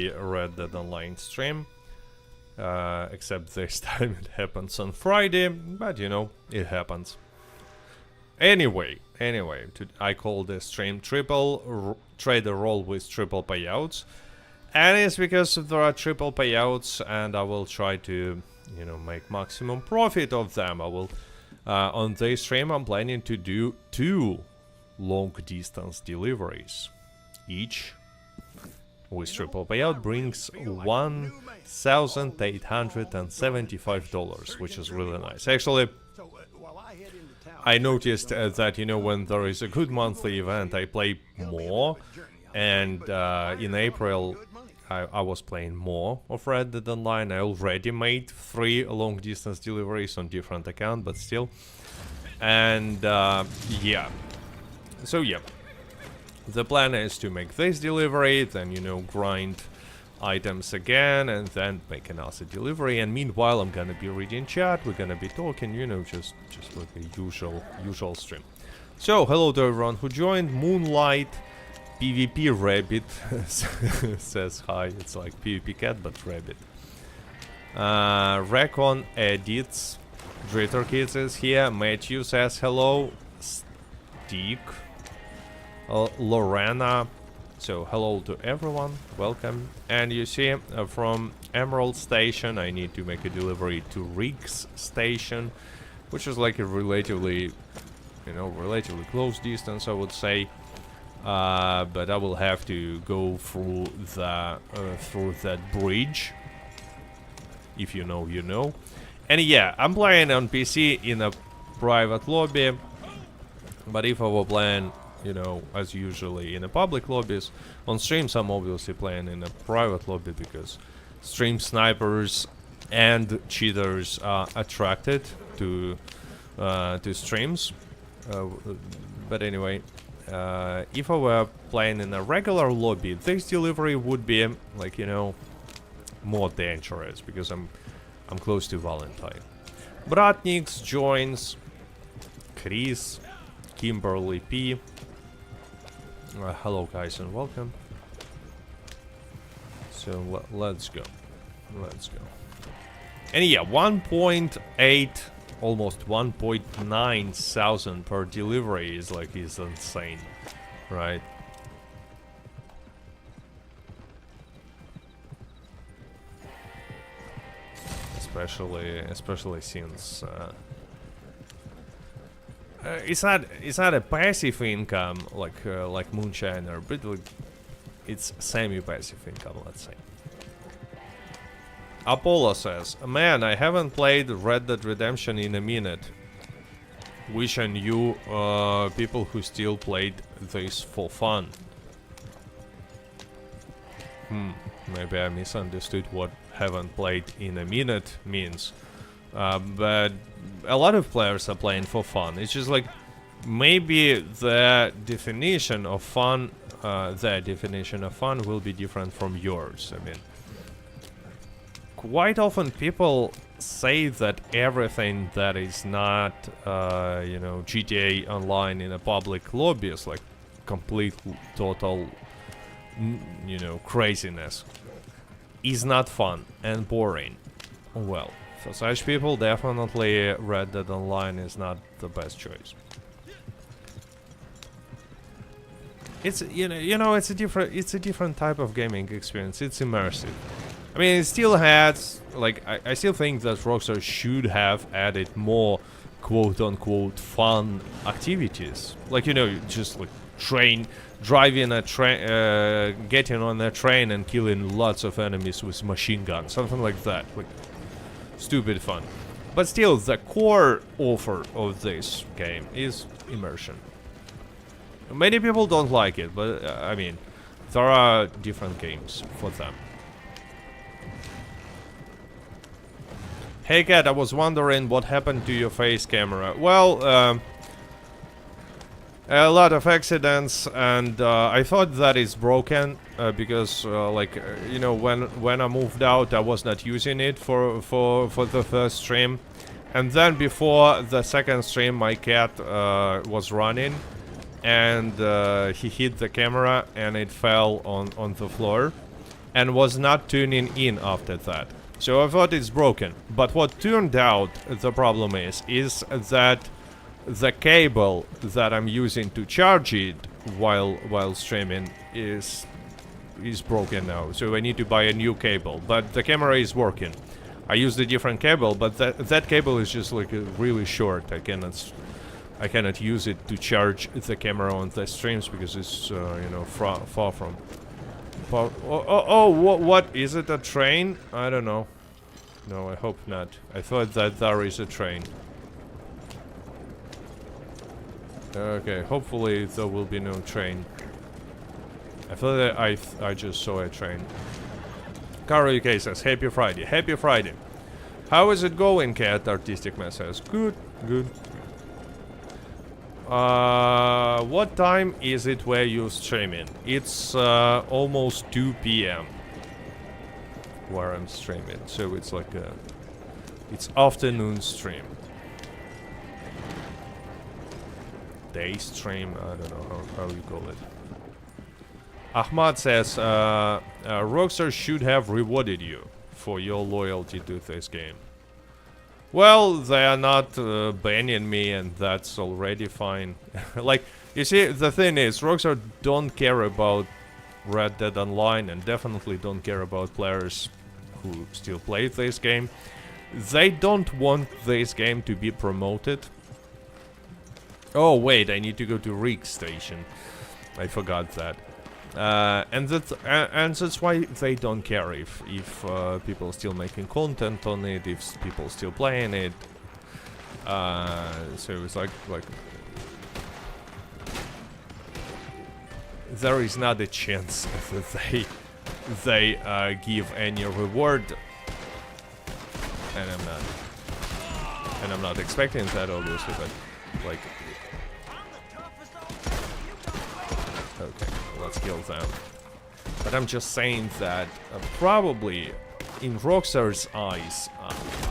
the Red Dead Online stream. Except this time it happens on Friday, but you know, it happens. Anyway, I call this stream Tradrer Role with triple payouts. And it's because there are triple payouts and I will try to, you know, make maximum profit of them. I will, on this stream I'm planning to do 2 long distance deliveries. Each with triple payout brings $1,875, which is really nice. Actually, I noticed that, you know, when there is a good monthly event, I play more. And in April, I was playing more of Red Dead Online. I already made 3 long distance deliveries on different accounts, but still. And yeah. So yeah. The plan is to make this delivery, then, you know, grind items again, and then make another delivery. And meanwhile, I'm gonna be reading chat, we're gonna be talking, you know, just like a usual stream. So, hello to everyone who joined. Moonlight PvP Rabbit says hi. It's like PvP cat, but rabbit. Recon edits. Dritter Kids is here. Matthew says hello. Stick. Lorena. So hello to everyone, welcome. And you see, from Emerald Station I need to make a delivery to Riggs Station, which is like a relatively, you know, relatively close distance, I would say. But I will have to go through the through that bridge. If you know, you know. And yeah, I'm playing on PC in a private lobby, but if I were playing, you know, as usually in the public lobbies, on streams I'm obviously playing in a private lobby because stream snipers and cheaters are attracted to streams. But anyway, if I were playing in a regular lobby, this delivery would be like, you know, more dangerous because I'm close to Valentine. Bratnix joins. Chris, Kimberly P. Hello guys and welcome. So let's go. And yeah, 1.8, almost 1.9 thousand per delivery is like, is insane, right? Especially since it's not a passive income like Moonshine, but like it's semi-passive income, let's say. Apollo says, man, I haven't played Red Dead Redemption in a minute. Wish I knew people who still played this for fun. Maybe I misunderstood what haven't played in a minute means. But a lot of players are playing for fun. It's just like maybe the definition of fun will be different from yours. I mean, quite often people say that everything that is not, you know, GTA Online in a public lobby is like complete, total, you know, craziness. Is not fun and boring. Well, for such people, definitely Red Dead Online is not the best choice. It's you know it's a different type of gaming experience. It's immersive. I mean, it still has like I still think that Rockstar should have added more quote-unquote fun activities. Like, you know, just like driving a train, getting on a train and killing lots of enemies with machine guns, something like that. Like, stupid fun. But still, the core offer of this game is immersion. Many people don't like it, but I mean, there are different games for them. Hey Cat, I was wondering what happened to your face camera. Well, a lot of accidents, and I thought that is broken because, like, you know, when I moved out, I was not using it for the first stream, and then before the second stream, my cat was running, and he hit the camera, and it fell on the floor, and was not tuning in after that. So I thought it's broken. But what turned out the problem is that the cable that I'm using to charge it while streaming is broken now. So I need to buy a new cable. But the camera is working. I used a different cable, but that cable is just like really short. I cannot use it to charge the camera on the streams because it's you know, far from. What is it? A train? I don't know. No, I hope not. I thought that there is a train. Okay, hopefully there will be no train. I thought that I just saw a train. Caro UK says, Happy Friday. Happy Friday. How is it going, Cat? Artistic Man says, good, good. What time is it where you're streaming? It's almost 2 p.m. where I'm streaming. So it's like it's afternoon stream. Day stream, I don't know how you call it. Ahmad says, Rockstar should have rewarded you for your loyalty to this game. Well, they are not banning me, and that's already fine. Like, you see, the thing is, Rockstar don't care about Red Dead Online, and definitely don't care about players who still play this game. They don't want this game to be promoted. Oh, wait, I need to go to Rig Station. I forgot that. And that's why they don't care if people still making content on it, if people still playing it. So it's like there is not a chance that they give any reward, and I'm not expecting that, obviously, but like. Okay, let's kill them. But I'm just saying that probably in Rockstar's eyes,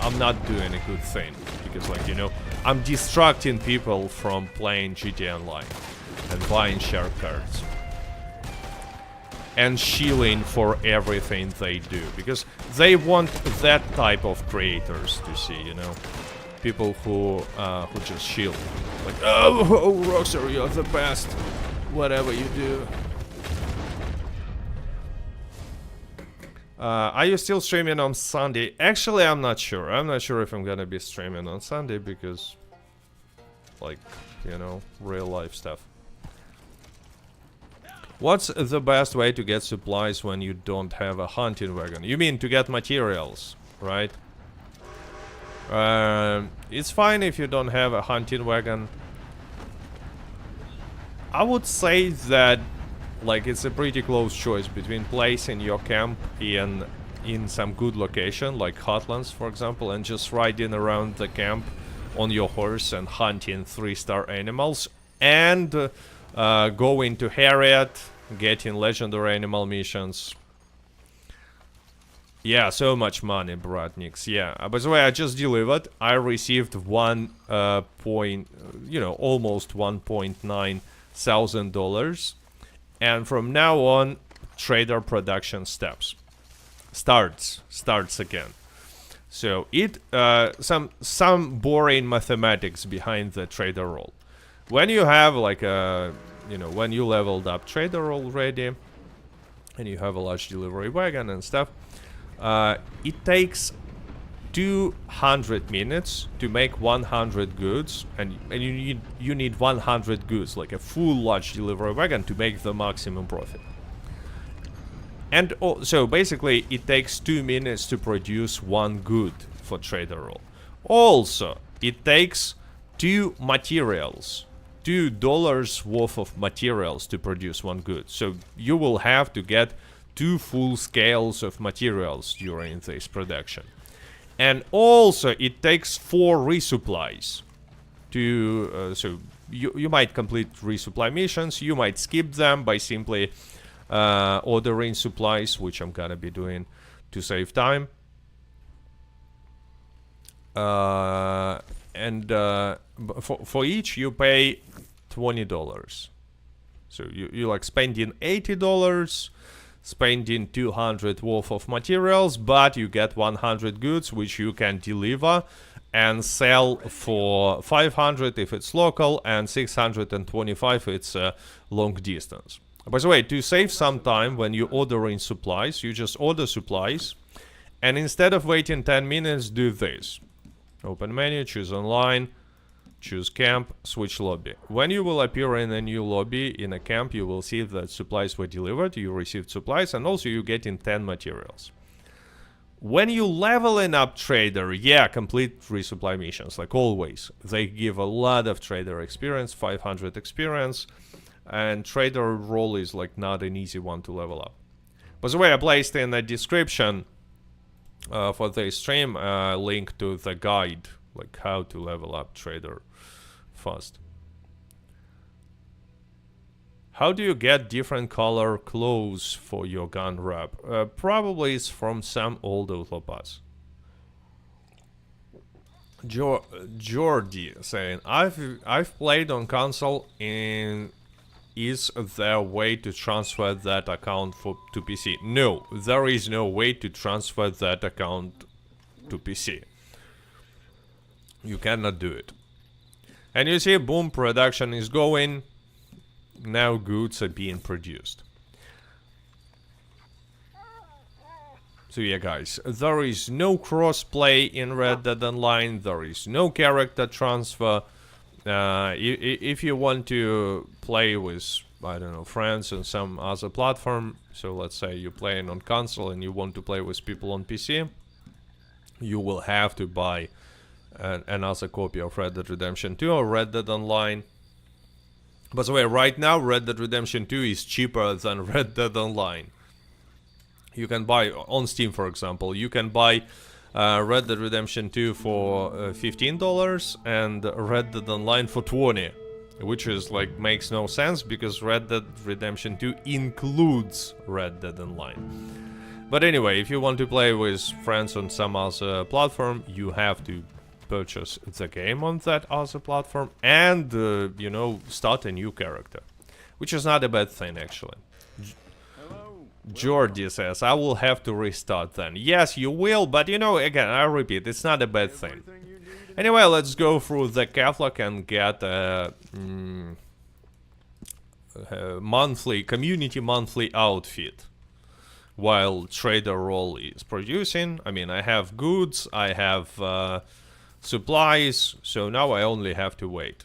I'm not doing a good thing. Because, like, you know, I'm distracting people from playing GTA Online and buying share cards. And shilling for everything they do. Because they want that type of creators to see, you know. People who just shill. Like, oh, Rockstar, you're the best. Whatever you do. Are you still streaming on Sunday? Actually, I'm not sure. I'm not sure if I'm gonna be streaming on Sunday because, like, you know, real life stuff. What's the best way to get supplies when you don't have a hunting wagon? You mean to get materials, right? It's fine if you don't have a hunting wagon. I would say that, like, it's a pretty close choice between placing your camp in some good location, like Hotlands, for example, and just riding around the camp on your horse and hunting 3-star animals, and going to Harriet, getting legendary animal missions. Yeah, so much money, Bratniks. Yeah, by the way, I just delivered. I received almost $1.9 $1,000, and from now on, trader production starts again. So it some boring mathematics behind the trader role. When you have like when you leveled up trader role already, and you have a large delivery wagon and stuff, it takes 200 minutes to make 100 goods, and you need 100 goods, like a full large delivery wagon, to make the maximum profit. And so basically it takes 2 minutes to produce 1 good for trader role. Also, it takes $2 worth of materials to produce 1 good. So you will have to get 2 full scales of materials during this production. And also it takes 4 resupplies to so you might complete resupply missions, you might skip them by simply ordering supplies, which I'm gonna be doing to save time. And for each you pay $20. So you're like spending $80 spending 200 worth of materials, but you get 100 goods which you can deliver and sell for 500 if it's local and 625 if it's long distance. By the way, to save some time when you order in supplies, you just order supplies, and instead of waiting 10 minutes, do this. Open menu, choose online, choose camp, switch lobby. When you will appear in a new lobby in a camp, you will see that supplies were delivered, you received supplies, and also you get in 10 materials. When you leveling up trader, yeah, complete resupply missions, like always. They give a lot of trader experience, 500 experience, and trader role is like not an easy one to level up. By the way, I placed in the description for this stream a link to the guide, like how to level up trader fast. How do you get different color clothes for your gun wrap? Probably it's from some old outlaw pass. Jordi saying, I've played on console, and is there a way to transfer that account to PC? No, there is no way to transfer that account to PC. You cannot do it. And you see, boom, production is going. Now goods are being produced. So yeah, guys, there is no crossplay in Red Dead Online. There is no character transfer. If you want to play with, I don't know, friends on some other platform, so let's say you're playing on console and you want to play with people on PC, you will have to buy another copy of Red Dead Redemption 2 or Red Dead Online. By the way, right now Red Dead Redemption 2 is cheaper than Red Dead Online. You can buy on Steam, for example, you can buy Red Dead Redemption 2 for $15 and Red Dead Online for $20, which is like makes no sense because Red Dead Redemption 2 includes Red Dead Online. But anyway, if you want to play with friends on some other platform, you have to purchase the game on that other platform and, you know, start a new character, which is not a bad thing, actually. Jordi says, I will have to restart then. Yes, you will, but you know, again, I repeat, it's not a bad thing. Anyway, let's go through the catalog and get a monthly, community monthly outfit while Trader Role is producing. I mean, I have goods, I have supplies, so now I only have to wait.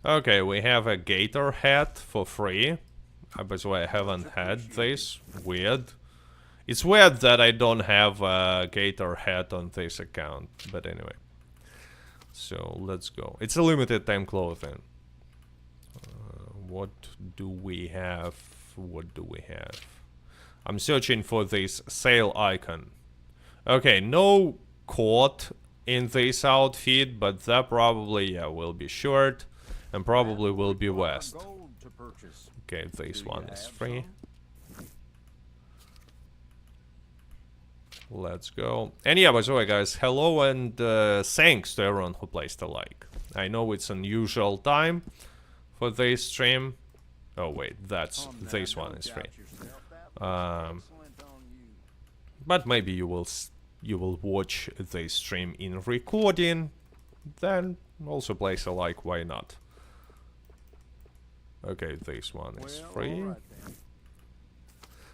Okay, we have a gator hat for free. By the way, I haven't had this. Weird. It's weird that I don't have a gator hat on this account, but anyway. So let's go. It's a limited time clothing. What do we have? What do we have? I'm searching for this sale icon. Okay, no coat in this outfit, but that probably, yeah, will be short and probably will be vest. Okay, this one is free. Let's go. And yeah, by the way, guys, hello and thanks to everyone who placed a like. I know it's unusual time for this stream. Oh wait, this one is free. But maybe you will watch this stream in recording, then also place a like, why not? Okay, this one is free.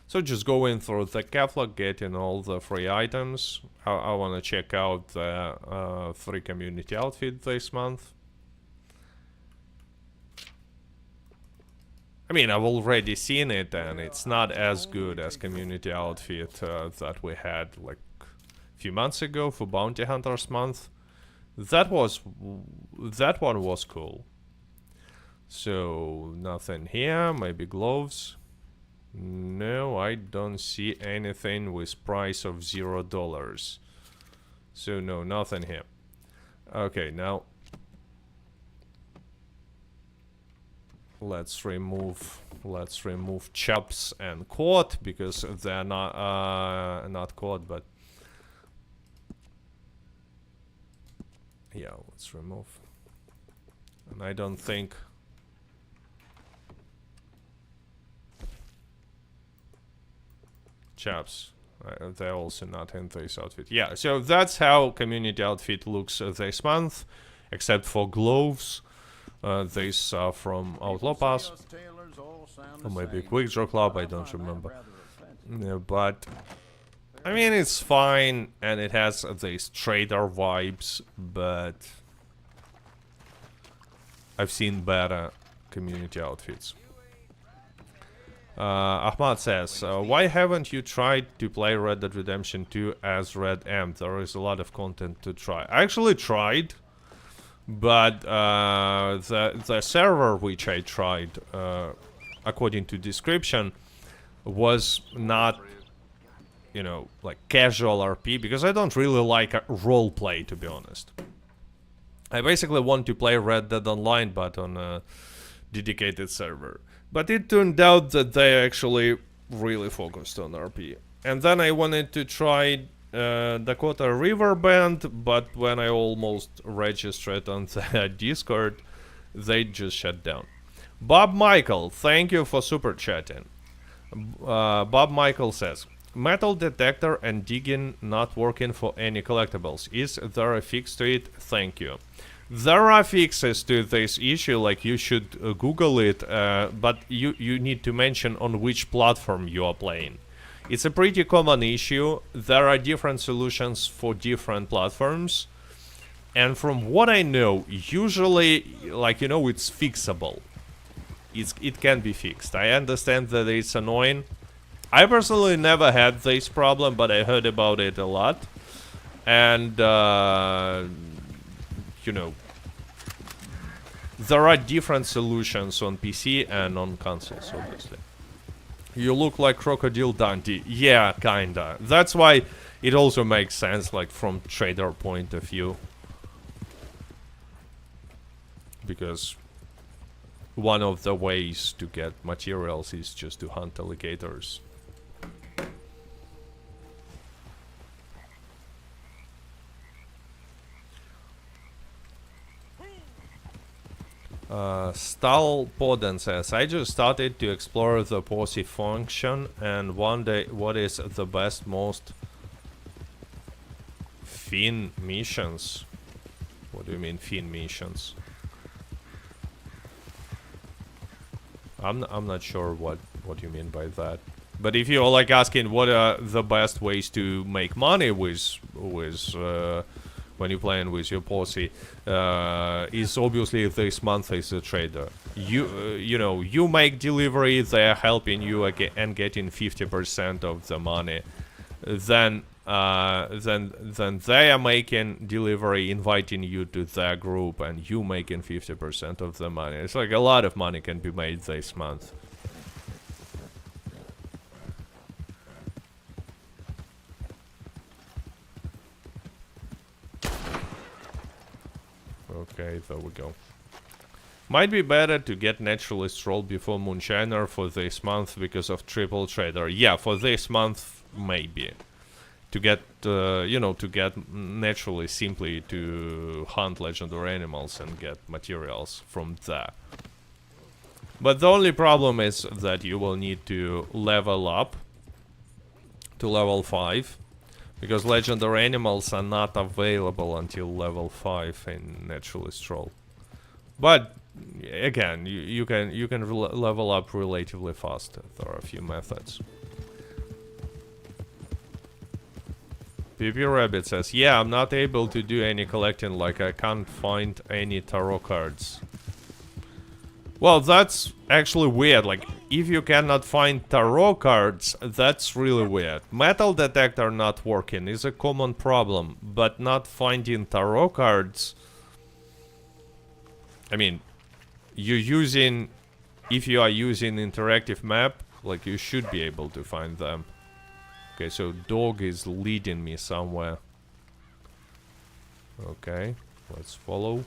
So just going through the catalog, getting all the free items. I want to check out the free community outfit this month. I mean, I've already seen it, and it's not as good as community outfit that we had like a few months ago for Bounty Hunters month. That one was cool. So nothing here. Maybe gloves. No, I don't see anything with price of $0. So no, nothing here. Okay, now let's remove chops and quad because they're not quad, but yeah, let's remove. And I don't think chaps. They're also not in this outfit. Yeah, so that's how community outfit looks this month, except for gloves. These are from Outlaw Pass, or maybe Quick Draw Club, I don't remember. Yeah, but I mean, it's fine, and it has these trader vibes, but I've seen better community outfits. Ahmad says, why haven't you tried to play Red Dead Redemption 2 as RedM? There is a lot of content to try. I actually tried, but the server which I tried, according to description, was not, you know, like casual RP, because I don't really like role play, to be honest. I basically want to play Red Dead Online, but on a dedicated server. But it turned out that they actually really focused on RP. And then I wanted to try Dakota River Band, but when I almost registered on the Discord, they just shut down. Bob Michael, thank you for super chatting. Bob Michael says, metal detector and digging not working for any collectibles. Is there a fix to it? Thank you. There are fixes to this issue, like you should Google it, but you need to mention on which platform you are playing. It's a pretty common issue. There are different solutions for different platforms. And from what I know, usually, like, you know, it's fixable. It can be fixed. I understand that it's annoying. I personally never had this problem, but I heard about it a lot. And, you know, there are different solutions on PC and on consoles, obviously. You look like Crocodile Dundee. Yeah, kinda. That's why it also makes sense, like, from trader point of view. Because one of the ways to get materials is just to hunt alligators. Stal Poden says, I just started to explore the Posse function and wonder what is the best, most fin missions. What do you mean fin missions? I'm not sure what you mean by that. But if you're like asking what are the best ways to make money with when you're playing with your Posse, is obviously this month is a trader. You know, you make delivery, they're helping you and getting 50% of the money. Then they are making delivery, inviting you to their group, and you making 50% of the money. It's like a lot of money can be made this month. Okay, there we go. Might be better to get Naturalist role before Moonshiner for this month because of triple trader. Yeah, for this month, maybe. To get, you know, to get Naturalist simply to hunt legendary animals and get materials from there. But the only problem is that you will need to level up to level 5. Because legendary animals are not available until level 5 in Naturalist role. But again, you can level up relatively fast. There are a few methods. PP Rabbit says, yeah, I'm not able to do any collecting, like I can't find any tarot cards. Well, that's actually weird. Like, if you cannot find tarot cards, that's really weird. Metal detector not working is a common problem, but not finding tarot cards... I mean, if you are using interactive map, like, you should be able to find them. Okay, so dog is leading me somewhere. Okay, let's follow.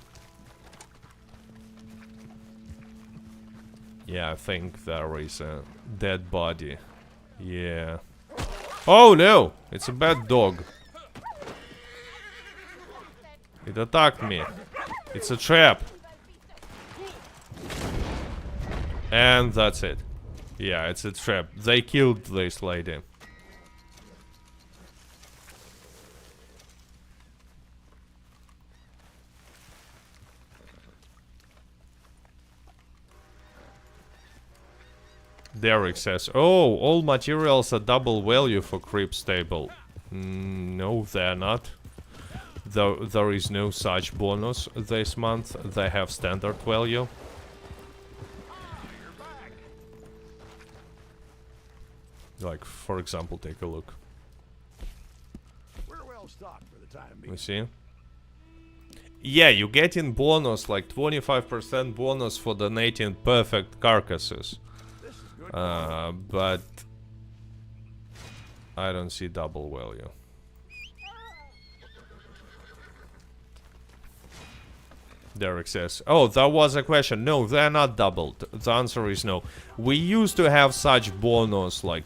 Yeah, I think there is a dead body. Yeah. Oh no! It's a bad dog. It attacked me. It's a trap. And that's it. Yeah, it's a trap. They killed this lady. Derek says, oh, all materials are double value for creep stable. No, they're not. There is no such bonus this month. They have standard value. Like, for example, take a look. We're well stocked for the time being. You see? Yeah, you get in bonus, like 25% bonus for donating perfect carcasses. But I don't see double value. Derek says, oh, that was a question. No, they're not doubled. The answer is no. We used to have such bonus, like,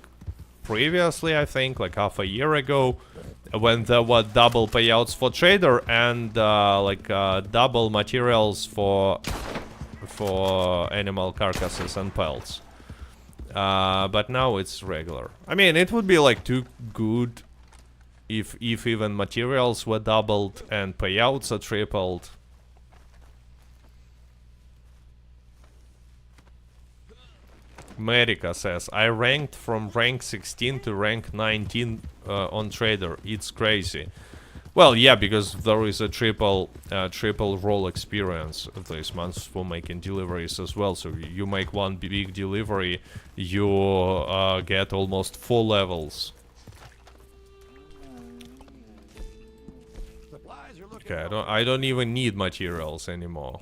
previously, I think, like half a year ago, when there were double payouts for trader and double materials for animal carcasses and pelts. But now it's regular. I mean, it would be like too good if even materials were doubled and payouts are tripled. Medica says, I ranked from rank 16 to rank 19 on trader. It's crazy. Well, yeah, because there is a triple role experience this month for making deliveries as well. So you make one big delivery, you get almost 4 levels. Okay, I don't even need materials anymore.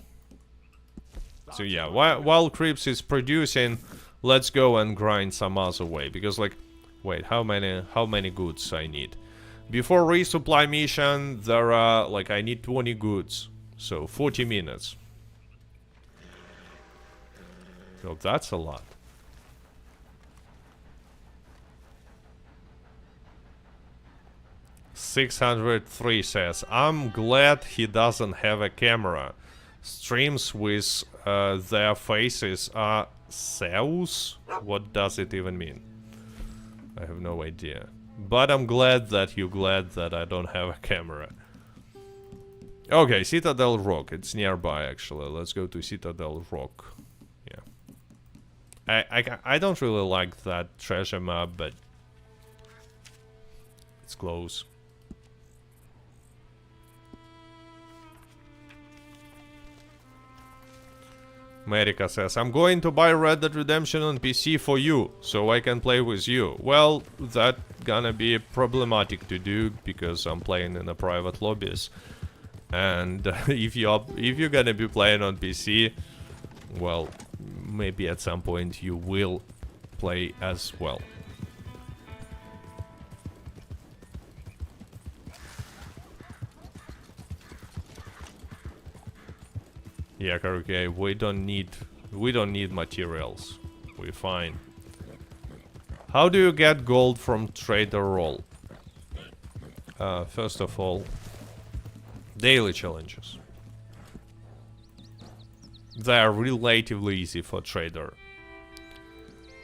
So yeah, while Creeps is producing, let's go and grind some other way, because like, wait, how many goods I need? Before resupply mission, there are like, I need 20 goods, so 40 minutes. So that's a lot. $603 says, I'm glad he doesn't have a camera. Streams with their faces are Zeus? What does it even mean? I have no idea. But I'm glad that you're glad that I don't have a camera. Okay, Citadel Rock. It's nearby, actually. Let's go to Citadel Rock. Yeah. I don't really like that treasure map, but it's close. America says, I'm going to buy Red Dead Redemption on PC for you, so I can play with you. Well, that gonna be problematic to do, because I'm playing in the private lobbies. And if you're gonna be playing on PC, well, maybe at some point you will play as well. Yeah, okay, we don't need materials. We're fine. How do you get gold from Tradrer Role? First of all, daily challenges. They are relatively easy for trader.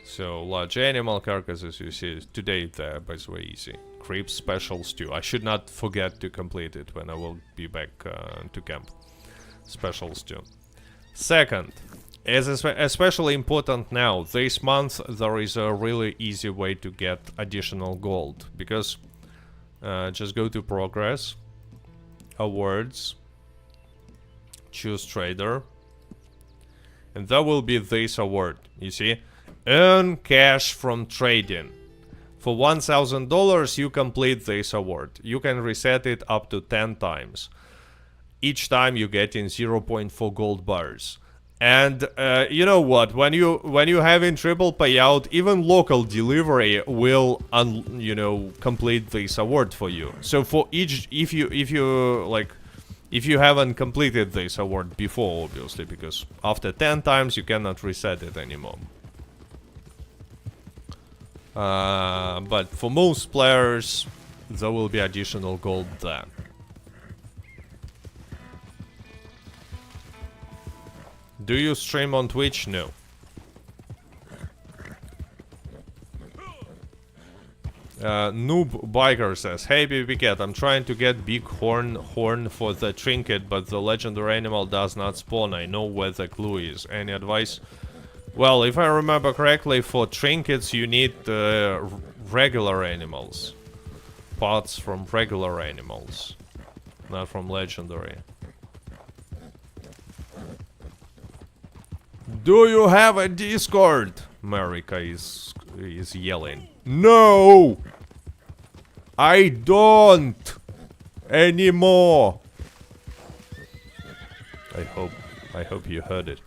So large animal carcasses, you see today, they're by the way easy. Creep specials too. I should not forget to complete it when I will be back to camp. Specials too. Second, is especially important now, this month there is a really easy way to get additional gold, because just go to progress, awards, choose trader, and there will be this award. You see, earn cash from trading. For $1,000 you complete this award. You can reset it up to 10 times. Each time you get in 0.4 gold bars. And you know what? When you have in triple payout, even local delivery will complete this award for you. So for each, if you haven't completed this award before, obviously, because after 10 times you cannot reset it anymore. But for most players, there will be additional gold there. Do you stream on Twitch? No. Noob Biker says, hey BBCat, I'm trying to get big horn for the trinket, but the legendary animal does not spawn. I know where the clue is. Any advice? Well, if I remember correctly, for trinkets you need regular animals. Parts from regular animals, not from legendary. Do you have a Discord? Marika is yelling. No! I don't anymore. I hope you heard it.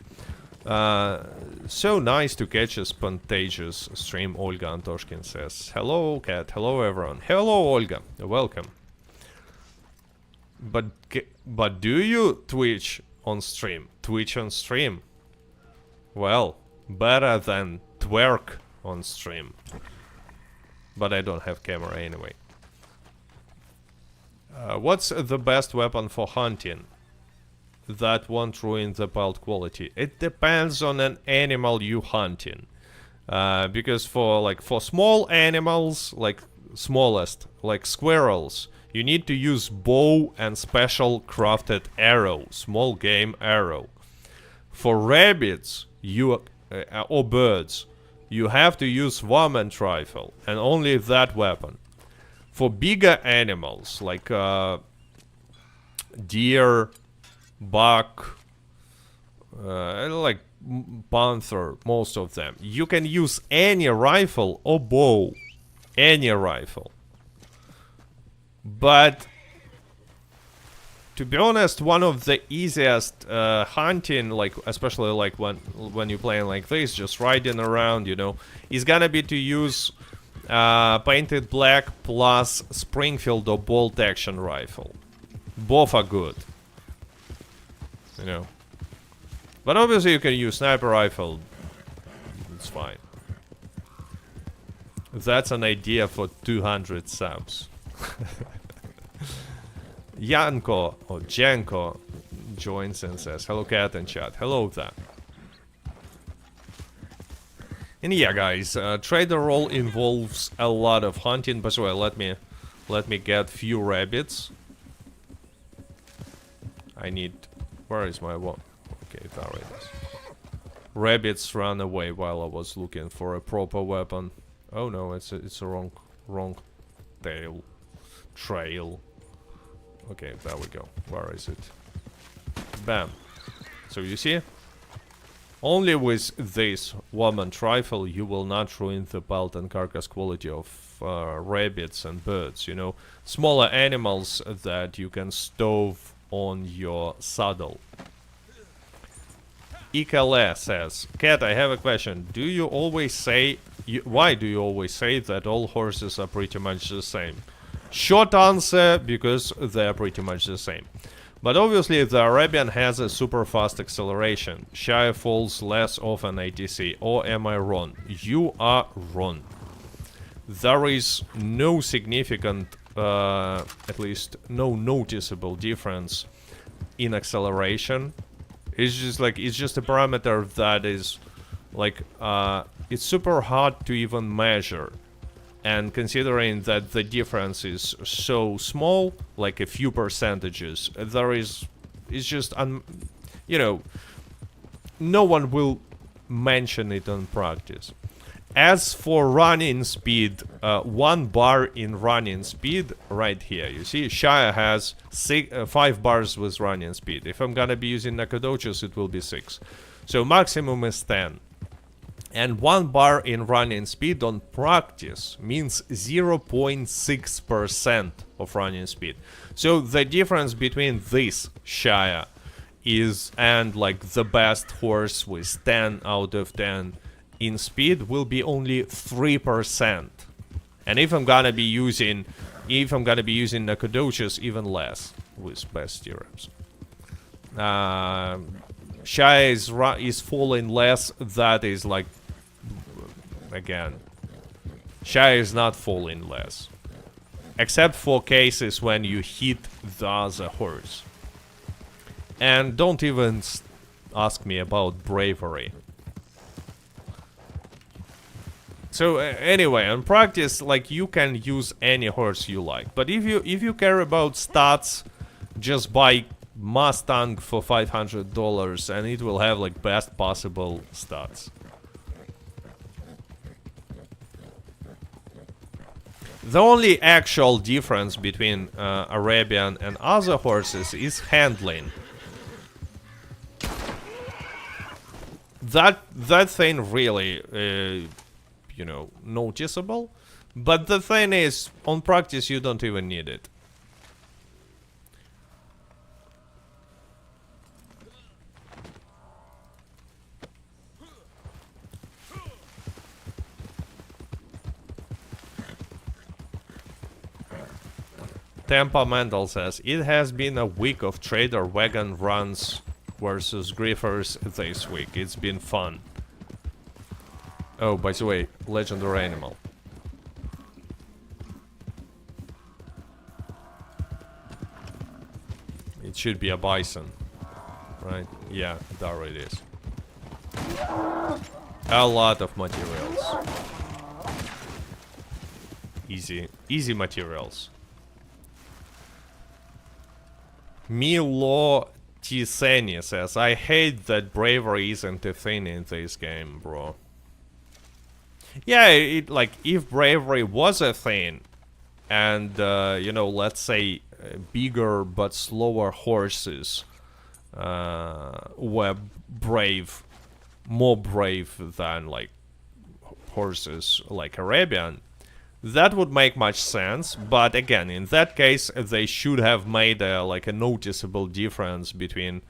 So nice to catch a spontaneous stream, Olga Antoshkin says. Hello, cat. Hello, everyone. Hello, Olga. Welcome. But do you Twitch on stream? Twitch on stream? Well, better than twerk on stream. But I don't have camera anyway. What's the best weapon for hunting that won't ruin the build quality? It depends on an animal you hunting. Because for small animals, like smallest, like squirrels, you need to use bow and special crafted arrow, small game arrow. For rabbits, or birds, you have to use varmint rifle, and only that weapon. For bigger animals, like deer, buck, like panther, most of them, you can use any rifle or bow, any rifle. But to be honest, one of the easiest hunting, like especially like when you're playing like this, just riding around, you know, is gonna be to use painted black plus Springfield or bolt action rifle. Both are good, you know. But obviously you can use sniper rifle. It's fine. That's an idea for 200 subs. Yanko or Janko joins and says, hello cat and chat. Hello there. And yeah guys, Tradrer Role involves a lot of hunting. By the way, let me get few rabbits. I need, where is my one? Okay, there it is. Rabbits ran away while I was looking for a proper weapon. Oh no, it's a wrong trail. Okay, there we go. Where is it? Bam. So you see? Only with this varmint rifle you will not ruin the pelt and carcass quality of rabbits and birds, you know. Smaller animals that you can stove on your saddle. Ikale says, Cat, I have a question. Do you always say... why do you always say that all horses are pretty much the same? Short answer, because they're pretty much the same. But obviously the Arabian has a super fast acceleration. Shire falls less often ATC. Or am I wrong? You are wrong. There is no significant, at least no noticeable difference in acceleration. It's just like, it's just a parameter that is like, it's super hard to even measure. And considering that the difference is so small, like a few percentages, it's just, you know, no one will mention it on practice. As for running speed, 1 bar in running speed, right here, you see, Shire has 5 bars with running speed. If I'm gonna be using Nakadochos, it will be 6. So maximum is 10. And 1 bar in running speed on practice means 0.6% of running speed. So the difference between this Shire is and like the best horse with 10 out of 10 in speed will be only 3%. And if I'm gonna be using Nakadochos, even less with best stirrups. Shire is falling less. That is like, again, Shire is not falling less, except for cases when you hit the other horse. And don't even ask me about bravery. So anyway, in practice, like, you can use any horse you like, but if you care about stats, just buy Mustang for $500 and it will have like best possible stats. The only actual difference between Arabian and other horses is handling. That thing really, you know, noticeable. But the thing is, on practice, you don't even need it. Temperamental says, it has been a week of trader wagon runs versus griefers this week. It's been fun. Oh, by the way, legendary animal. It should be a bison, right? Yeah, there it is. A lot of materials. Easy materials. Milo Tiseni says, I hate that bravery isn't a thing in this game, bro. Yeah, like, if bravery was a thing, and, you know, let's say bigger but slower horses were brave, more brave than, like, horses like Arabian, that would make much sense. But again, in that case, they should have made like a noticeable difference between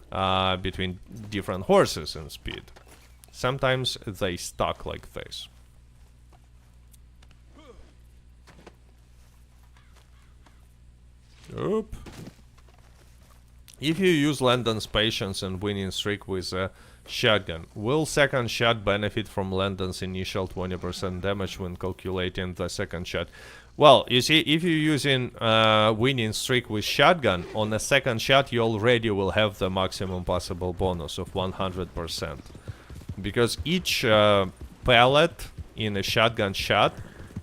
different horses in speed. Sometimes they stuck like this. Oop. If you use Landon's patience and winning streak with a shotgun, will second shot benefit from Landon's initial 20% damage when calculating the second shot? Well, you see, if you're using winning streak with shotgun, on the second shot you already will have the maximum possible bonus of 100%. Because each pellet in a shotgun shot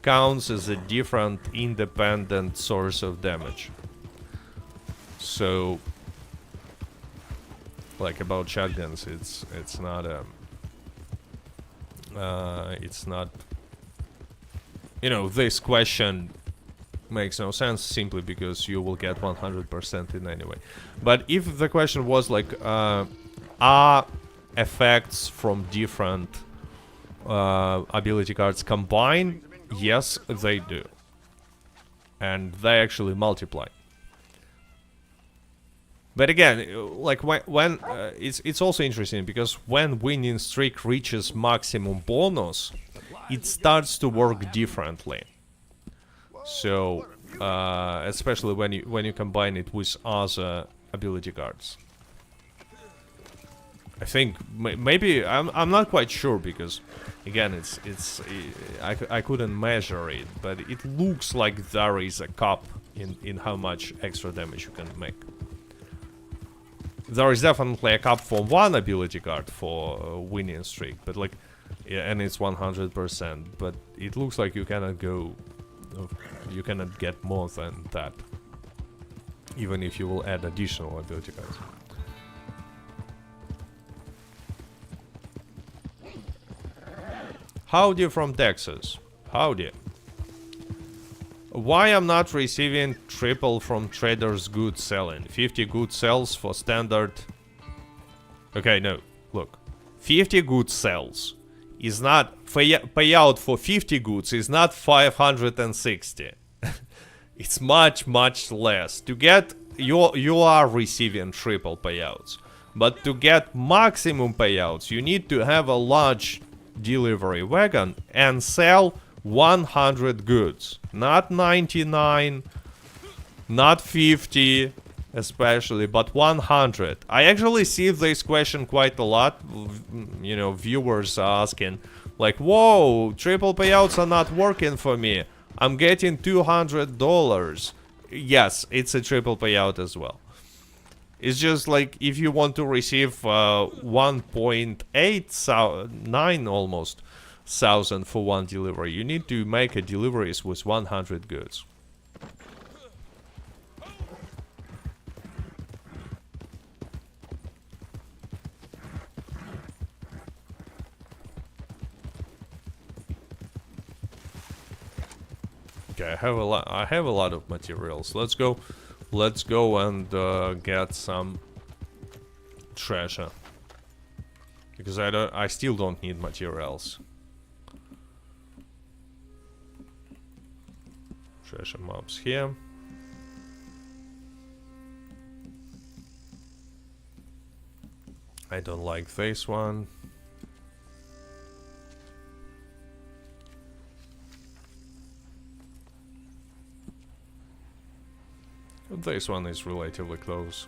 counts as a different independent source of damage. So, like, about shotguns, it's not you know, this question makes no sense simply because you will get 100% in any way. But if the question was like, are effects from different ability cards combined? Yes, they do, and they actually multiply. But again, like when it's also interesting because when winning streak reaches maximum bonus, it starts to work differently. So especially when you combine it with other ability cards. I think maybe I'm not quite sure because again I couldn't measure it, but it looks like there is a cap in how much extra damage you can make. There is definitely a cap for one ability card for winning streak, but like, yeah, and it's 100%. But it looks like you cannot go, you cannot get more than that, even if you will add additional ability cards. Howdy from Texas. Howdy. Why I'm not receiving triple from traders good selling? 50 good sells for standard. Okay, no, look. 50 good sells is not payout for 50 goods is not 560. It's much less. To get you are receiving triple payouts, but to get maximum payouts you need to have a large delivery wagon and sell 100 goods, not 99, not 50 especially, but 100. I actually see this question quite a lot. You know, viewers are asking like, whoa, triple payouts are not working for me, I'm getting $200. Yes, it's a triple payout as well. It's just like if you want to receive 1.89 almost thousand for one delivery, you need to make a deliveries with 100 goods. I have a lot. I have a lot of materials. Let's go. Let's go and get some treasure. Because I still don't need materials. Treasure mobs here. I don't like this one. This one is relatively close.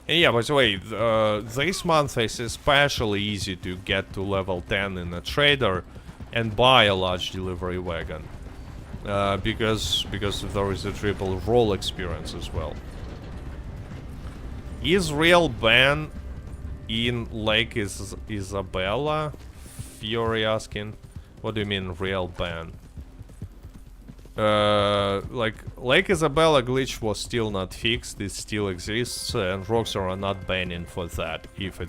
And yeah, by the way, this month is especially easy to get to level 10 in a trader and buy a large delivery wagon. Because there is a triple role experience as well. Is real ban in Lake Isabella? Fury asking. What do you mean real ban? Like Lake Isabella glitch was still not fixed. It still exists, and Rockstar are not banning for that. If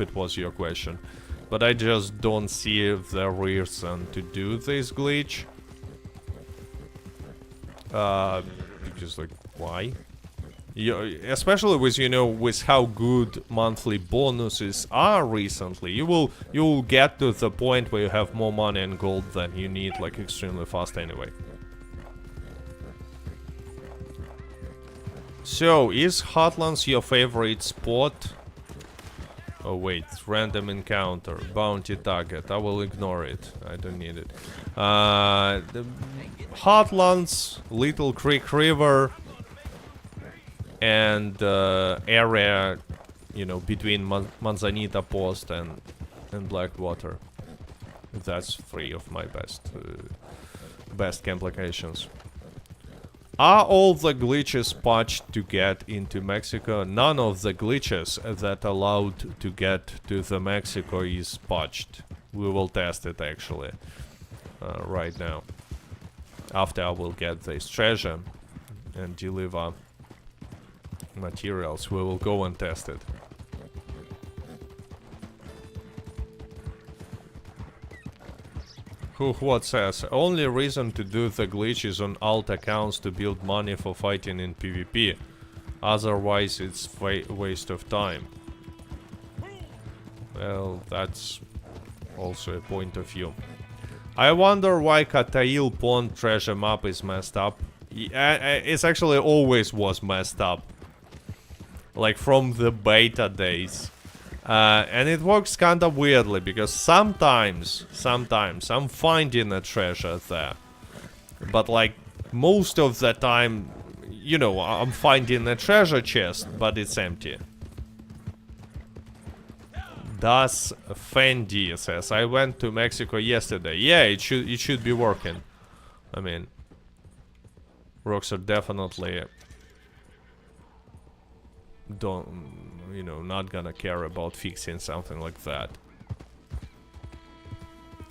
it was your question, but I just don't see the reason to do this glitch. Because like why? Especially with with how good monthly bonuses are recently, you will get to the point where you have more money and gold than you need, like extremely fast anyway. So is Hotlands your favorite spot? Oh wait, random encounter, bounty target. I will ignore it. I don't need it. The Hotlands, Little Creek River. And area, between Manzanita Post and Blackwater. That's 3 of my best camp locations. Are all the glitches patched to get into Mexico? None of the glitches that allowed to get to the Mexico is patched. We will test it actually right now. After I will get this treasure and deliver materials, we will go and test it. What says only reason to do the glitch is on alt accounts to build money for fighting in PvP. Otherwise it's waste of time. Well, that's also a point of view. I wonder why Katail Pond treasure map is messed up. It's actually always was messed up. Like from the beta days. And it works kinda weirdly, because sometimes I'm finding a treasure there. But like most of the time, I'm finding a treasure chest, but it's empty. Das Fendi says, I went to Mexico yesterday. Yeah, it should be working. I mean, Rockstar definitely not gonna care about fixing something like that.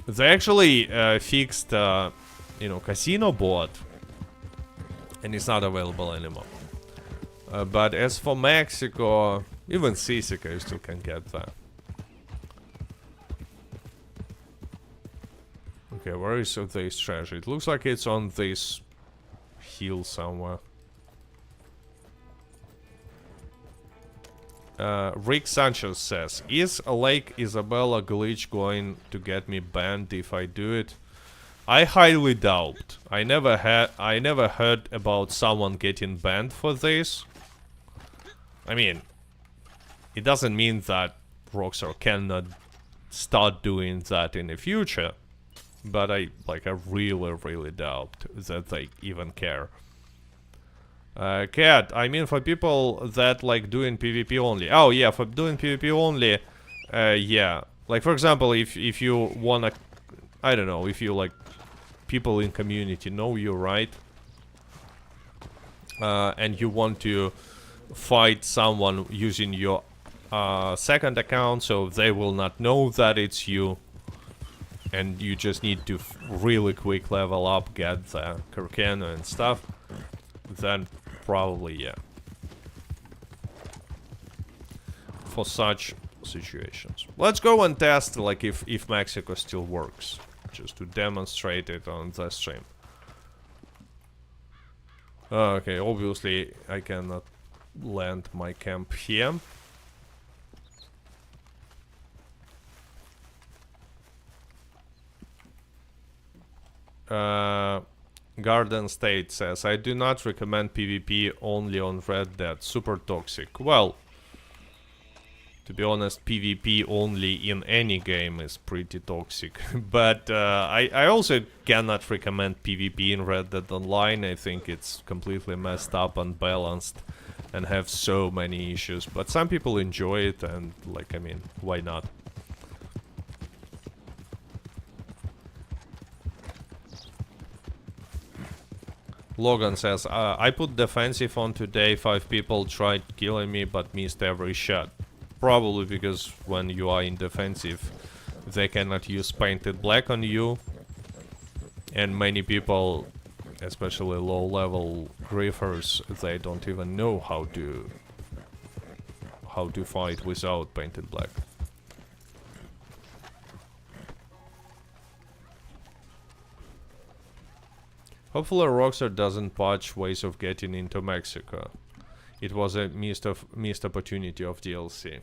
They actually fixed, casino bot, and it's not available anymore. But as for Mexico, even Sisica, you still can get that. Okay, where is this treasure? It looks like it's on this hill somewhere. Rick Sanchez says, is Lake Isabella glitch going to get me banned if I do it? I highly doubt. I never heard about someone getting banned for this. I mean, it doesn't mean that Rockstar cannot start doing that in the future, but I really doubt that they even care. Cat, I mean for people that like doing PvP only. Oh yeah, for doing PvP only, yeah. Like for example, if you wanna, I don't know, if you like people in community know you, right? And you want to fight someone using your second account, so they will not know that it's you. And you just need to really quick level up, get the Kurkena and stuff. Then probably, yeah. For such situations. Let's go and test like if Mexico still works, just to demonstrate it on the stream. Okay, obviously I cannot land my camp here. Garden State says, I do not recommend PvP only on Red Dead. Super toxic. Well, to be honest, PvP only in any game is pretty toxic. But I also cannot recommend PvP in Red Dead Online. I think it's completely messed up, unbalanced, and have so many issues. But some people enjoy it, and like, I mean, why not? Logan says, I put defensive on today, 5 people tried killing me but missed every shot. Probably because when you are in defensive, they cannot use painted black on you. And many people, especially low level griefers, they don't even know how to fight without painted black. Hopefully Rockstar doesn't patch ways of getting into Mexico. It was a missed opportunity of DLC.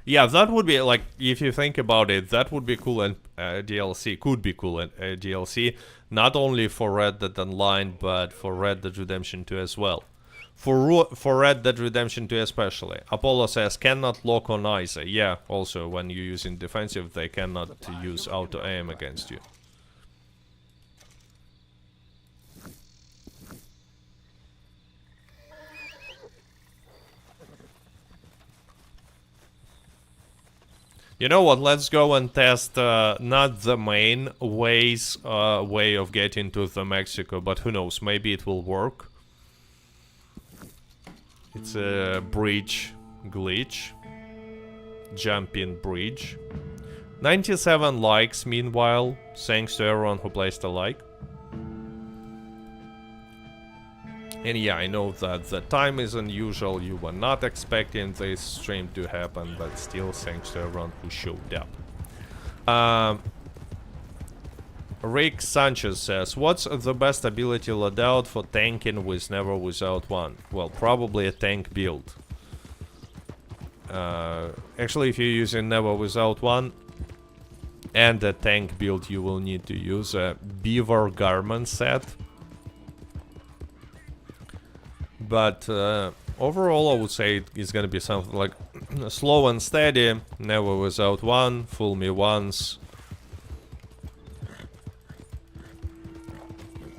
Yeah, that would be like, if you think about it, that would be cool, and DLC could be cool, and DLC not only for Red Dead Online but for Red Dead Redemption 2 as well. For Red Dead Redemption 2 especially. Apollo says cannot lock on either. Yeah, also when you're using defensive, they cannot use auto aim against you. You know what, let's go and test not the main way of getting to the Mexico, but who knows, maybe it will work. It's a bridge glitch. Jumping bridge. 97 likes meanwhile, thanks to everyone who placed a like. And yeah, I know that the time is unusual, you were not expecting this stream to happen, but still thanks to everyone who showed up. Rick Sanchez says, what's the best ability loadout for tanking with never without one? Well, probably a tank build. Actually, if you're using never without one and a tank build, you will need to use a beaver garment set. But overall, I would say it's gonna be something like slow and steady, never without one, fool me once.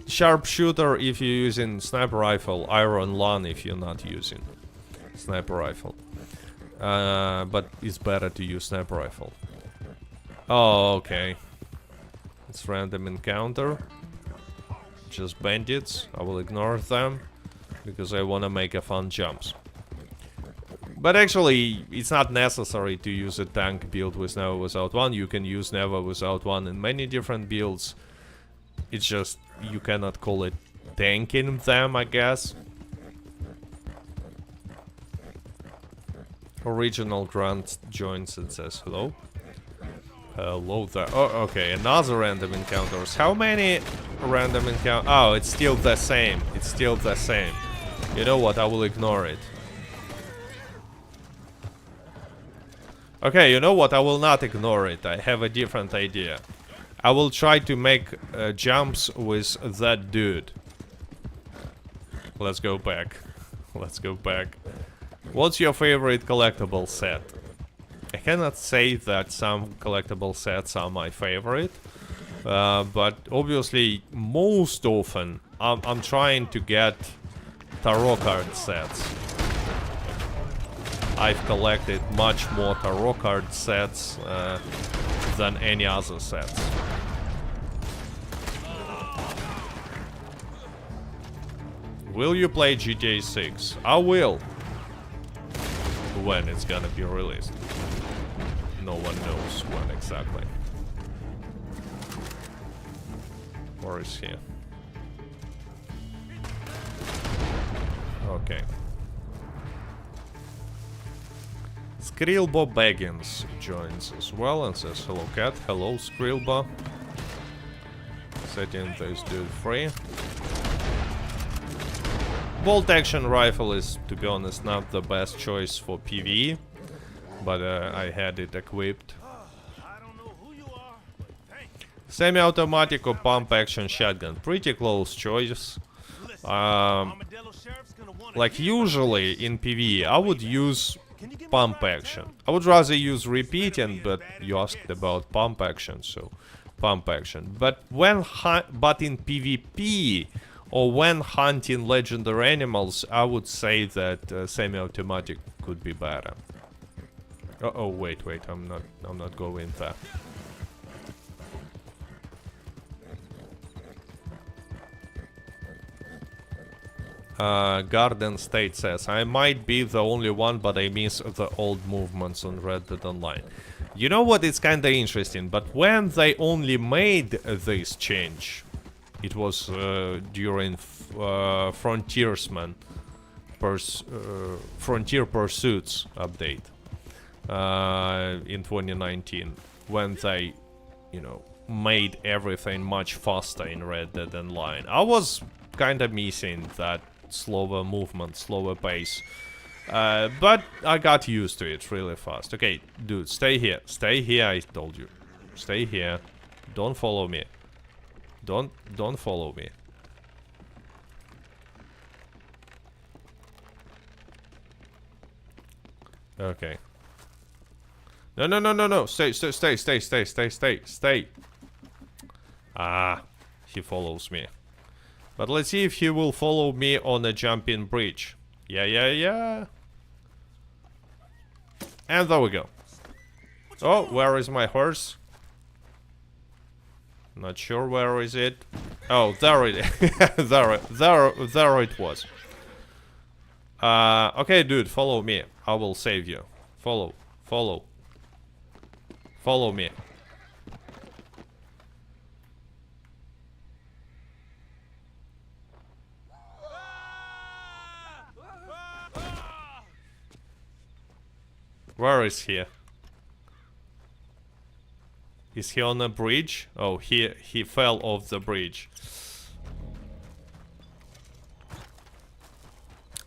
Sharpshooter if you're using sniper rifle, iron lung if you're not using sniper rifle. But it's better to use sniper rifle. Oh, okay. It's random encounter. Just bandits. I will ignore them because I want to make a fun jumps. But actually, it's not necessary to use a tank build with never without one. You can use never without one in many different builds. It's just you cannot call it tanking them, I guess. Original Grant joins and says hello. Hello there. Oh, okay, another random encounters. How many random encounters? Oh, it's still the same. It's still the same. You know what? I will ignore it. Okay, you know what? I will not ignore it. I have a different idea. I will try to make jumps with that dude. Let's go back. Let's go back. What's your favorite collectible set? I cannot say that some collectible sets are my favorite, but obviously most often I'm trying to get tarot card sets. I've collected much more tarot card sets than any other sets. Will you play GTA 6? I will. When it's gonna be released. No one knows when exactly. Where is he? Okay. Skrilbo Baggins joins as well and says hello cat. Hello Skrilbo. Setting this dude free. Bolt action rifle is, to be honest, not the best choice for PvE, but I had it equipped. Semi-automatic or pump action shotgun, pretty close choice. Like usually in PvE, I would use pump action. I would rather use repeating, but you asked about pump action, so pump action. But in PvP or when hunting legendary animals, I would say that semi-automatic could be better. Oh wait, I'm not going there. Garden State says, I might be the only one, but I miss the old movements on Red Dead Online. You know what, it's kinda interesting, but when they only made this change, it was during Frontiersman, Frontier Pursuits update in 2019, when they, you know, made everything much faster in Red Dead Online. I was kinda missing that slower movement, slower pace. But I got used to it really fast. Okay, dude, stay here. Stay here, I told you. Stay here. Don't follow me. Don't follow me. Okay. No. Stay. Ah, he follows me. But let's see if he will follow me on a jumping bridge. Yeah. And there we go. Oh, where is my horse? Not sure where is it. Oh, there it is. there it was. Okay, dude, follow me. I will save you. Follow me. Where is he? Is he on a bridge? Oh, he fell off the bridge.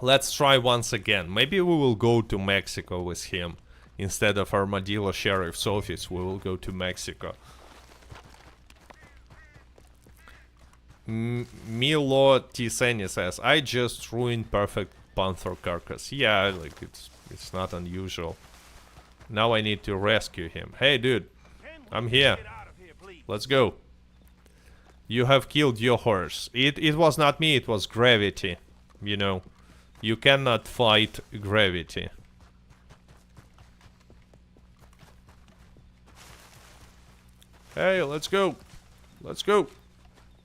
Let's try once again. Maybe we will go to Mexico with him. Instead of Armadillo Sheriff's office, we will go to Mexico. Milo Tiseni says, I just ruined perfect panther carcass. Yeah, like it's not unusual. Now I need to rescue him. Hey, dude, I'm here. Let's go. You have killed your horse. It was not me, it was gravity. You know, you cannot fight gravity. Hey, let's go. Let's go.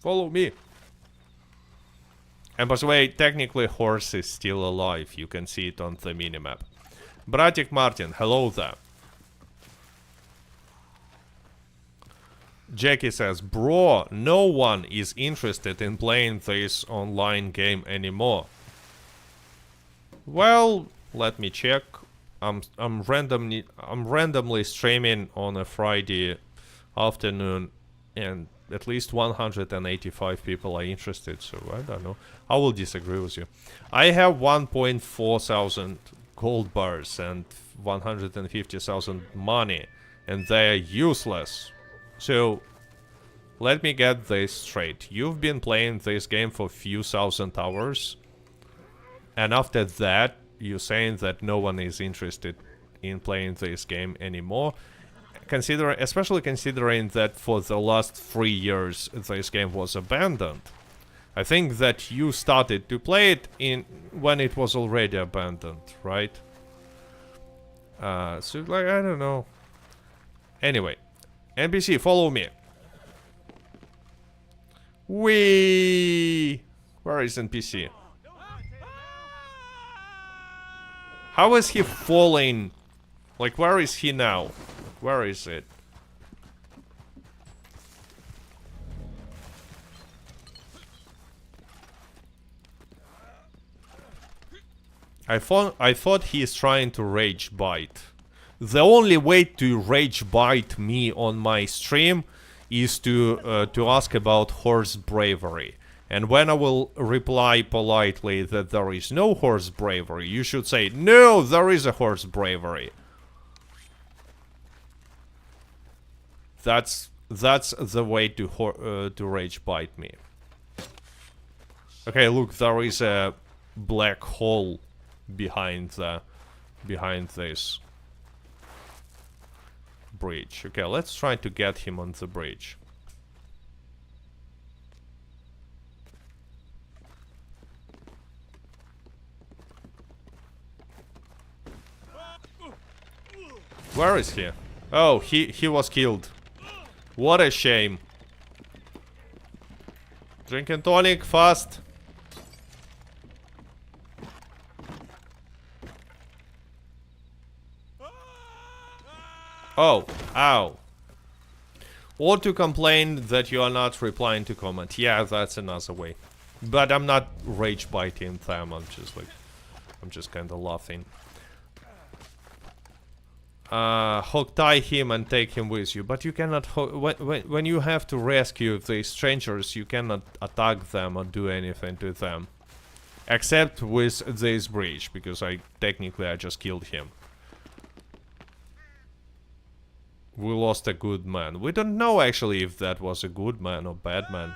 Follow me. And by the way, technically horse is still alive. You can see it on the minimap. Bratic Martin, hello there. Jackie says, bro, no one is interested in playing this online game anymore. Well, let me check. I'm randomly streaming on a Friday afternoon, and at least 185 people are interested, so I don't know. I will disagree with you. I have 1.4 thousand gold bars and 150,000 money, and they are useless. So, let me get this straight. You've been playing this game for a few thousand hours, and after that, you're saying that no one is interested in playing this game anymore. Especially considering that for the last 3 years, this game was abandoned. I think that you started to play it when it was already abandoned, right? So, like, I don't know. Anyway, NPC, follow me. Whee! Where is NPC? How is he falling? Like, where is he now? Where is it? I thought he is trying to rage bite. The only way to rage bite me on my stream is to ask about horse bravery. And when I will reply politely that there is no horse bravery, you should say, no, there is a horse bravery. That's the way to rage bite me. Okay, look, there is a black hole behind this bridge. Okay, let's try to get him on the bridge. Where is he? Oh, he was killed. What a shame. Drinking tonic fast. Oh, ow. Or to complain that you are not replying to comment. Yeah, that's another way. But I'm not rage biting them. I'm just kind of laughing. Hog tie him and take him with you. But you cannot when you have to rescue these strangers, you cannot attack them or do anything to them. Except with this bridge, because I just killed him. We lost a good man. We don't know actually if that was a good man or bad man.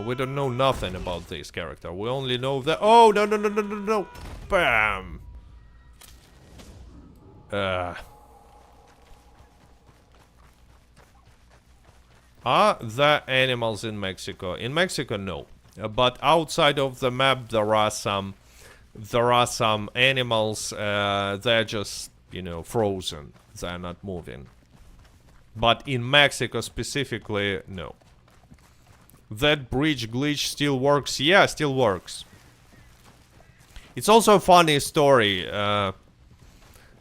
We don't know nothing about this character. We only know that. Oh, no, no, no, no, no, no. Bam. Are there animals in Mexico? In Mexico, no. But outside of the map, there are some animals. They're just, you know, frozen. They're not moving. But in Mexico specifically, no. That bridge glitch still works? Yeah, still works. It's also a funny story.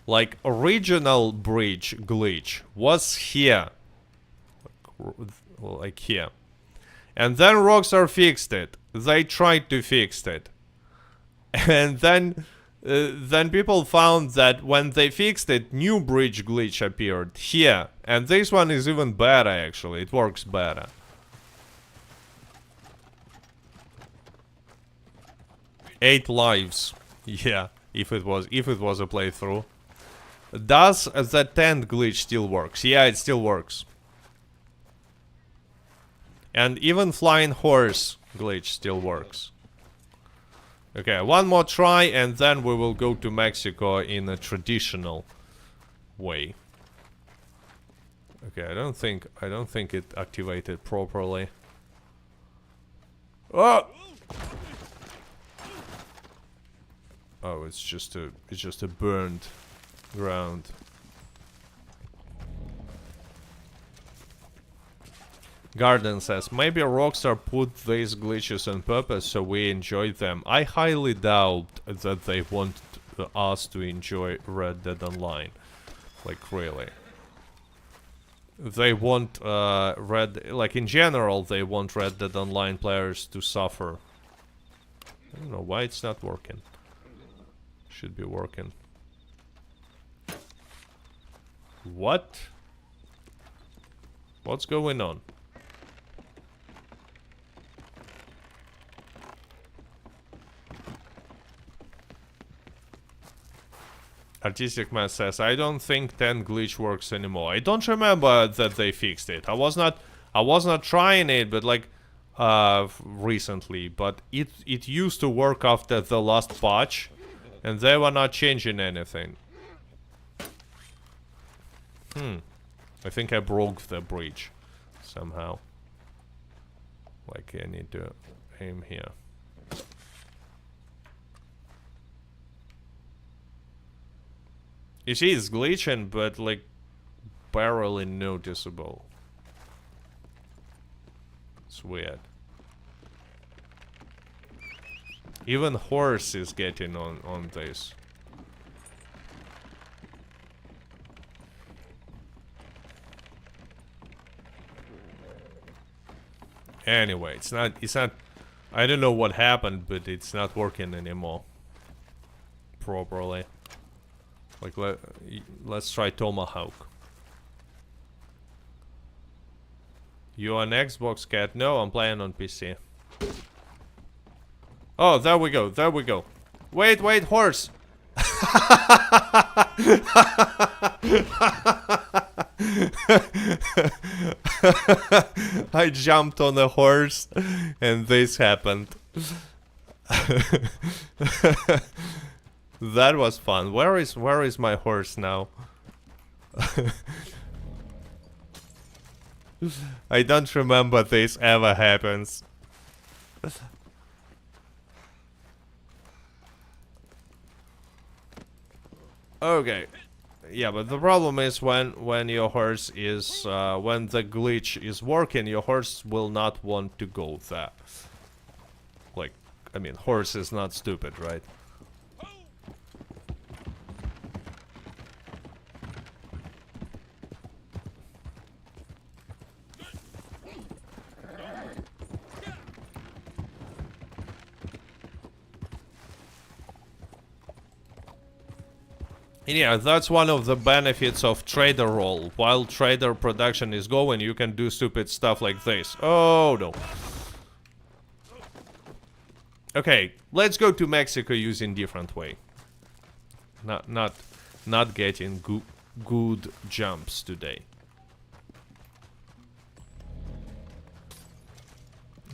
Like, original bridge glitch was here. Like here. And then Rockstar fixed it. They tried to fix it. And then people found that when they fixed it, new bridge glitch appeared here. And this one is even better, actually. It works better. Eight lives. Yeah, if it was a playthrough. Does the tent glitch still works? Yeah, it still works. And even flying horse glitch still works. Okay, one more try and then we will go to Mexico in a traditional way. Okay, I don't think it activated properly. Oh! Oh, it's just a burned ground. Garden says, maybe Rockstar put these glitches on purpose so we enjoy them. I highly doubt that they want us to enjoy Red Dead Online. Like, really. They want like in general, they want Red Dead Online players to suffer. I don't know why it's not working. Should be working. What? What's going on? Artistic Man says, I don't think 10 glitch works anymore. I don't remember that they fixed it. I was not trying it, but like recently, but it used to work after the last patch, and they were not changing anything. I think I broke the bridge somehow. Like, I need to aim here. You see, it's glitching, but like barely noticeable. It's weird. Even horse is getting on this. Anyway, it's not, I don't know what happened, but it's not working anymore properly. Like, let's try Tomahawk. You on Xbox, cat? No, I'm playing on PC. Oh, there we go, there we go. Wait, wait, horse! I jumped on a horse and this happened. That was fun. Where is my horse now? I don't remember this ever happens. Okay. Yeah, but the problem is when your horse is when the glitch is working, your horse will not want to go there. Like, I mean, horse is not stupid, right? Yeah, that's one of the benefits of Tradrer Role. While trader production is going, you can do stupid stuff like this. Oh no. Okay, let's go to Mexico using different way. Not getting good jumps today.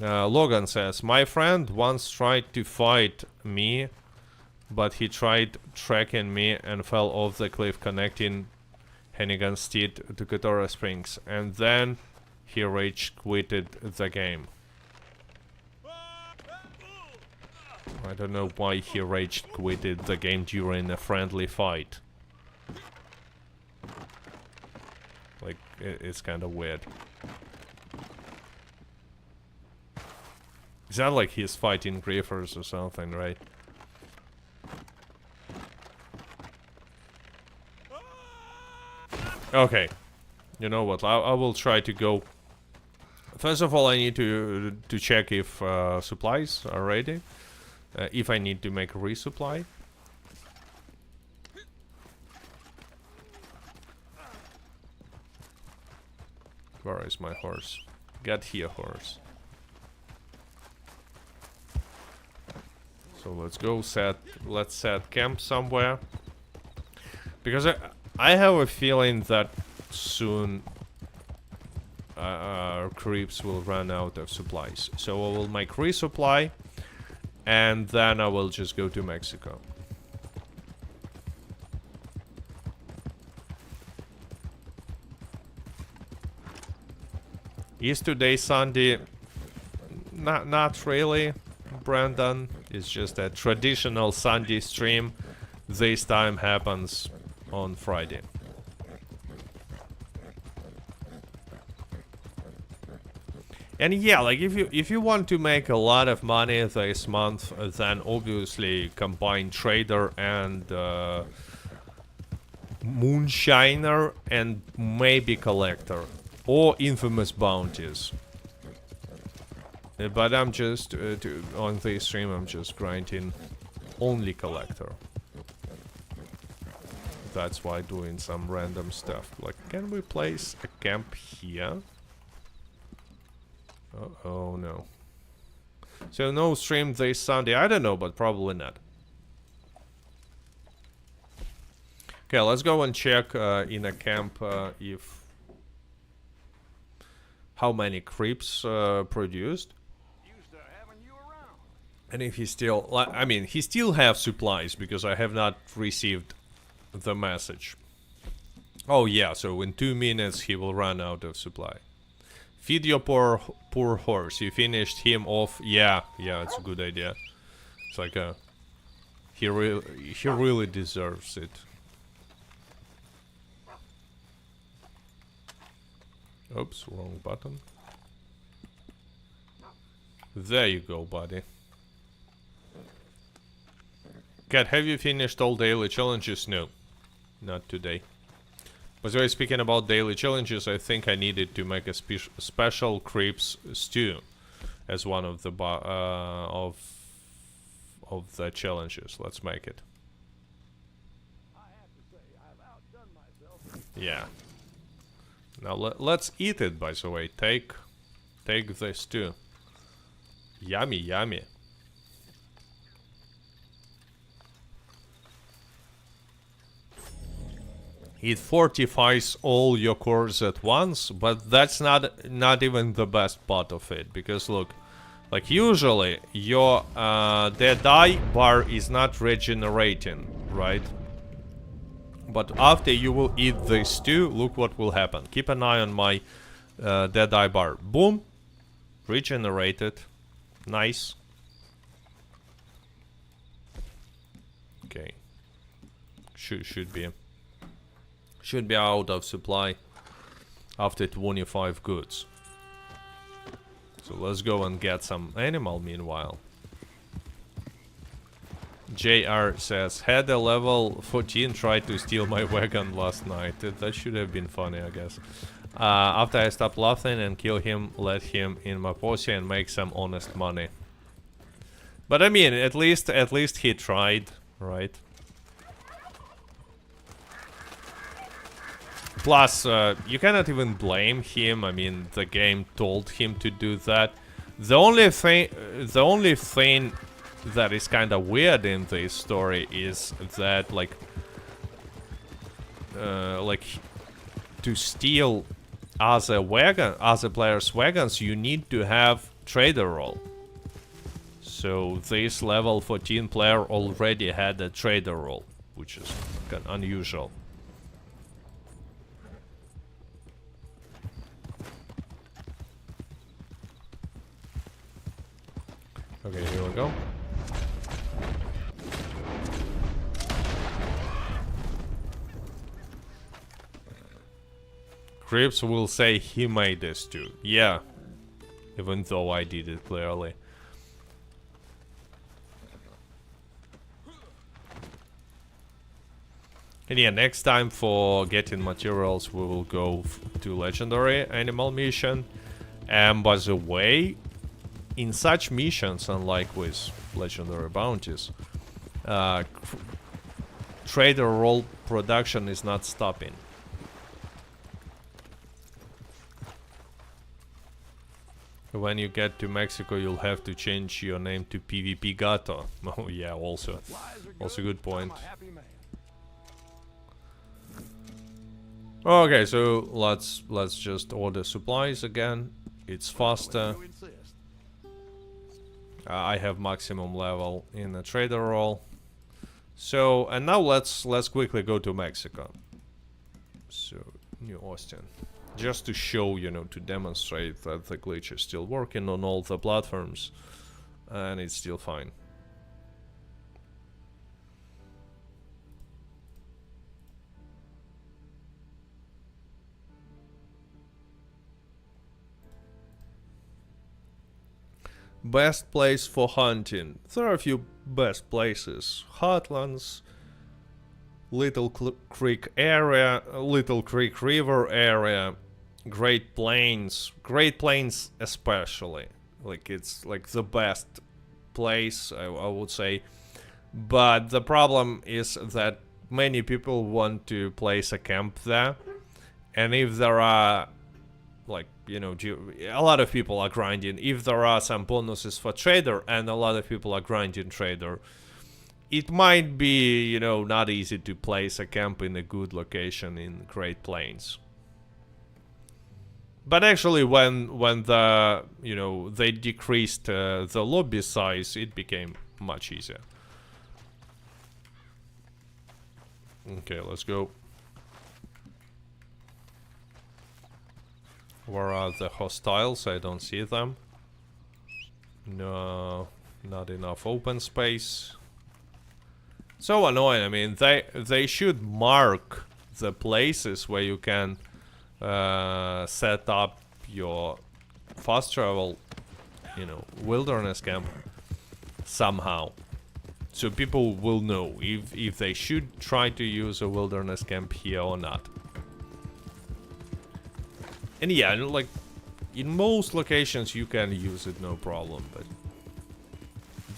Logan says, my friend once tried to fight me, but he tried tracking me and fell off the cliff connecting Hennigan Steed to Katora Springs, and then he rage quitted the game. I don't know why he rage quitted the game during a friendly fight. Like, it's kind of weird. Is that like he's fighting griefers or something, right? Okay, you know what? I will try to go. First of all, I need to check if supplies are ready. If I need to make a resupply. Where is my horse? Get here, horse. So let's go let's set camp somewhere. Because I have a feeling that soon creeps will run out of supplies. So I will make resupply and then I will just go to Mexico. Is today Sunday? Not really, Brandon. It's just a traditional Sunday stream. This time happens on Friday. And yeah, like if you want to make a lot of money this month, then obviously combine trader and moonshiner and maybe collector or infamous bounties. But I'm just on this stream I'm just grinding only collector. That's why doing some random stuff. Like, can we place a camp here? Oh no. So no stream this Sunday. I don't know, but probably not. Okay, let's go and check in a camp if how many creeps produced. And if he still, I mean, he still have supplies because I have not received the message. Oh yeah, so in 2 minutes he will run out of supply. Feed your poor horse. You finished him off. Yeah, it's a good idea. It's like he really deserves it. Oops, wrong button. There you go, buddy. Cat, have you finished all daily challenges? No, not today. By the way, speaking about daily challenges, I think I needed to make a special creeps stew as one of the of the challenges. Let's make it. I have to say, Yeah. Now let's eat it, by the way. Take this too. Yummy, yummy. It fortifies all your cores at once, but that's not even the best part of it, because look, like usually your dead eye bar is not regenerating, right? But after you will eat this too, look what will happen. Keep an eye on my dead eye bar. Boom, regenerated. Nice. Okay. Should be out of supply after 25 goods. So let's go and get some animal meanwhile. JR says, had a level 14 tried to steal my wagon last night. That should have been funny, I guess. After I stopped laughing and kill him, let him in my posse and make some honest money. But I mean, at least he tried, right? Plus, you cannot even blame him. I mean, the game told him to do that. The only thing that is kind of weird in this story is that, like to steal other players' wagons, you need to have Tradrer Role. So this level 14 player already had a Tradrer Role, which is kind of unusual. Okay, here we go. Crips will say he made this too. Yeah. Even though I did it clearly. And yeah, next time for getting materials we will go to legendary animal mission. And by the way, in such missions, unlike with legendary bounties, Tradrer Role production is not stopping. When you get to Mexico, you'll have to change your name to PvP Gato. Oh yeah, also good point. Okay, so let's just order supplies again. It's faster. I have maximum level in the Tradrer Role. So, and now let's quickly go to Mexico. So, New Austin. Just to show, you know, to demonstrate that the glitch is still working on all the platforms. And it's still fine. Best place for hunting. There are a few best places. Hotlands, Little Creek area, Little Creek River area, Great Plains especially. Like, it's like the best place, I would say. But the problem is that many people want to place a camp there. And if there are, like, you know, a lot of people are grinding. If there are some bonuses for trader and a lot of people are grinding trader, it might be, you know, not easy to place a camp in a good location in Great Plains. But actually, when the, you know, they decreased the lobby size, it became much easier. Okay, let's go. Where are the hostiles? I don't see them. No, not enough open space. So annoying. I mean, they should mark the places where you can set up your fast travel, you know, wilderness camp somehow. So people will know if they should try to use a wilderness camp here or not. And yeah, like, in most locations you can use it no problem, but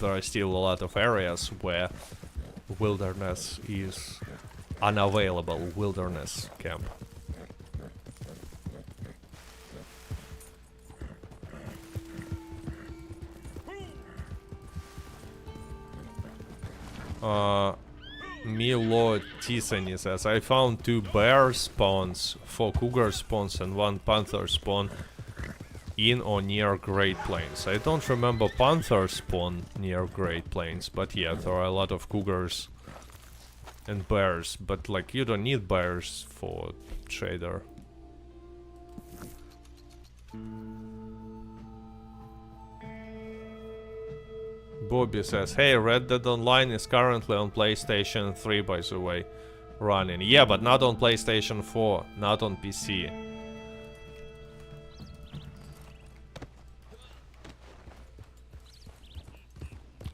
there are still a lot of areas where wilderness is unavailable, wilderness camp. Milo Tiffany says, I found 2 bear spawns, 4 cougar spawns, and 1 panther spawn in or near Great Plains. I don't remember panther spawn near Great Plains, but yeah, there are a lot of cougars and bears, but like you don't need bears for trader. Bobby says, hey, Red Dead Online is currently on PlayStation 3, by the way, running. Yeah, but not on PlayStation 4, not on PC.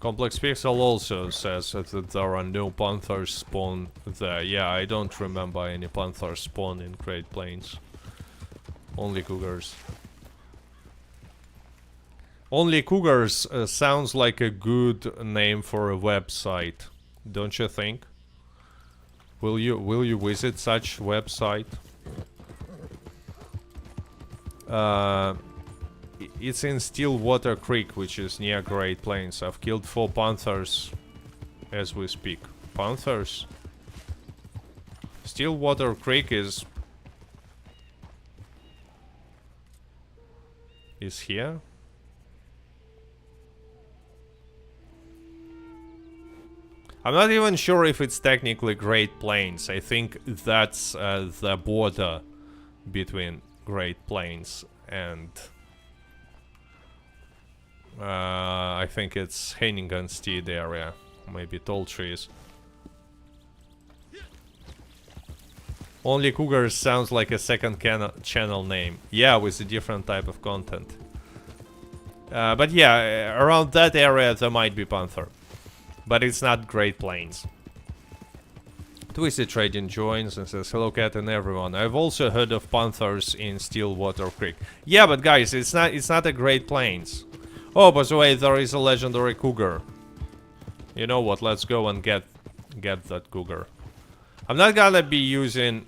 Complex Pixel also says that there are no panthers spawn there. Yeah, I don't remember any panthers spawn in Great Plains. Only cougars. Only cougars sounds like a good name for a website, don't you think? Will you visit such website? It's in Stillwater Creek, which is near Great Plains. I've killed 4 panthers as we speak. Panthers? Stillwater Creek is here? I'm not even sure if it's technically Great Plains. I think that's the border between Great Plains and I think it's Henningenstead area. Maybe Tall Trees. Only Cougars sounds like a second channel name. Yeah, with a different type of content. But yeah, around that area there might be Panther. But it's not Great Plains. Twisted Trading joins and says, hello Cat and everyone. I've also heard of Panthers in Stillwater Creek. Yeah, but guys, it's not a Great Plains. Oh, by the way, there is a legendary cougar. You know what? Let's go and get that cougar. I'm not gonna be using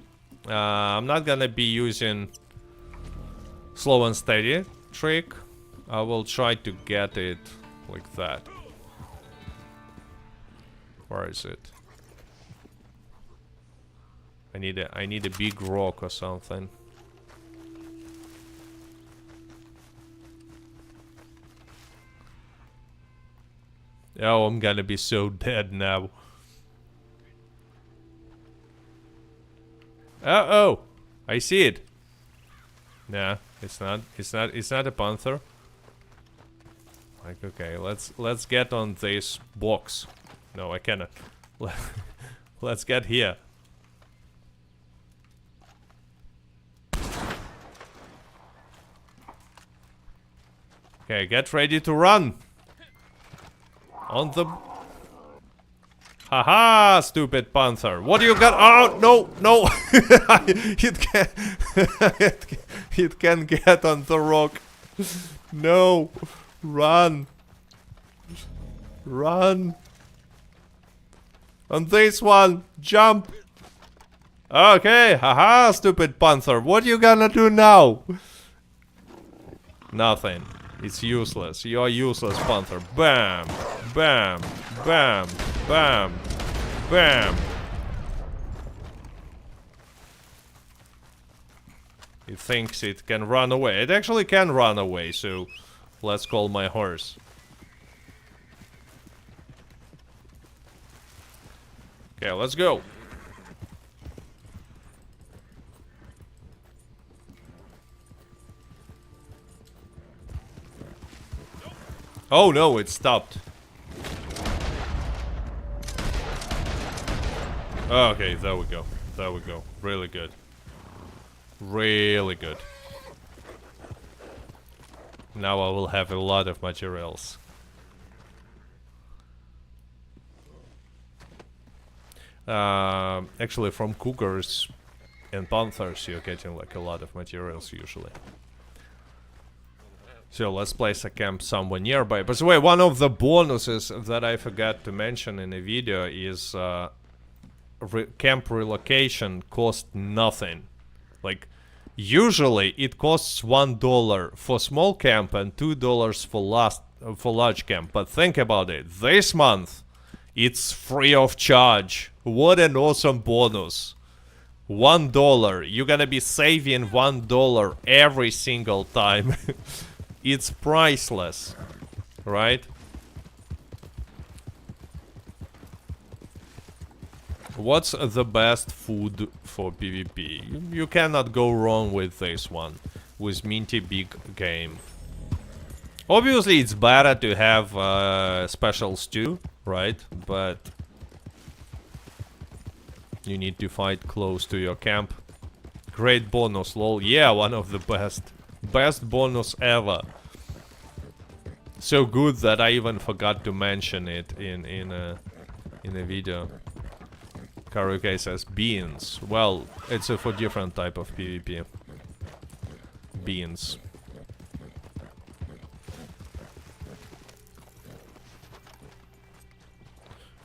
slow and steady trick. I will try to get it like that. Where is it? I need a big rock or something. Oh, I'm gonna be so dead now. Oh, I see it. Nah, it's not a panther. Like, okay, let's get on this box. No, I cannot. Let's get here. Okay, get ready to run. On the... Haha, stupid panther. What do you got? Oh, no, no. It can get on the rock. No. Run. Run. On this one. Jump. Okay, haha, stupid panther. What you gonna do now? Nothing. It's useless. You're useless, panther. Bam. Bam. Bam. Bam. Bam. It thinks it can run away. It actually can run away, so let's call my horse. Okay, let's go. Oh no, it stopped. Okay, there we go. There we go. Really good. Really good. Now I will have a lot of materials. Actually, from cougars and panthers, you're getting like a lot of materials usually. So let's place a camp somewhere nearby. By the way, one of the bonuses that I forgot to mention in the video is camp relocation costs nothing. Like, usually it costs $1 for small camp and $2 for large camp. But think about it. This month, It's free of charge. What an awesome bonus. $1. You're gonna be saving $1 every single time. It's priceless, right? What's the best food for PvP? You cannot go wrong with this one. With minty big game. Obviously, it's better to have special stew, right? But you need to fight close to your camp. Great bonus, lol. Yeah, one of the best. Best bonus ever. So good that I even forgot to mention it in a video. Karaoke says beans. Well, it's for different type of PvP. Beans.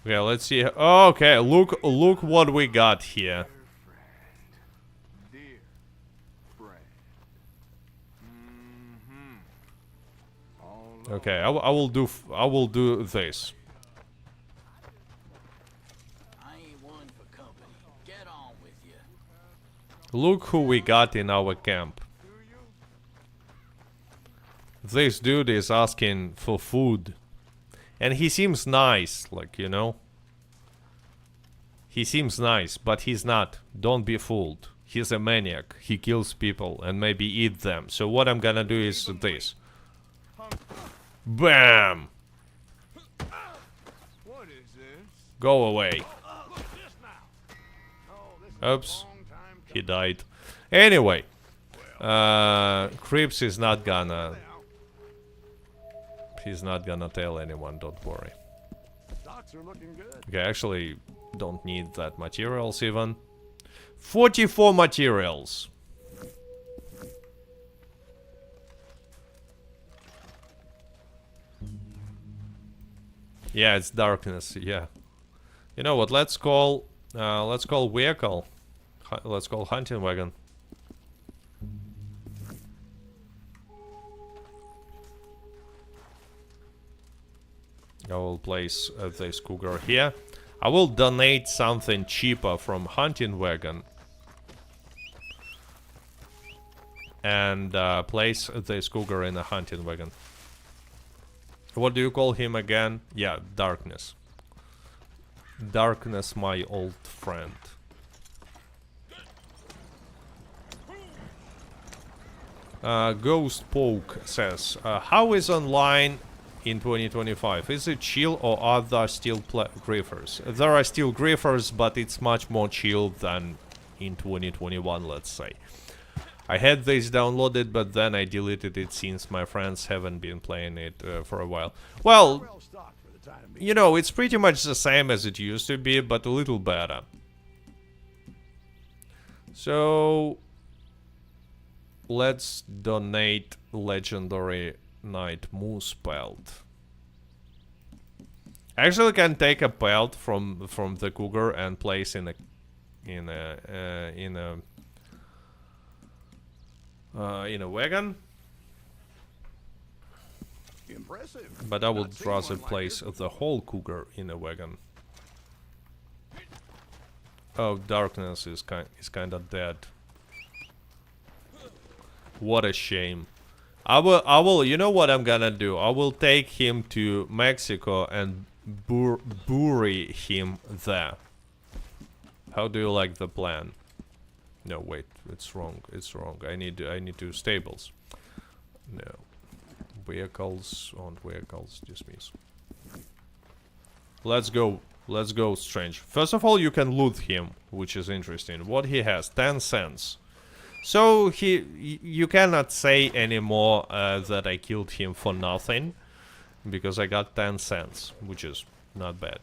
Okay, let's see. Okay, look what we got here. Okay, I will do this. Look who we got in our camp. This dude is asking for food. And he seems nice, like, you know. He seems nice, but he's not. Don't be fooled. He's a maniac. He kills people and maybe eat them. So what I'm gonna do is this. Bam! Go away. Oops. He died. Anyway. Crips is not gonna... He's not gonna tell anyone, don't worry. Okay, actually don't need that materials even. 44 materials. Yeah, it's darkness, yeah. You know what, let's call vehicle. Let's call hunting wagon. I will place this cougar here. I will donate something cheaper from hunting wagon. And place this cougar in a hunting wagon. What do you call him again? Yeah, darkness. Darkness, my old friend. Ghost Poke says, how is online in 2025? Is it chill or are there still griefers? There are still griefers, but it's much more chill than in 2021, let's say. I had this downloaded, but then I deleted it since my friends haven't been playing it for a while. Well, you know, it's pretty much the same as it used to be, but a little better. So let's donate legendary Night Moose pelt. Actually, can take a pelt from the cougar and place in a wagon. Impressive. But I would rather place the whole cougar in a wagon. Oh, darkness is kind of dead. What a shame. I will. You know what I'm gonna do? I will take him to Mexico and bury him there. How do you like the plan? No, wait, it's wrong. It's wrong. I need to stables. No, vehicles on vehicles. Dismiss. Let's go. Let's go, Strange. First of all, you can loot him, which is interesting. What he has? 10 cents. So you cannot say anymore that I killed him for nothing, because I got 10 cents, which is not bad.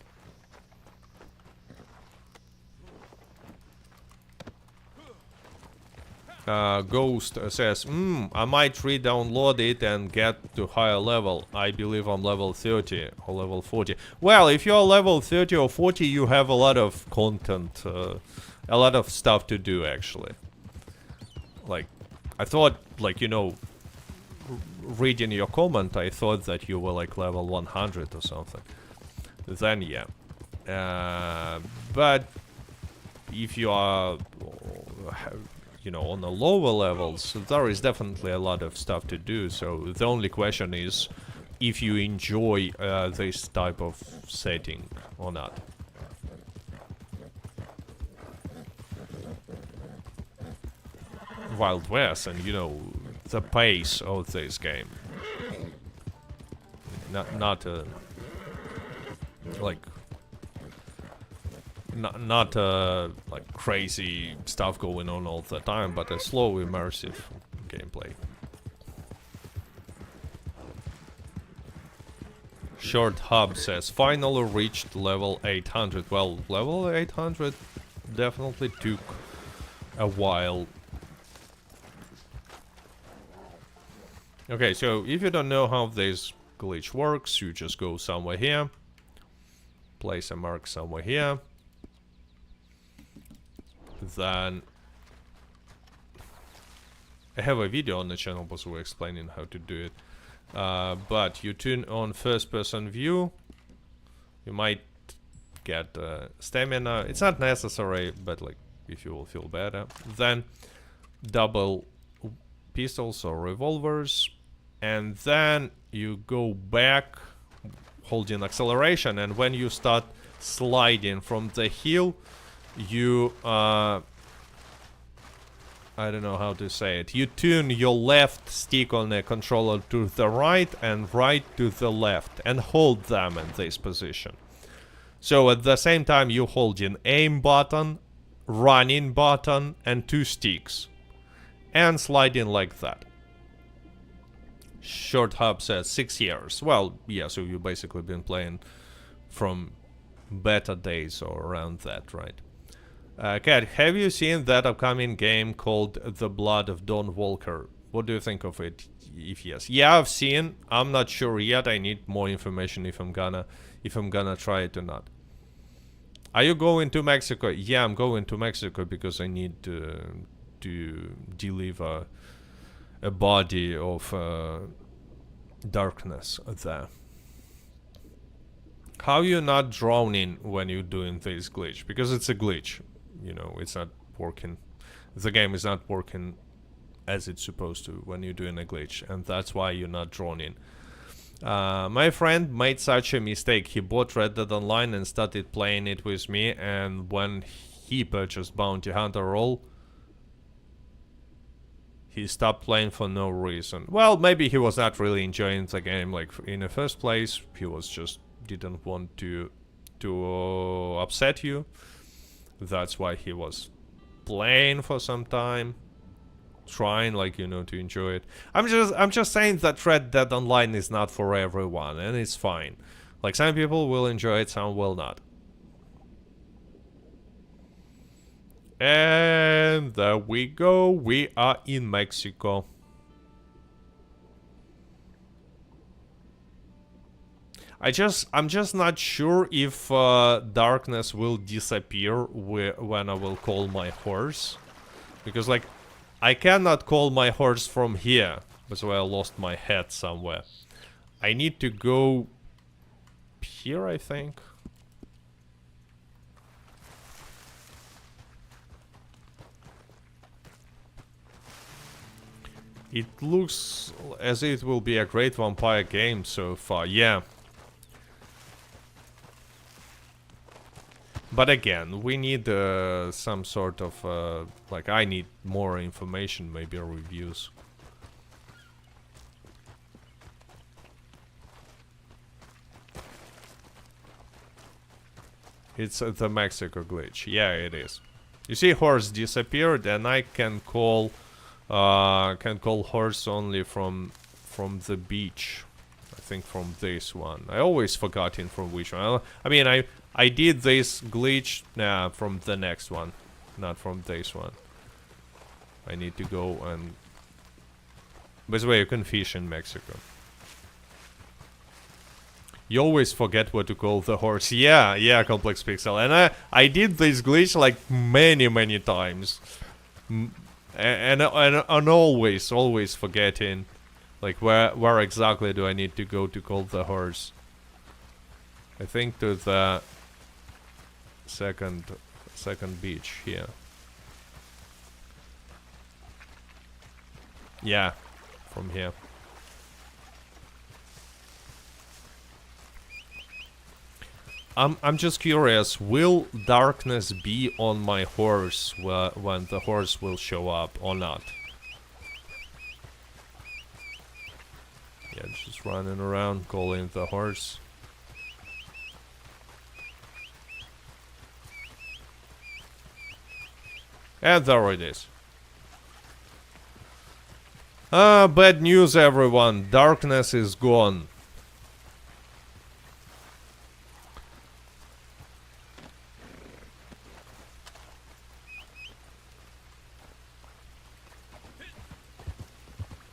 Ghost says, I might re-download it and get to higher level. I believe I'm level 30 or level 40. Well, if you're level 30 or 40, you have a lot of content, a lot of stuff to do, actually. Like, I thought, like, you know, reading your comment, I thought that you were like level 100 or something. Then, yeah. But if you are, you know, on the lower levels, there is definitely a lot of stuff to do. So the only question is if you enjoy this type of setting or not. Wild West, and you know the pace of this game. Not like like crazy stuff going on all the time, but a slow, immersive gameplay. Short Hub says finally reached level 800. Well, level 800 definitely took a while. Okay, so if you don't know how this glitch works, you just go somewhere here, place a mark somewhere here, then I have a video on the channel possibly explaining how to do it, but you turn on first person view, you might get stamina. It's not necessary, but like if you will feel better, then double pistols or revolvers, and then you go back holding acceleration, and when you start sliding from the hill, you I don't know how to say it, you turn your left stick on the controller to the right and right to the left and hold them in this position. So at the same time you hold an aim button, running button, and 2 sticks, and sliding like that. Short Hub says 6 years. Well, yeah, so you've basically been playing from beta days or around that, right? Kat, have you seen that upcoming game called The Blood of Dawn Walker? What do you think of it, if yes? Yeah, I've seen. I'm not sure yet. I need more information if I'm gonna try it or not. Are you going to Mexico? Yeah, I'm going to Mexico because I need to deliver a body of darkness there. How you not drowning when you're doing this glitch? Because it's a glitch, you know, it's not working. The game is not working as it's supposed to when you're doing a glitch, and that's why you're not drowning. My friend made such a mistake. He bought Red Dead Online and started playing it with me, and when he purchased Bounty Hunter Role, he stopped playing for no reason. Well, maybe he was not really enjoying the game like in the first place. He was just didn't want to upset you. That's why he was playing for some time, trying, like, you know, to enjoy it. I'm just saying that Red Dead Online is not for everyone, and it's fine. Like, some people will enjoy it, some will not. And there we go, we are in Mexico. I'm just not sure if darkness will disappear when I will call my horse. Because, like, I cannot call my horse from here. That's why I lost my head somewhere. I need to go here, I think. It looks as if it will be a great vampire game so far, yeah. But again, we need some sort of, like, I need more information, maybe reviews. It's the Mexico glitch, yeah, it is. You see, horse disappeared, and I can call horse only from the beach. I think from this one. I always forgotten from which one. I mean, I did this glitch from the next one, not from this one. I need to go and... By the way, you can fish in Mexico. You always forget what to call the horse. Yeah, Complex Pixel. And I did this glitch like many times. And always forgetting, like, where exactly do I need to go to call the horse. I think to the second beach here. Yeah, from here. I'm just curious, will darkness be on my horse when the horse will show up or not? Yeah, just running around calling the horse. And there it is. Bad news everyone, darkness is gone.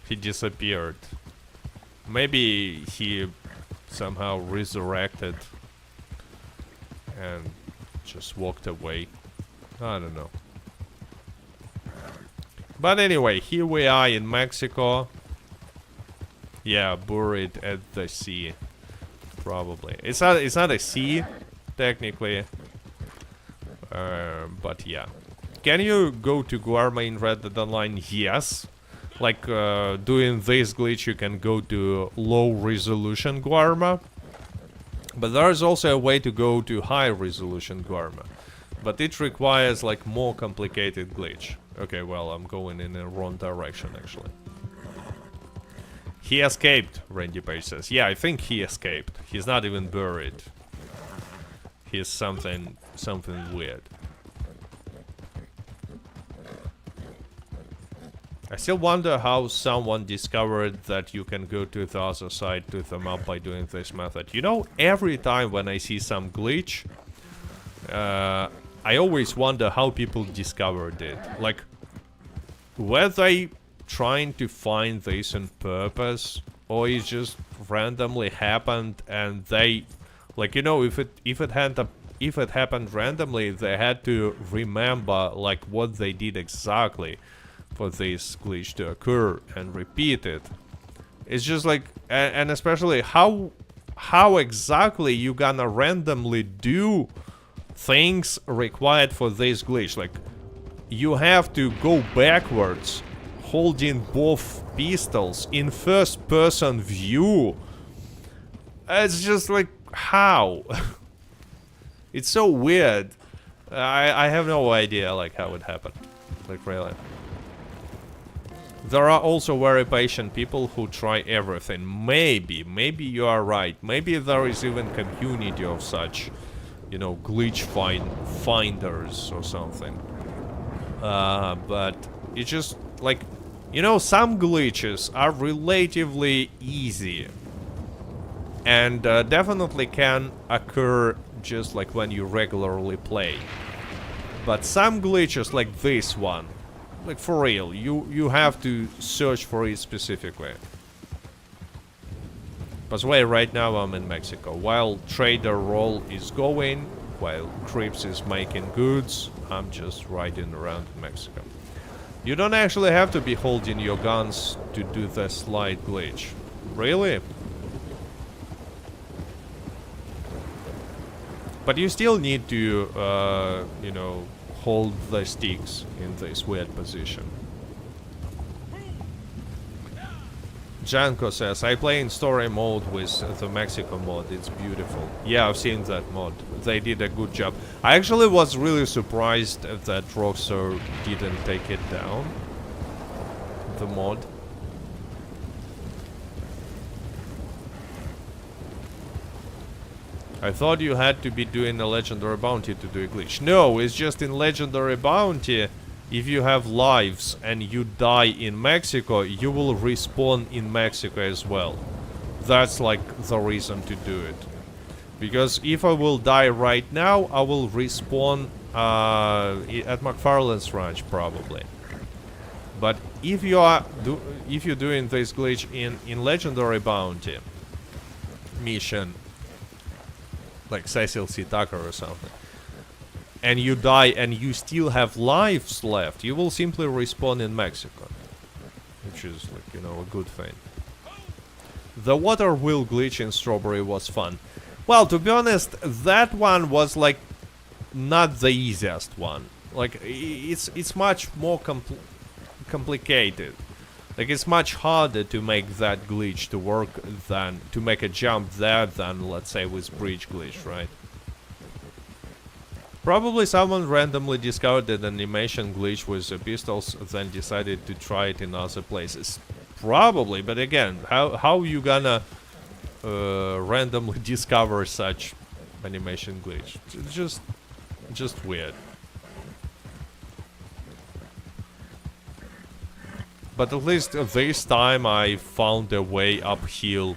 He disappeared. Maybe he somehow resurrected and just walked away. I don't know. But anyway, here we are in Mexico. Yeah, buried at the sea. Probably. It's not a sea, technically. But yeah. Can you go to Guarma in Red Dead Online? Yes. Like, doing this glitch, you can go to low resolution Guarma. But there's also a way to go to high resolution Guarma. But it requires, like, more complicated glitch. Okay, well, I'm going in the wrong direction, actually. He escaped, Randy Page says. Yeah, I think he escaped. He's not even buried. He's something weird. I still wonder how someone discovered that you can go to the other side to the map by doing this method. You know, every time when I see some glitch, I always wonder how people discovered it. Like, were they trying to find this on purpose, or it just randomly happened and they, like, you know, if it happened randomly, they had to remember like what they did exactly for this glitch to occur and repeat it. It's just like, and especially how exactly you gonna randomly do things required for this glitch. Like, you have to go backwards holding both pistols in first person view. It's just like, how? It's so weird. I have no idea like how it happened. Like, really. There are also very patient people who try everything. Maybe you are right. Maybe there is even community of such, you know, glitch finders or something. But it's just like, you know, some glitches are relatively easy and definitely can occur just like when you regularly play. But some glitches like this one, like for real, you have to search for it specifically. By the way, right now I'm in Mexico. While Tradrer Role is going, while Crips is making goods, I'm just riding around in Mexico. You don't actually have to be holding your guns to do the slide glitch. Really? But you still need to, you know, hold the sticks in this weird position. Janko says, I play in story mode with the Mexico mod, it's beautiful. Yeah, I've seen that mod. They did a good job. I actually was really surprised that Rockstar didn't take it down. The mod. I thought you had to be doing a legendary bounty to do a glitch. No, it's just in legendary bounty. If you have lives and you die in Mexico, you will respawn in Mexico as well. That's like the reason to do it. Because if I will die right now, I will respawn at McFarlane's ranch probably. But if you are if you're doing this glitch in legendary bounty mission, like Cecil C. Tucker or something, and you die and you still have lives left, you will simply respawn in Mexico. Which is, like, you know, a good thing. The water wheel glitch in Strawberry was fun. Well, to be honest, that one was like not the easiest one. Like, it's much more complicated. Like, it's much harder to make that glitch to work than to make a jump there than, let's say, with bridge glitch, right? Probably someone randomly discovered an animation glitch with the pistols, then decided to try it in other places. Probably, but again, how you gonna randomly discover such animation glitch? It's just weird. But at least this time I found a way uphill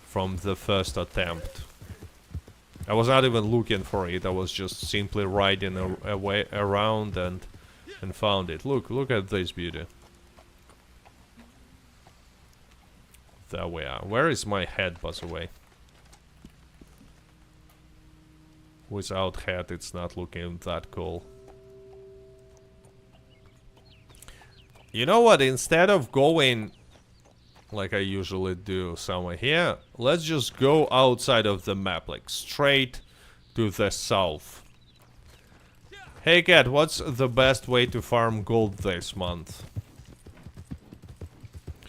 from the first attempt. I was not even looking for it, I was just simply riding a way around and found it. Look at this beauty. There we are. Where is my head, by the way? Without head, it's not looking that cool. You know what? Instead of going like I usually do somewhere here, let's just go outside of the map, like straight to the south. Hey cat, what's the best way to farm gold this month?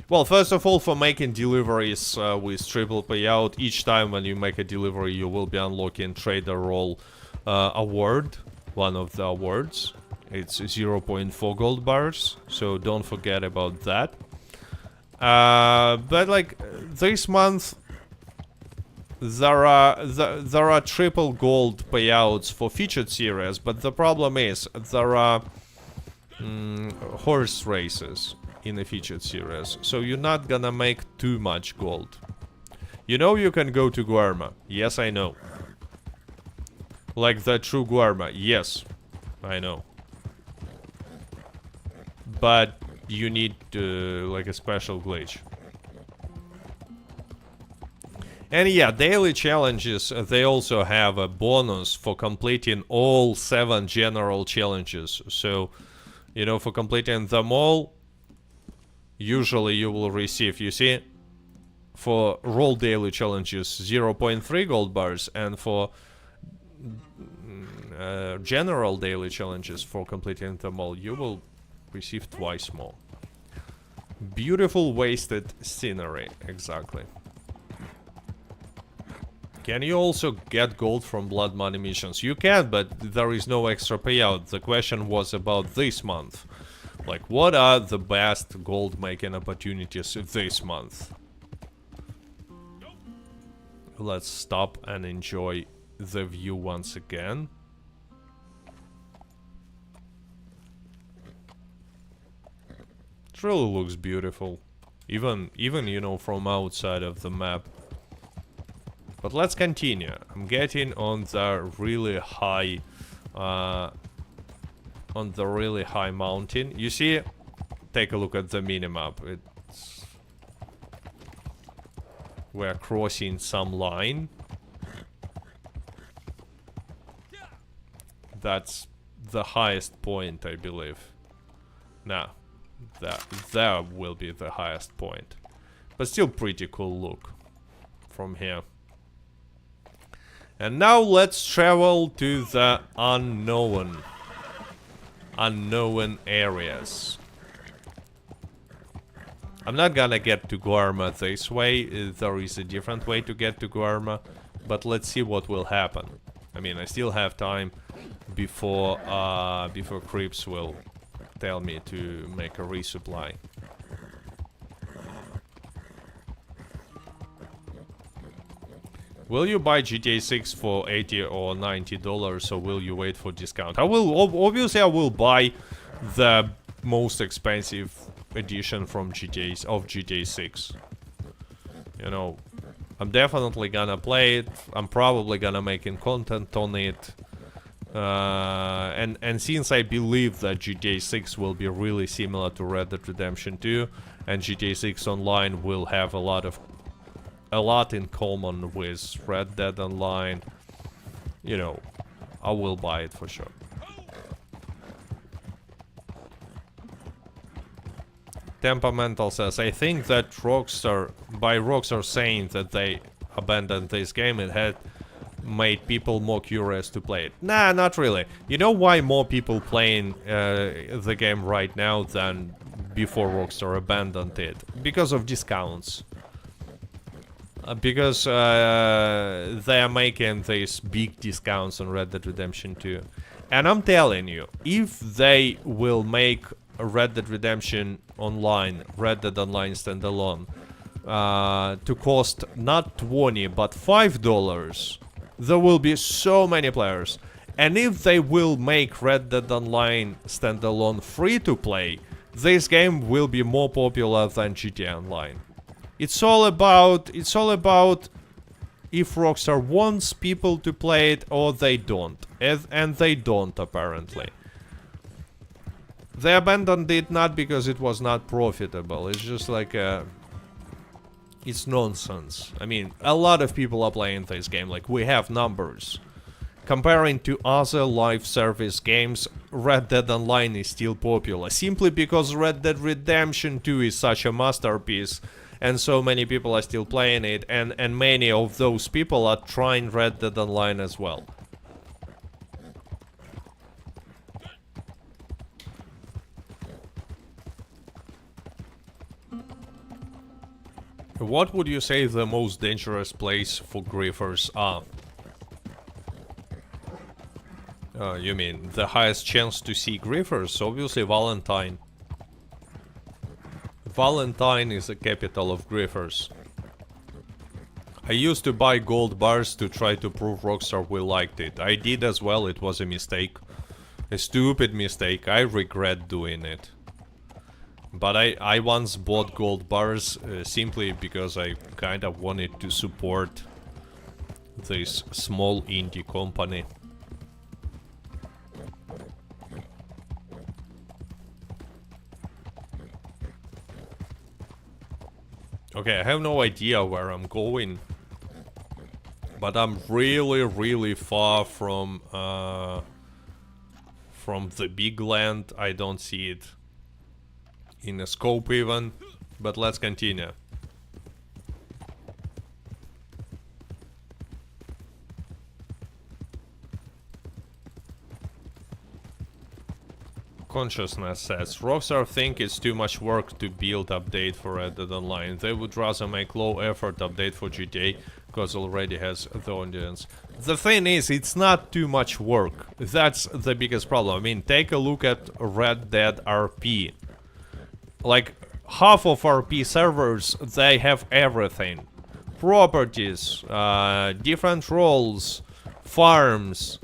Well, first of all, for making deliveries with triple payout, each time when you make a delivery you will be unlocking Tradrer Role award, one of the awards. It's 0.4 gold bars, so don't forget about that. But like this month, there are triple gold payouts for featured series, but the problem is there are horse races in the featured series, so you're not gonna make too much gold. You know you can go to Guarma. Yes, I know. Like the true Guarma. Yes, I know. But you need like a special glitch. And yeah, daily challenges, they also have a bonus for completing all 7 general challenges. So, you know, for completing them all, usually you will receive, you see, for role daily challenges 0.3 gold bars, and for general daily challenges for completing them all, you will receive twice more. Beautiful wasted scenery, exactly. Can you also get gold from blood money missions? You can, but there is no extra payout. The question was about this month. Like, what are the best gold making opportunities this month? Let's stop and enjoy the view once again. It really looks beautiful, even you know, from outside of the map. But let's continue. I'm getting on the really high mountain. You see, take a look at the minimap. We're crossing some line. That's the highest point, I believe. Now, that will be the highest point. But still pretty cool look from here. And now let's travel to the unknown areas. I'm not gonna get to Guarma this way. There is a different way to get to Guarma, but let's see what will happen. I mean, I still have time before creeps will tell me to make a resupply. Will you buy GTA 6 for $80 or $90, or will you wait for discount? I will, obviously I will buy the most expensive edition from GTA 6. You know, I'm definitely gonna play it. I'm probably gonna making content on it. And since I believe that GTA 6 will be really similar to Red Dead Redemption 2, and GTA 6 Online will have a lot in common with Red Dead Online, you know, I will buy it for sure. Temperamental says, I think that Rockstar saying that they abandoned this game, it had made people more curious to play it. Nah, not really. You know why more people playing the game right now than before Rockstar abandoned it? Because of discounts. Because they are making these big discounts on Red Dead Redemption 2. And I'm telling you, if they will make Red Dead Redemption Online, Red Dead Online Standalone, to cost not 20 but $5, there will be so many players. And if they will make Red Dead Online Standalone free to play, this game will be more popular than GTA Online. It's all about if Rockstar wants people to play it or they don't. And they don't, apparently. They abandoned it not because it was not profitable. It's just like it's nonsense. I mean, a lot of people are playing this game. Like, we have numbers. Comparing to other live service games, Red Dead Online is still popular. Simply because Red Dead Redemption 2 is such a masterpiece. And so many people are still playing it. And many of those people are trying Red Dead Online as well. What would you say the most dangerous place for griefers are? You mean the highest chance to see griefers? Obviously Valentine. Valentine is the capital of griefers. I used to buy gold bars to try to prove Rockstar we liked it. I did as well, it was a mistake. A stupid mistake, I regret doing it. But I once bought gold bars simply because I kind of wanted to support this small indie company. Okay, I have no idea where I'm going. But I'm really far from the big land. I don't see it in a scope even, but let's continue. Consciousness says, Rockstar think it's too much work to build update for Red Dead Online. They would rather make low effort update for GTA, because already has the audience. The thing is, it's not too much work. That's the biggest problem. I mean, take a look at Red Dead RP. Like, half of RP servers, they have everything. Properties, different roles, farms,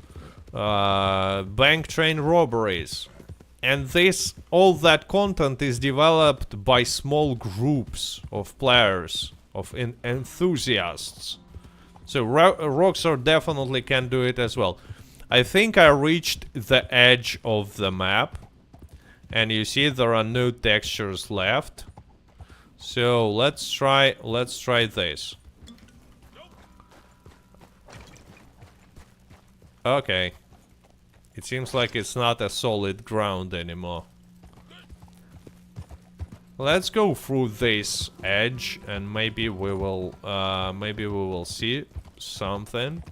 bank train robberies. And this, all that content is developed by small groups of players, of enthusiasts. So Rockstar definitely can do it as well. I think I reached the edge of the map. And you see there are no textures left. So let's try this. Okay. It seems like it's not a solid ground anymore. Let's go through this edge and maybe we will see something.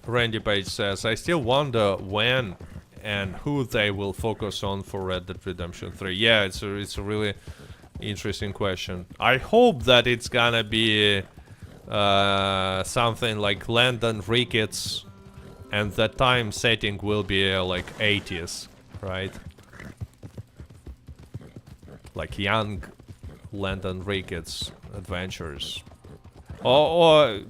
Randy Page says, I still wonder when and who they will focus on for Red Dead Redemption 3. Yeah, it's a really interesting question. I hope that it's gonna be something like Landon Ricketts and the time setting will be like 80s, right? Like young Landon Ricketts adventures. Or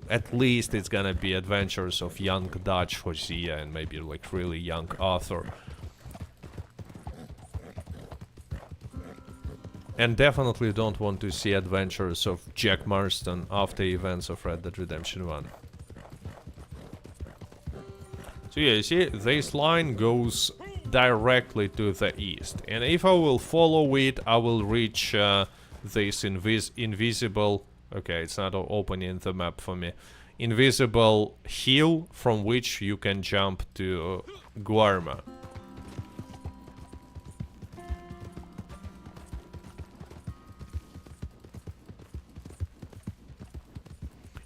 at least it's gonna be adventures of young Dutch Hosea and maybe like really young Arthur. And definitely don't want to see adventures of Jack Marston after events of Red Dead Redemption 1. So yeah, you see, this line goes directly to the east. And if I will follow it, I will reach this invisible... Okay, it's not opening the map for me. Invisible hill from which you can jump to Guarma.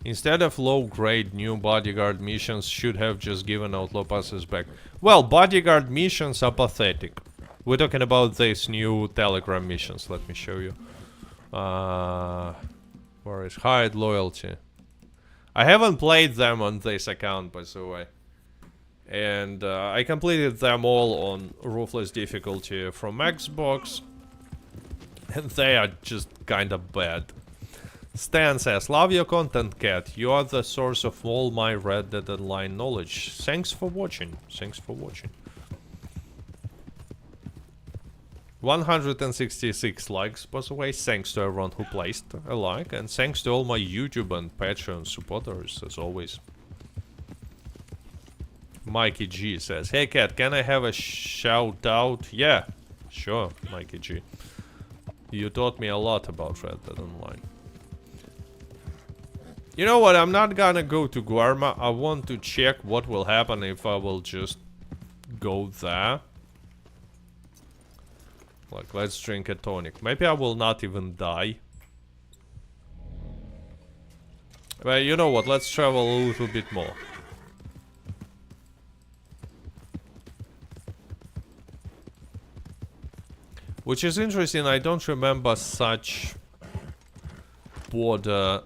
Instead of low-grade new bodyguard missions should have just given outlaw passes back. Well, bodyguard missions are pathetic. We're talking about these new Telegram missions. Let me show you. Where is hide loyalty? I haven't played them on this account, by the way. And I completed them all on Ruthless difficulty from Xbox. And they are just kinda bad. Stan says, love your content, cat. You are the source of all my Red Dead Online knowledge. Thanks for watching. Thanks for watching. 166 likes, by the way. Thanks to everyone who placed a like. And thanks to all my YouTube and Patreon supporters, as always. Mikey G says, hey cat, can I have a shout out? Yeah, sure, Mikey G. You taught me a lot about Red Dead Online. You know what, I'm not gonna go to Guarma. I want to check what will happen if I will just go there. Like, let's drink a tonic. Maybe I will not even die. Well, you know what, let's travel a little bit more. Which is interesting, I don't remember such border.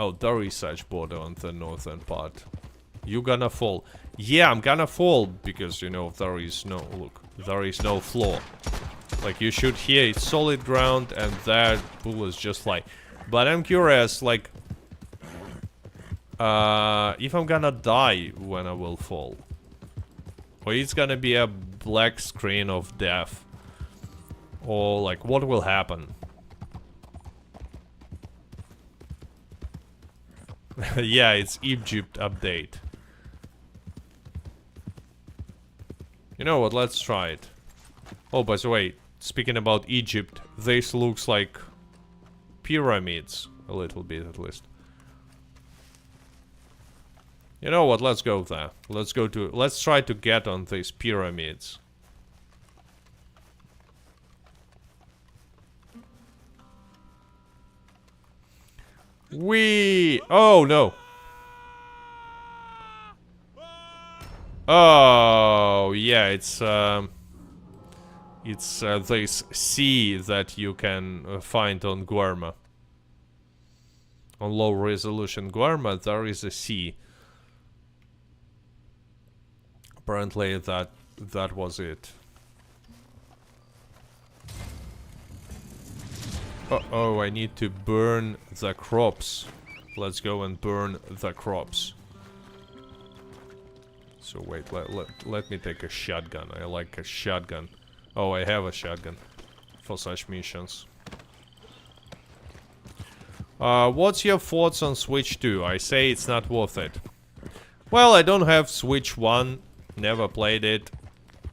Oh, there is such border on the northern part. You gonna fall. Yeah, I'm gonna fall because, you know, there is no, look, there is no floor. Like, you should hear it's solid ground and that bullets just fly. But I'm curious, like, if I'm gonna die when I will fall. Or it's gonna be a black screen of death. Or, like, what will happen? Yeah, it's Egypt update. You know what, let's try it. Oh, by the way, speaking about Egypt, this looks like pyramids, a little bit at least. You know what, let's go there. Let's try to get on these pyramids. Oh no. Oh yeah, it's this sea that you can find on Guarma. On low resolution Guarma, there is a sea. Apparently that was it. Uh-oh, I need to burn the crops. Let's go and burn the crops. So wait, let me take a shotgun. I like a shotgun. Oh, I have a shotgun for such missions. What's your thoughts on Switch 2? I say it's not worth it. Well, I don't have Switch 1. Never played it.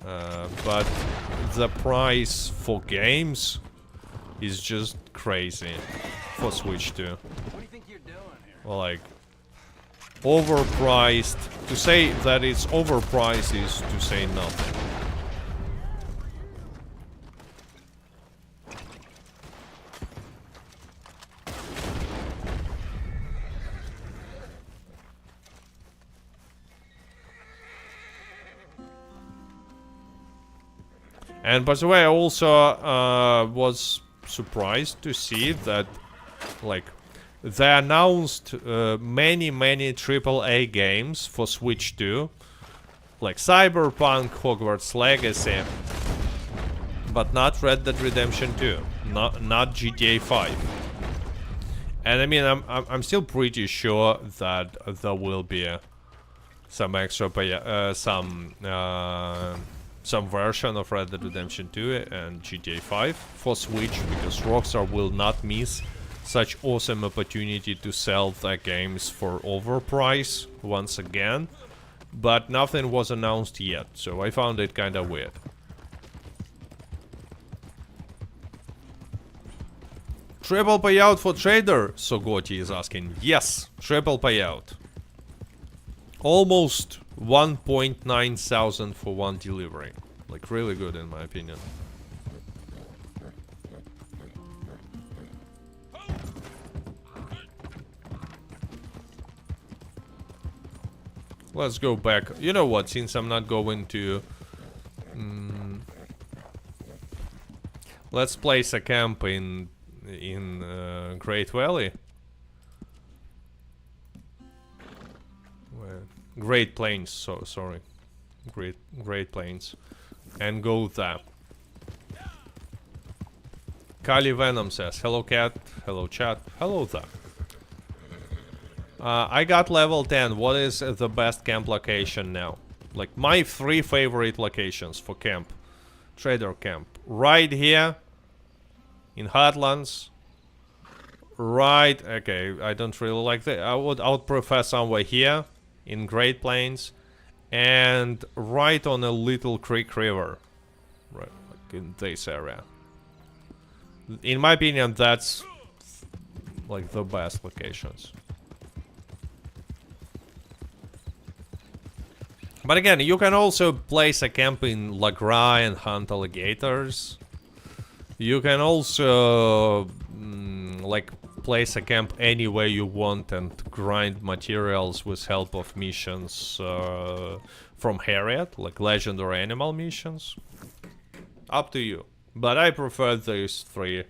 But the price for games is just crazy for Switch 2. What do you think you're doing here? Like, overpriced. To say that it's overpriced is to say nothing. And by the way, I also was surprised to see that, like, they announced many AAA games for Switch 2, like Cyberpunk, Hogwarts Legacy, but not Red Dead Redemption 2, not GTA 5. And I mean, I'm still pretty sure that there will be some extra some version of Red Dead Redemption 2 and GTA 5 for Switch, because Rockstar will not miss such awesome opportunity to sell their games for overprice once again. But nothing was announced yet, so I found it kinda weird. Triple payout for trader, Sogoti is asking. Yes, triple payout. Almost 1.9 thousand for one delivery. Like, really good in my opinion. Let's go back. You know what? Since I'm not going to... let's place a camp in Great Valley. Great Plains, sorry. Great Plains. And go there. Kali Venom says, hello cat, hello chat, hello there. I got level 10. What is the best camp location now? Like my 3 favorite locations for camp. Trader camp. Right here. In Heartlands. Right. Okay, I don't really like that. I would prefer somewhere here. In Great Plains. And right on a Little Creek River. Right, like in this area. In my opinion, that's like the best locations. But again, you can also place a camp in Lagrai and hunt alligators. You can also like place a camp anywhere you want and grind materials with help of missions from Harriet, like legend or animal missions. Up to you. But I prefer these 3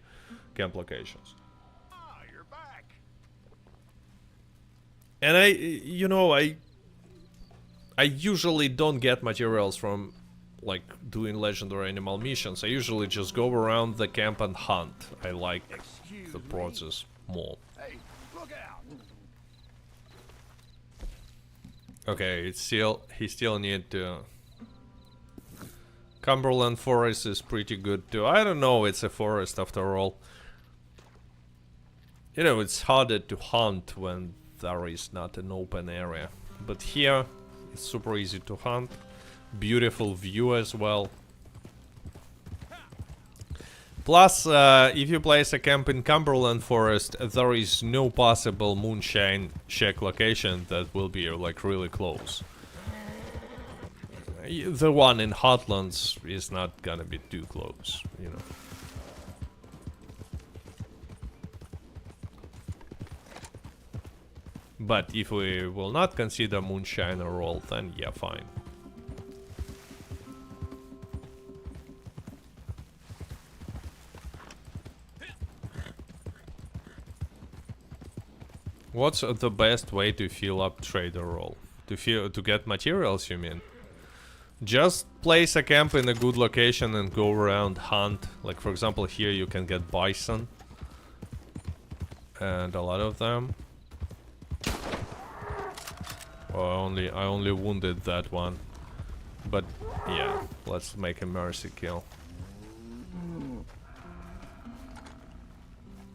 camp locations. Ah, you're back. And I usually don't get materials from like doing legend or animal missions. I usually just go around the camp and hunt. I like the process more. Hey, look out. Okay, he still need to... Cumberland Forest is pretty good too. I don't know, it's a forest after all. You know, it's harder to hunt when there is not an open area. But here, it's super easy to hunt. Beautiful view as well. Plus, if you place a camp in Cumberland Forest, there is no possible Moonshine check location that will be like really close. The one in Hotlands is not gonna be too close, you know. But if we will not consider Moonshine a role, then yeah, fine. What's the best way to fill up Trader Role? To get materials, you mean? Just place a camp in a good location and go around hunt. Like for example, here you can get Bison. And a lot of them. Oh, I only wounded that one. But yeah, let's make a mercy kill.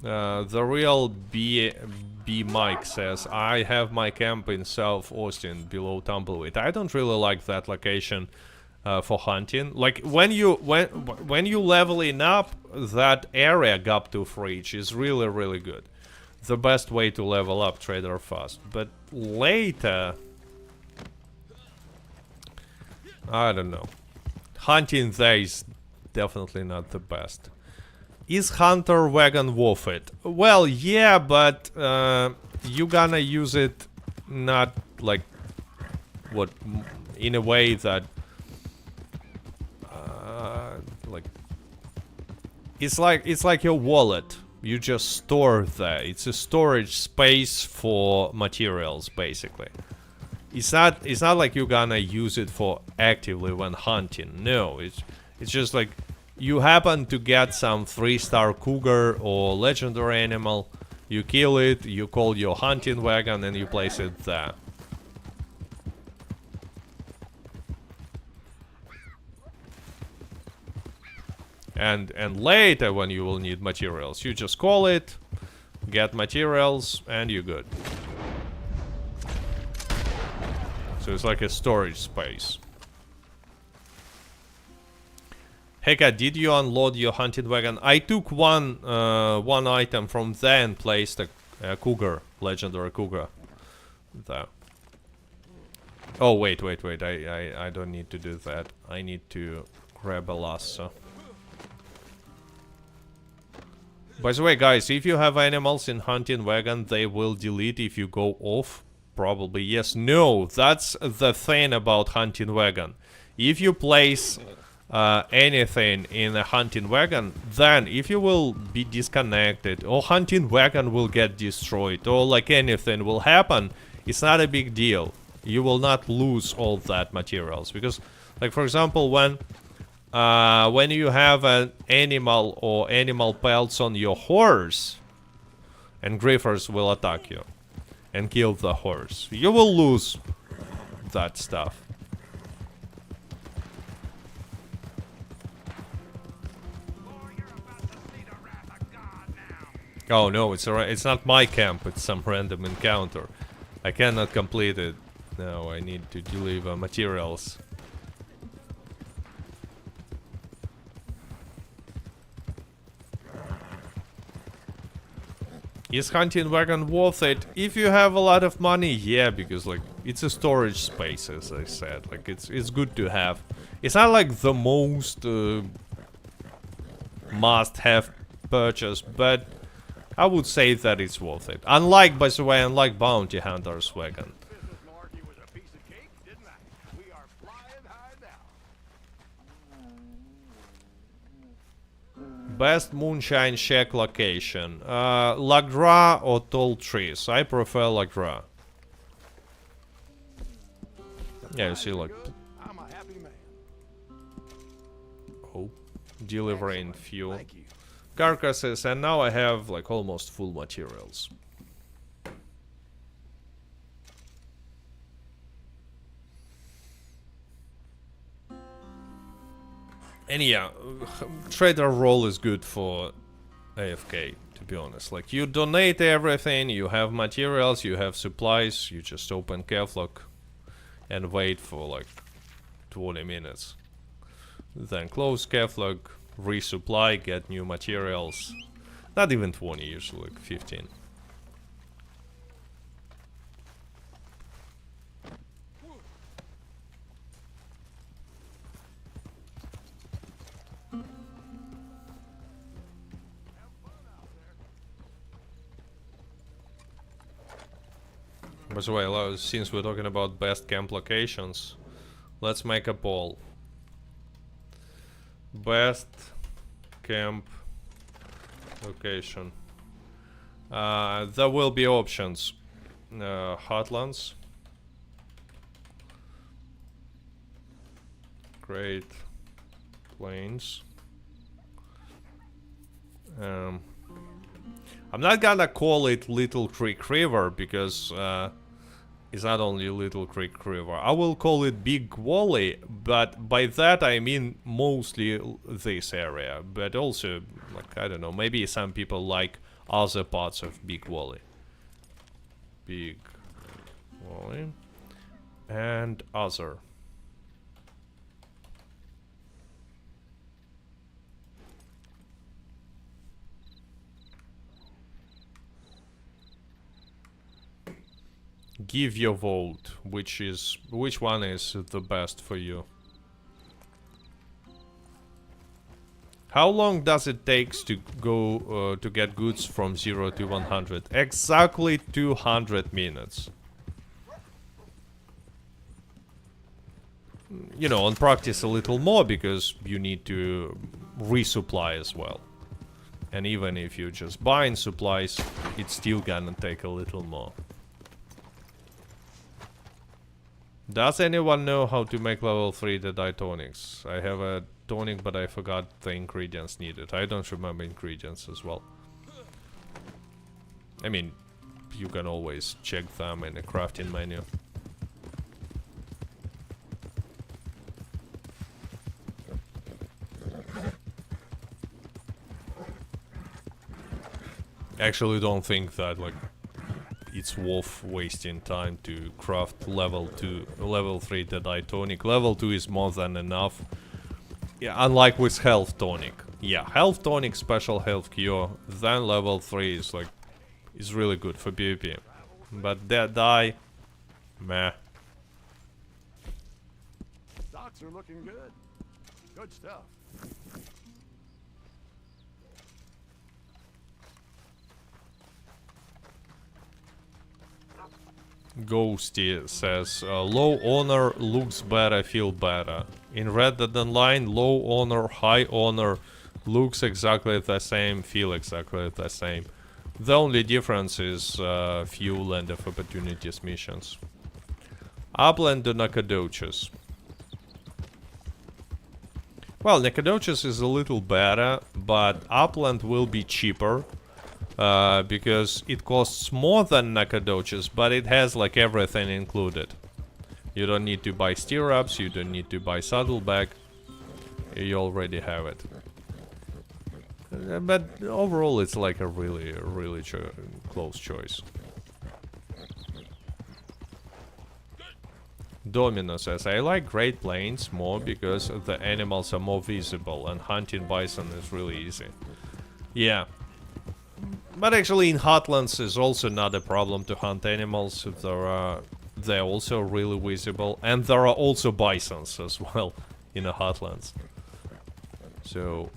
The real B Mike says, I have my camp in South Austin below Tumbleweed. I don't really like that location for hunting. Like when you leveling up, that area gap to reach is really good. The best way to level up Trader fast. But later, I don't know. Hunting there is definitely not the best. Is Hunter Wagon worth it? Well, yeah, but you gonna use it not like what in a way that like it's like your wallet. You just store there. It's a storage space for materials, basically. It's not like you're gonna use it for actively when hunting. No, it's just like you happen to get some 3-star cougar or legendary animal, you kill it, you call your hunting wagon and you place it there. And later when you will need materials, you just call it, get materials, and you're good. So it's like a storage space. Heka, did you unload your hunting wagon? I took one item from there and placed a cougar, legendary cougar. There. Oh wait, I don't need to do that. I need to grab a lasso. By the way, guys, if you have animals in hunting wagon, they will delete if you go off Probably yes. No, that's the thing about hunting wagon. If you place anything in a hunting wagon, then if you will be disconnected or hunting wagon will get destroyed or like anything will happen, it's not a big deal. You will not lose all that materials because, like for example, when you have an animal or animal pelts on your horse, and griffers will attack you and kill the horse, you will lose that stuff. Oh no, it's not my camp, it's some random encounter. I cannot complete it. No, I need to deliver materials. Is hunting wagon worth it? If you have a lot of money, yeah, because like it's a storage space, as I said. Like it's good to have. It's not like the most must-have purchase, but I would say that it's worth it. Unlike, by the way, unlike Bounty Hunter's wagon. Business malarkey was a piece of cake, didn't I? We are flying high now. Best Moonshine shack location. Lagra or Tall Trees? I prefer Lagra. Yeah, you see, like... I'm a happy man. Oh, delivering fuel. Thank you. Carcasses, and now I have like almost full materials. And yeah, Tradrer Role is good for AFK, to be honest. Like, you donate everything, you have materials, you have supplies, you just open Keflog and wait for like 20 minutes. Then close Keflog, resupply, get new materials. Not even 20, usually like 15. By the way, since we're talking about best camp locations, let's make a poll. Best camp location. There will be options. Hotlands, Great Plains. I'm not gonna call it Little Creek River because it's not only Little Creek River. I will call it Big Valley, but by that I mean mostly this area. But also, like, I don't know, maybe some people like other parts of Big Valley. Big Valley. And other. Give your vote. Which one is the best for you? How long does it take to go to get goods from 0 to 100? Exactly 200 minutes. You know, on practice a little more because you need to resupply as well. And even if you're just buying supplies, it's still gonna take a little more. Does anyone know how to make level 3 Deadeye tonics? I have a tonic, but I forgot the ingredients needed. I don't remember ingredients as well. I mean, you can always check them in the crafting menu. Actually don't think that, like, it's worth wasting time to craft level 3 Deadeye tonic. Level 2 is more than enough. Yeah, unlike with health tonic. Yeah, health tonic, special health cure, then level 3 is like, is really good for PvP. But Deadeye, meh. Stocks are looking good. Good stuff. Ghosty says, low honor looks better, feel better. In Red Dead Online, low honor, high honor looks exactly the same, feel exactly the same. The only difference is fuel and of opportunities missions. Upland to Nacogdoches. Well, Nacogdoches is a little better, but Upland will be cheaper. Because it costs more than Nacogdoches, but it has like everything included. You don't need to buy stirrups, you don't need to buy saddlebag. You already have it. But overall it's like a really close choice. Domino says, I like Great Plains more because the animals are more visible and hunting bison is really easy. Yeah. But actually in Hotlands is also not a problem to hunt animals. They're also really visible. And there are also bisons as well in the Hotlands. So...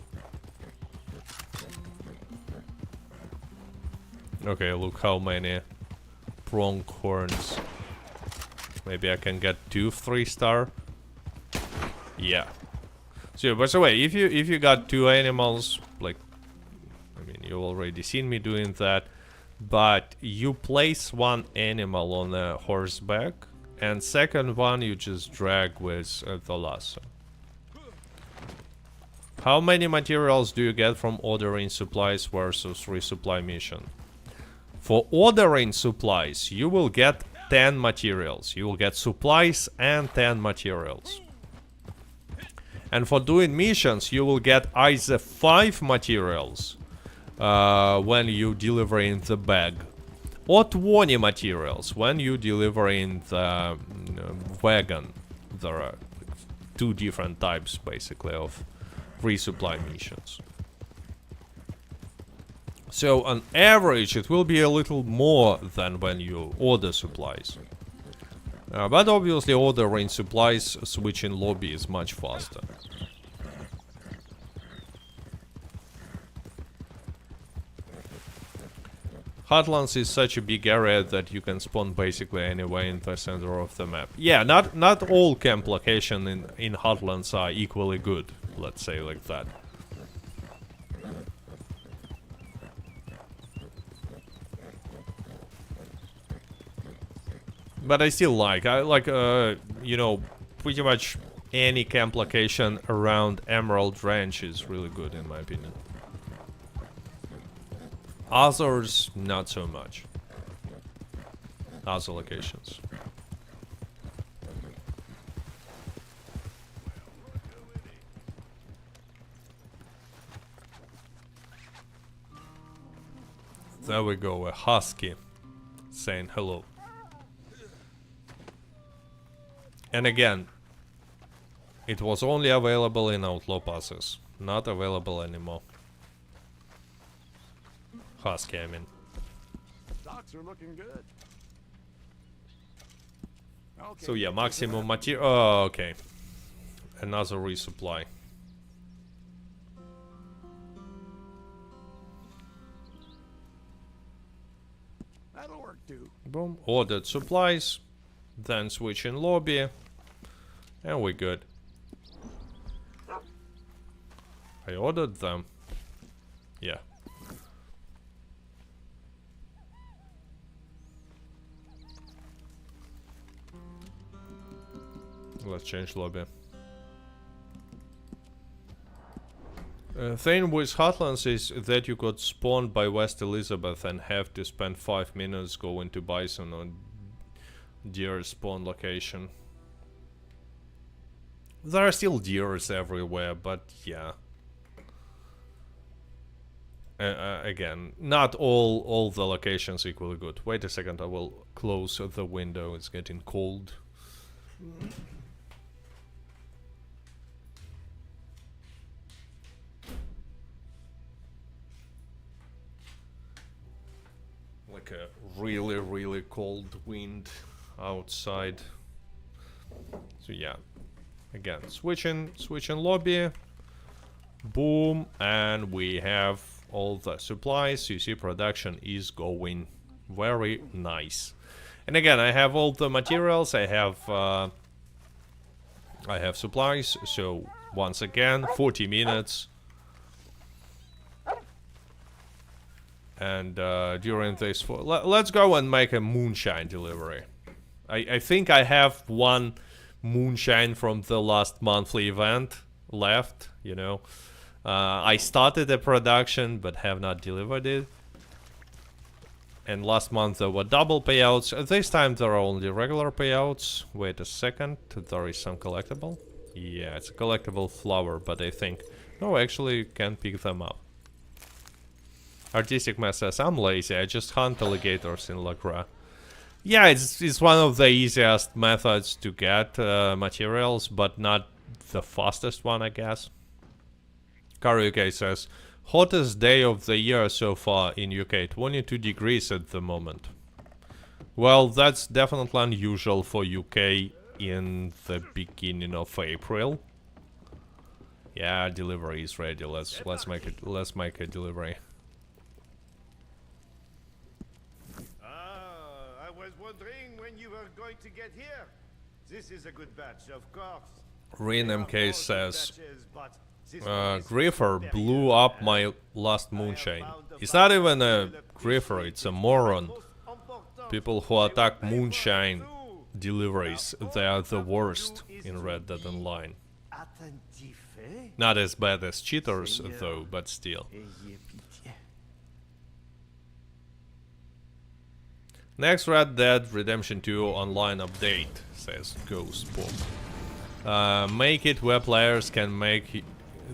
Okay, look how many pronghorns. Maybe I can get 2 3-star. Yeah. So, by the way, if you got 2 animals, like... I mean, you've already seen me doing that, but you place 1 animal on a horseback, and second one you just drag with the lasso. How many materials do you get from ordering supplies versus resupply mission? For ordering supplies, you will get 10 materials. You will get supplies and 10 materials. And for doing missions, you will get either 5 materials when you deliver in the bag, or 20 materials when you deliver in the wagon. There are 2 different types basically of resupply missions. So on average it will be a little more than when you order supplies. But obviously ordering supplies switching lobby is much faster. Hotlands is such a big area that you can spawn basically anywhere in the center of the map. Yeah, not all camp locations in Hotlands are equally good, let's say like that. But I still like, you know, pretty much any camp location around Emerald Ranch is really good in my opinion. Others, not so much. Other locations. There we go, a husky saying hello. And again, it was only available in outlaw passes, not available anymore. Husky, I mean. Stocks are looking good. Okay, So yeah, maximum material. Oh, okay. Another resupply. that'll work too. Boom. Ordered supplies. Then switch in lobby. And we're good. I ordered them. Yeah. Let's change lobby. Thing with Hotlands is that you got spawned by West Elizabeth and have to spend 5 minutes going to Bison or deer spawn location. There are still deers everywhere, but yeah. Again, not all the locations equally good. Wait a second, I will close the window, it's getting cold. Like a really cold wind outside. So yeah, again, switching lobby, boom, and we have all the supplies. You see, production is going very nice. And again, I have all the materials, I have supplies, so once again, 40 minutes. And during this, let's go and make a moonshine delivery. I think I have one moonshine from the last monthly event left, you know. I started the production, but have not delivered it. And last month there were double payouts. This time there are only regular payouts. Wait a second, there is some collectible. Yeah, it's a collectible flower, but I think... No, actually you can pick them up. Artistic Mess says, I'm lazy, I just hunt alligators in Lacra. Yeah, it's one of the easiest methods to get materials, but not the fastest one, I guess. Karaoke says, hottest day of the year so far in UK, 22 degrees at the moment. Well, that's definitely unusual for UK in the beginning of April. Yeah, delivery is ready. Let's make a delivery. I was wondering when you were going to get here. This is a good batch, of course. RedM says, Griefer blew up my last moonshine. It's not even a griefer, it's a moron. People who attack moonshine deliveries, they are the worst in Red Dead Online. Not as bad as cheaters though, but still. Next Red Dead Redemption 2 online update, says Ghost Pop. Make it where players can make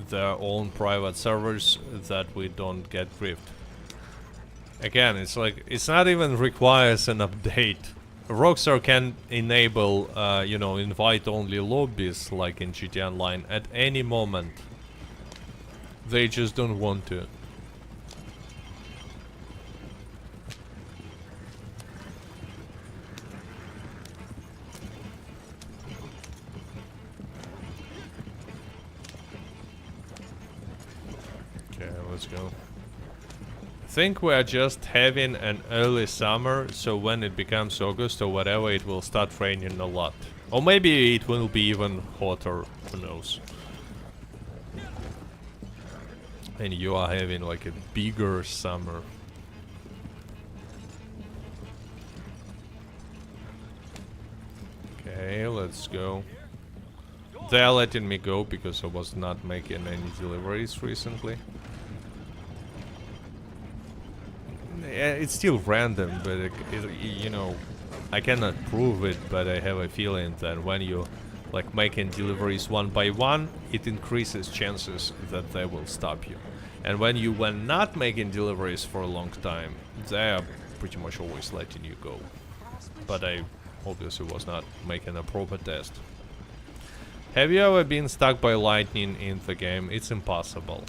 their own private servers that we don't get griefed. Again, it's like, it's not even requires an update. Rockstar can enable, you know, invite only lobbies like in GTA Online at any moment. They just don't want to. Okay, let's go. I think we're just having an early summer, so when it becomes August or whatever, it will start raining a lot. Or maybe it will be even hotter, who knows. And you are having like a bigger summer. Okay, let's go. They're letting me go because I was not making any deliveries recently. Yeah, it's still random, but you know, I cannot prove it, but I have a feeling that when you like making deliveries one by one, it increases chances that they will stop you. And when you were not making deliveries for a long time, they are pretty much always letting you go. But I obviously was not making a proper test. Have you ever been stuck by lightning in the game? It's impossible.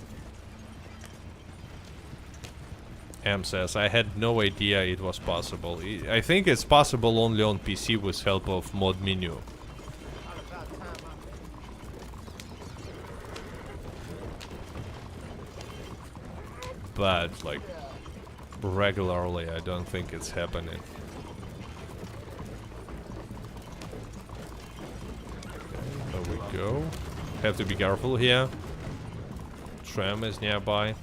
M says, I had no idea it was possible. I think it's possible only on PC with help of mod menu. But, like, regularly, I don't think it's happening. Okay, there we go. Have to be careful here. Tram is nearby.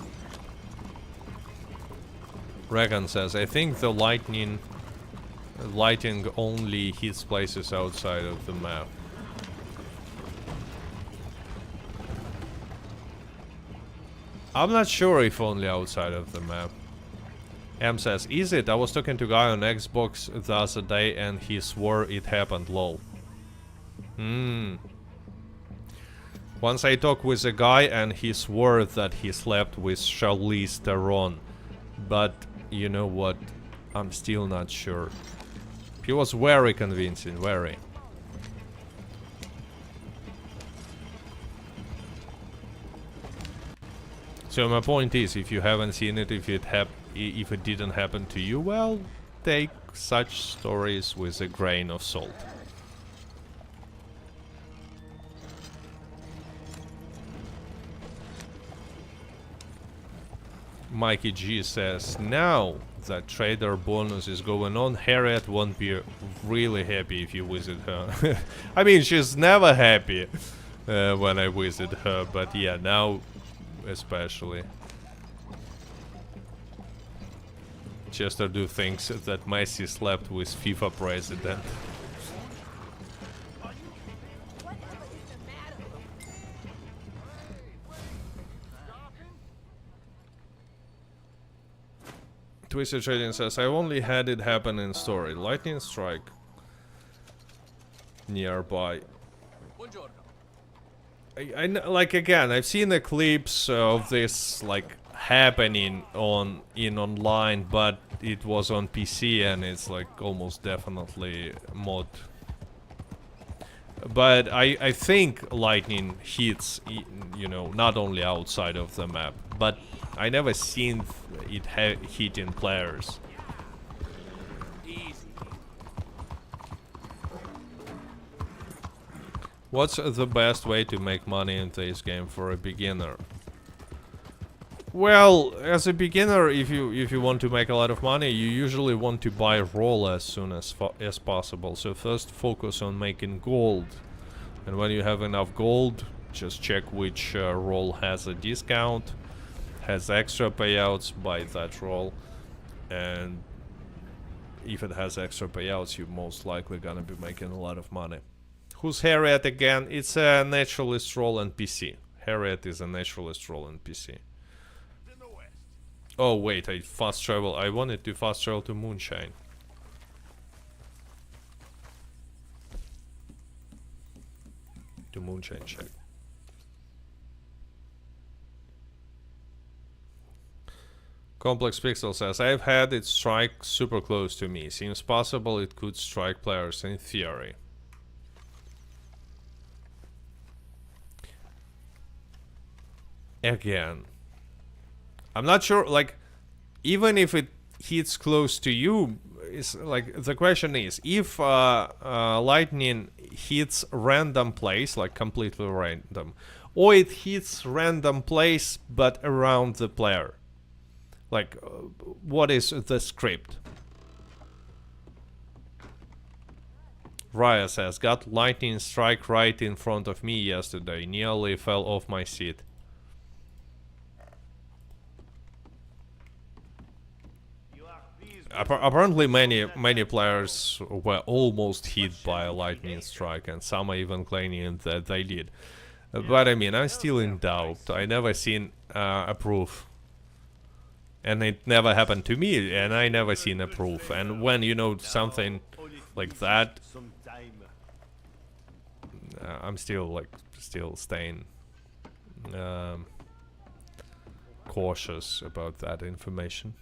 Regan says, I think the lighting only hits places outside of the map. I'm not sure if only outside of the map. M says, is it? I was talking to a guy on Xbox the other day and he swore it happened, lol. Once I talked with a guy and he swore that he slept with Charlize Theron. But, you know what? I'm still not sure. He was very convincing, very. So my point is, if you haven't seen it, if it didn't happen to you, well, take such stories with a grain of salt. Mikey G says, now that trader bonus is going on. Harriet won't be really happy if you visit her. I mean, she's never happy when I visit her, but yeah, now especially. Chester do thinks that Messi slept with FIFA president. Twisted Trading says, I've only had it happen in story. Lightning strike nearby. Like again, I've seen the clips of this like happening in online, but it was on PC and it's like almost definitely mod. But I think lightning hits, you know, not only outside of the map, but I never seen it hitting players. What's the best way to make money in this game for a beginner? Well, as a beginner, if you want to make a lot of money, you usually want to buy role as soon as possible. So first focus on making gold, and when you have enough gold, just check which role has a discount, has extra payouts, buy that role, and if it has extra payouts, you're most likely gonna be making a lot of money. Who's Harriet again? It's a Naturalist role and PC. Harriet is a Naturalist role and PC. Oh wait, I fast travel. I wanted to fast travel to Moonshine. To Moonshine check. Complex Pixel says, I've had it strike super close to me. Seems possible it could strike players in theory. Again, I'm not sure, like, even if it hits close to you, it's like, the question is, if lightning hits random place, like completely random, or it hits random place but around the player, like, what is the script? Raya says, got lightning strike right in front of me yesterday, nearly fell off my seat. Apparently many players were almost hit by a lightning strike, and some are even claiming that they did. But I mean, I'm still in doubt. I never seen a proof. And it never happened to me, and I never seen a proof. And when you know something like that, I'm still like staying cautious about that information.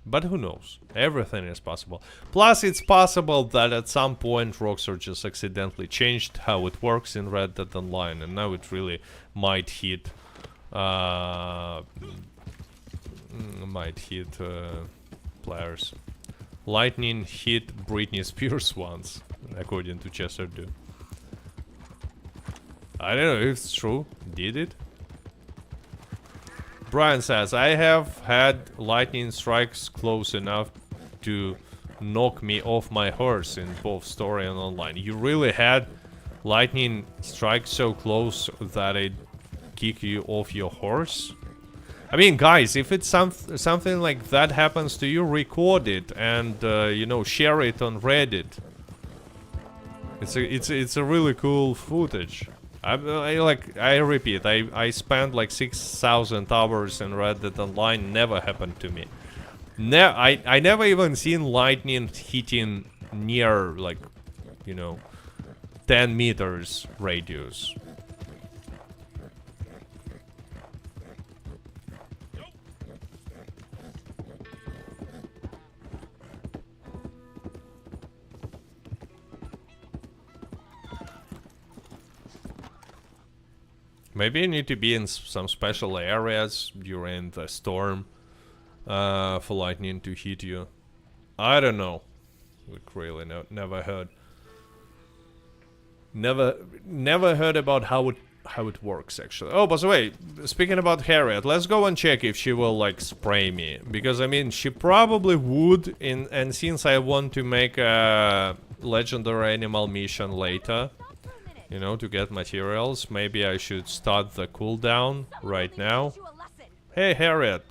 But who knows? Everything is possible. Plus, it's possible that at some point Rockstar just accidentally changed how it works in Red Dead Online, and now it really might hit players. Lightning hit Britney Spears once, according to Chester Do. I don't know if it's true. Did it? Brian says, I have had lightning strikes close enough to knock me off my horse in both story and online. You really had lightning strikes so close that it kick you off your horse? I mean, guys, if it's something like that happens to you, record it and you know, share it on Reddit. It's a really cool footage. I repeat, I spent like 6,000 hours in Red Dead Online, never happened to me. I never even seen lightning hitting near, like, you know, 10 meters radius. Maybe you need to be in some special areas during the storm for lightning to hit you. I don't know. Like, really, never heard. Never heard about how it how it works actually. Oh, by the way, speaking about Harriet, let's go and check if she will like spray me, because I mean she probably would. And since I want to make a legendary animal mission later, you know, to get materials, maybe I should start the cooldown right now. Hey Harriet.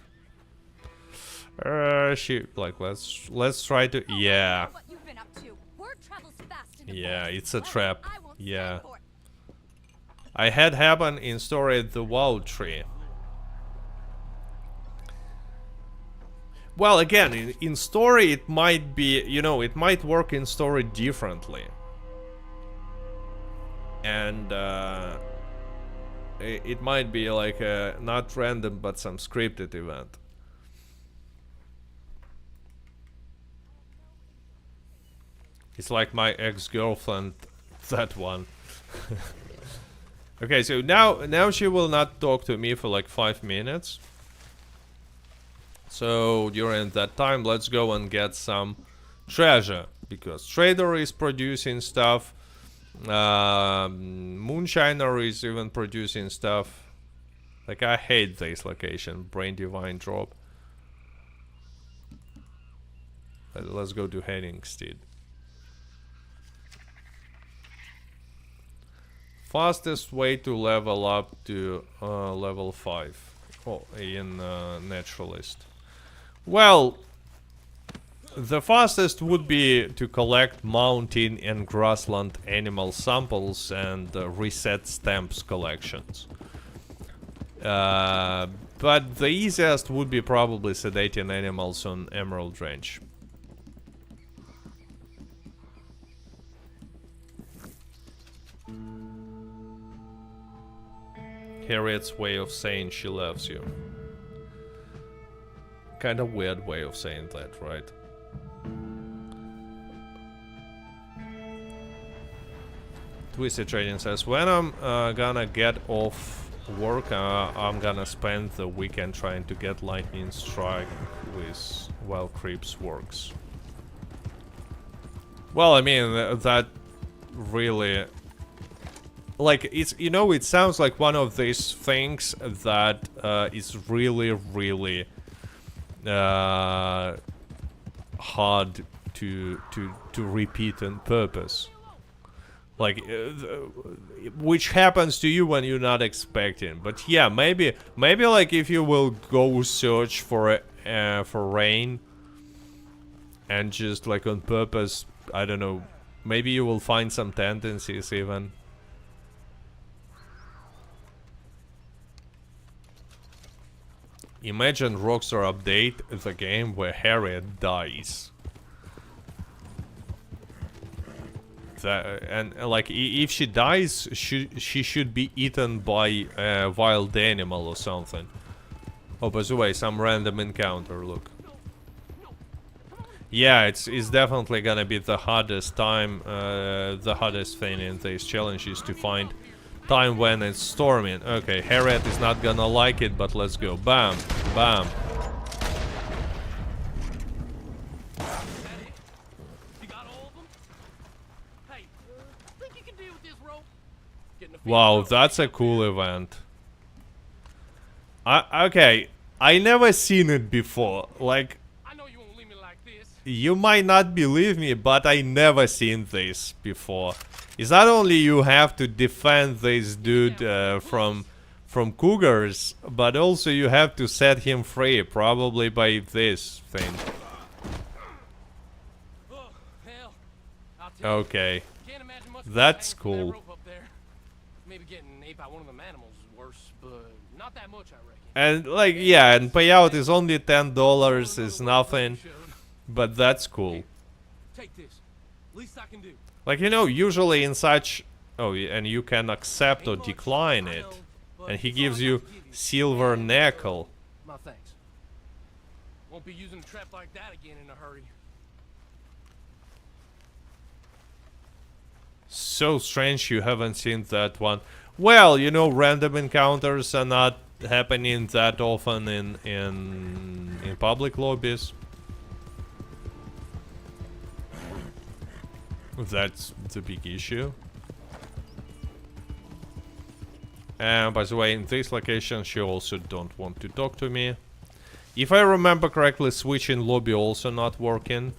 She like let's try to yeah. Yeah, it's a trap. Yeah. I had happen in story at the wow tree. Well, again, in story it might be, you know, it might work in story differently. And it might be like a not random but some scripted event. It's like my ex-girlfriend, that one. Okay, so now she will not talk to me for like 5 minutes. So during that time, let's go and get some treasure, because Trader is producing stuff. Moonshiner is even producing stuff. Like, I hate this location, Brain Divine Drop. Let's go to Henningstead. Fastest way to level up to level 5 in Naturalist. Well, the fastest would be to collect mountain and grassland animal samples and reset stamps collections. But the easiest would be probably sedating animals on Emerald Range. Harriet's way of saying she loves you. Kind of weird way of saying that, right? Twisted Trading says, when I'm gonna get off work, I'm gonna spend the weekend trying to get lightning strike with while Creeps works. Well, I mean, that really... Like, it's, you know, it sounds like one of these things that is really, really hard to repeat on purpose. Like, which happens to you when you're not expecting. But yeah, maybe like if you will go search for rain and just like on purpose, I don't know, maybe you will find some tendencies even. Imagine Rockstar update the game where Harriet dies. And like, if she dies, she should be eaten by a wild animal or something. Oh, by the way, some random encounter, look. Yeah, it's definitely gonna be the hardest time, the hardest thing in this challenge is to find time when it's storming. Okay, Harriet is not gonna like it, but let's go. Bam, bam. Wow, that's a cool event. Okay, I never seen it before. Like, you might not believe me, but I never seen this before. Is not only you have to defend this dude from cougars, but also you have to set him free, probably by this thing. Okay, that's cool. Maybe getting ate by one of them animals is worse, but not that much, I reckon. And like, yeah, and payout is only $10, is nothing, but that's cool. Take this. Least I can do. Like, you know, usually in such... Oh, and you can accept or decline it. And he gives you silver nickel. My thanks. Won't be using a trap like that again in a hurry. So strange you haven't seen that one. Well, you know, random encounters are not happening that often in public lobbies. That's the big issue. And by the way, in this location, she also don't want to talk to me. If I remember correctly, switch in lobby also not working.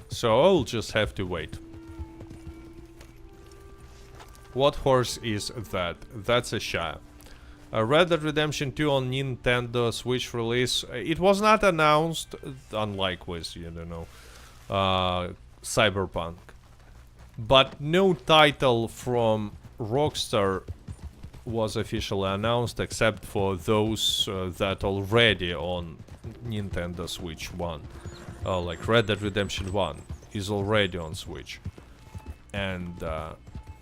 So I'll just have to wait. What horse is that? That's a Sha. Red Dead Redemption 2 on Nintendo Switch release. It was not announced, unlike with, you know, Cyberpunk. But no title from Rockstar was officially announced except for those that already on Nintendo Switch 1. Like Red Dead Redemption 1 is already on Switch. And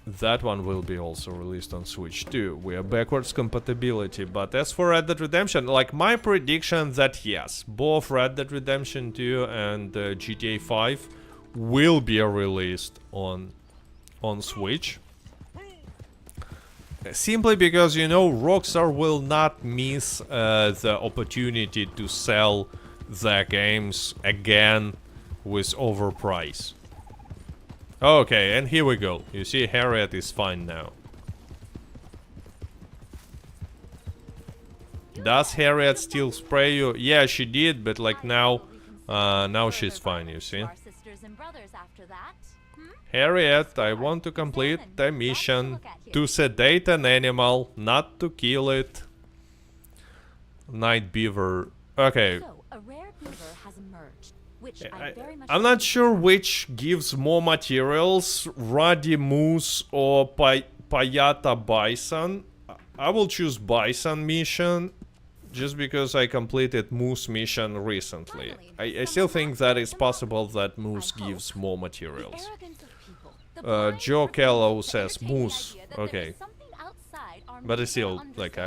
that one will be also released on Switch too. We are backwards compatibility. But as for Red Dead Redemption, like my prediction that yes, both Red Dead Redemption 2 and GTA 5 will be released on Switch. Simply because, you know, Rockstar will not miss the opportunity to sell their games again with overprice. Okay, and here we go. You see, Harriet is fine now. Does Harriet still spray you? Yeah, she did, but like now she's fine, you see. Harriet, I want to complete the mission to sedate an animal, not to kill it. Night beaver. Okay. I'm not sure which gives more materials, Ruddy Moose or Payata Bison. I will choose Bison mission, just because I completed Moose mission recently. I still think that it's possible that Moose gives more materials. Joe Kello says Moose. Okay. But it's still, like,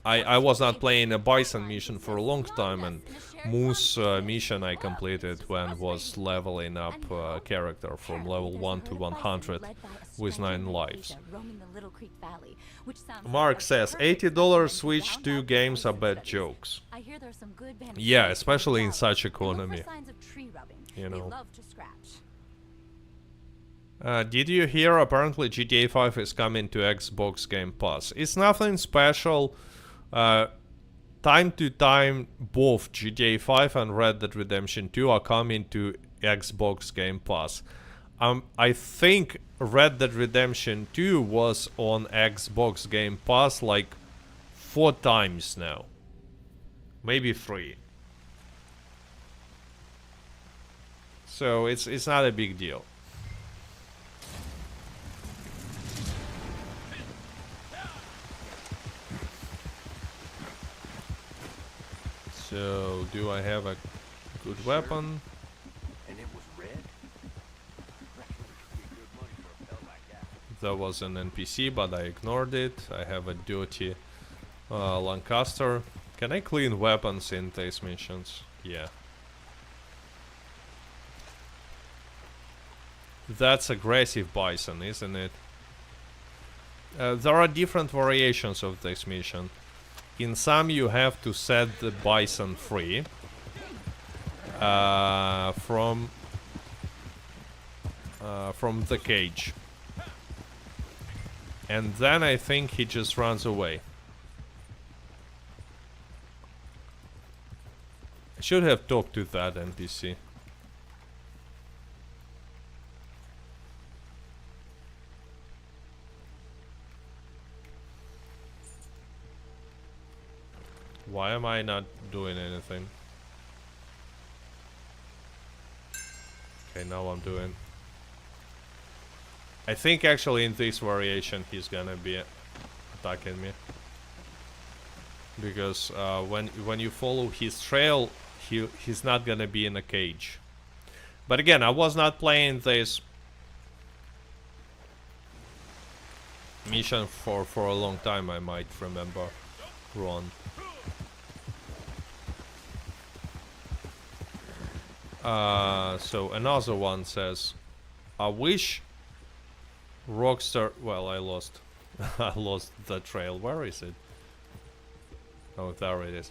I was not playing a Bison mission for a long time, and Moose mission I completed when was leveling up character from level 1 to 100 with 9 lives. Mark says $80 Switch 2 games are bad jokes. Yeah, especially in such economy. You know. Did you hear? Apparently GTA 5 is coming to Xbox Game Pass. It's nothing special. Time to time, both GTA 5 and Red Dead Redemption 2 are coming to Xbox Game Pass. I think Red Dead Redemption 2 was on Xbox Game Pass like 4 times now. Maybe 3. So it's not a big deal. So, do I have a good weapon? And it was red? That was an NPC, but I ignored it. I have a dirty Lancaster. Can I clean weapons in these missions? Yeah. That's aggressive Bison, isn't it? There are different variations of this mission. In some you have to set the Bison free from the cage. And then I think he just runs away. I should have talked to that NPC. Why am I not doing anything? Okay, now I'm doing. I think actually in this variation he's gonna be attacking me. Because when you follow his trail, he's not gonna be in a cage. But again, I was not playing this mission for a long time, I might remember wrong. So another one says, I wish Rockstar. Well, I lost. I lost the trail. Where is it? Oh, there it is.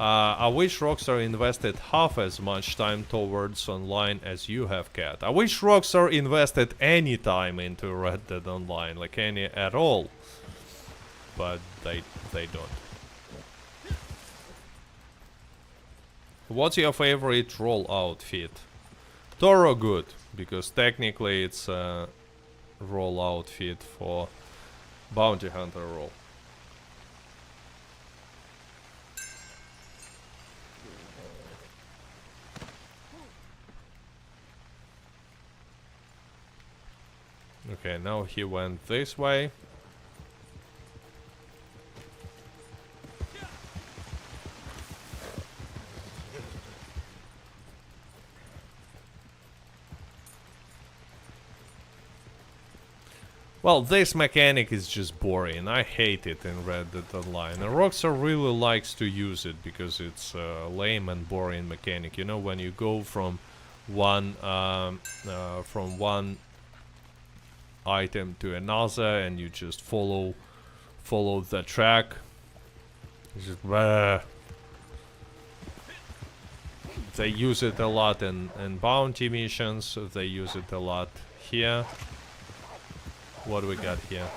I wish Rockstar invested half as much time towards online as you have, Cat. I wish Rockstar invested any time into Red Dead Online, like any at all. But they don't. What's your favorite role outfit? Toro good, because technically it's a role outfit for Bounty Hunter role. Okay, now he went this way. Well, this mechanic is just boring. I hate it in Red Dead Online. And Rockstar really likes to use it because it's a lame and boring mechanic. You know, when you go from one item to another and you just follow the track. It's just they use it a lot in bounty missions. They use it a lot here. What do we got here?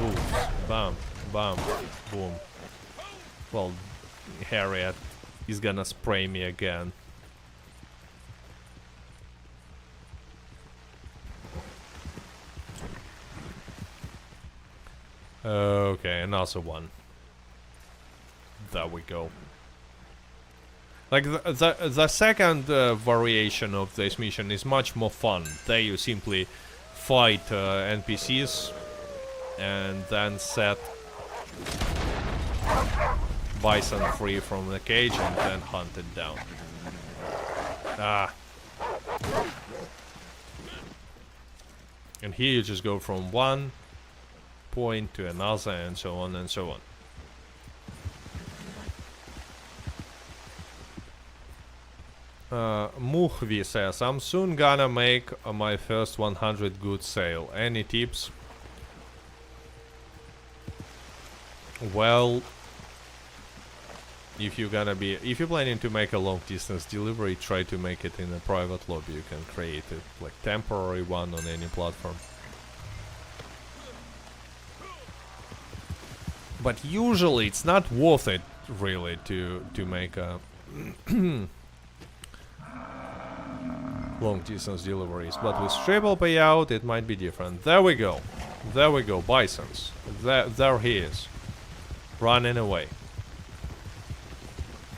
Boom, bam, bam, boom. Well, Harriet is gonna spray me again. Okay, another one. There we go. Like the second variation of this mission is much more fun. There you simply fight NPCs and then set Bison free from the cage and then hunt it down. Ah. And here you just go from one point to another and so on and so on. Muhvi says, I'm soon gonna make my first 100 goods sale. Any tips? Well, if you're planning to make a long distance delivery, try to make it in a private lobby. You can create it like temporary one on any platform. But usually it's not worth it really to make a long distance deliveries, but with triple payout it might be different. There we go. There we go, Bisons. There he is. Running away.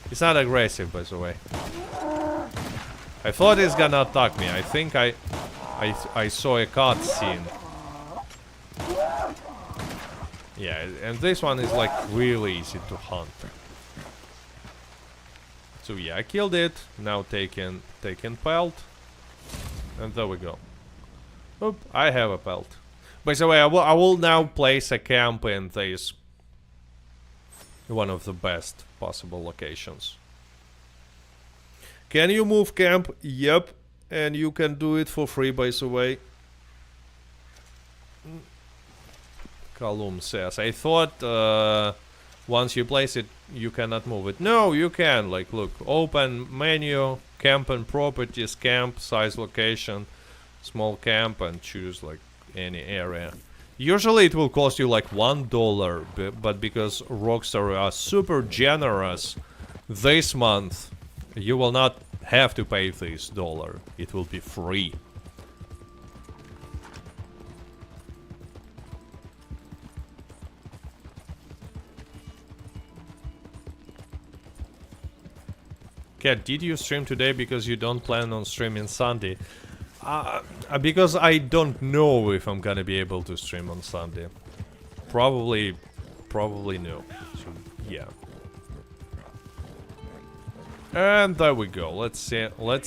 He's not aggressive, by the way. I thought he's gonna attack me. I think I saw a cutscene. Yeah, and this one is like really easy to hunt. So yeah, I killed it. Now taking pelt. And there we go. Oop, I have a pelt. By the way, I will now place a camp in this one of the best possible locations. Can you move camp? Yep. And you can do it for free, by the way. Kalum says, I thought once you place it, you cannot move it. No, you can. Like, look, open menu, camp and properties, camp, size, location, small camp, and choose like any area. Usually it will cost you like $1, but because Rockstar are super generous this month, you will not have to pay this $1. It will be free. Cat, did you stream today because you don't plan on streaming Sunday? Because I don't know if I'm gonna be able to stream on Sunday. Probably no. So, yeah. And there we go. Let's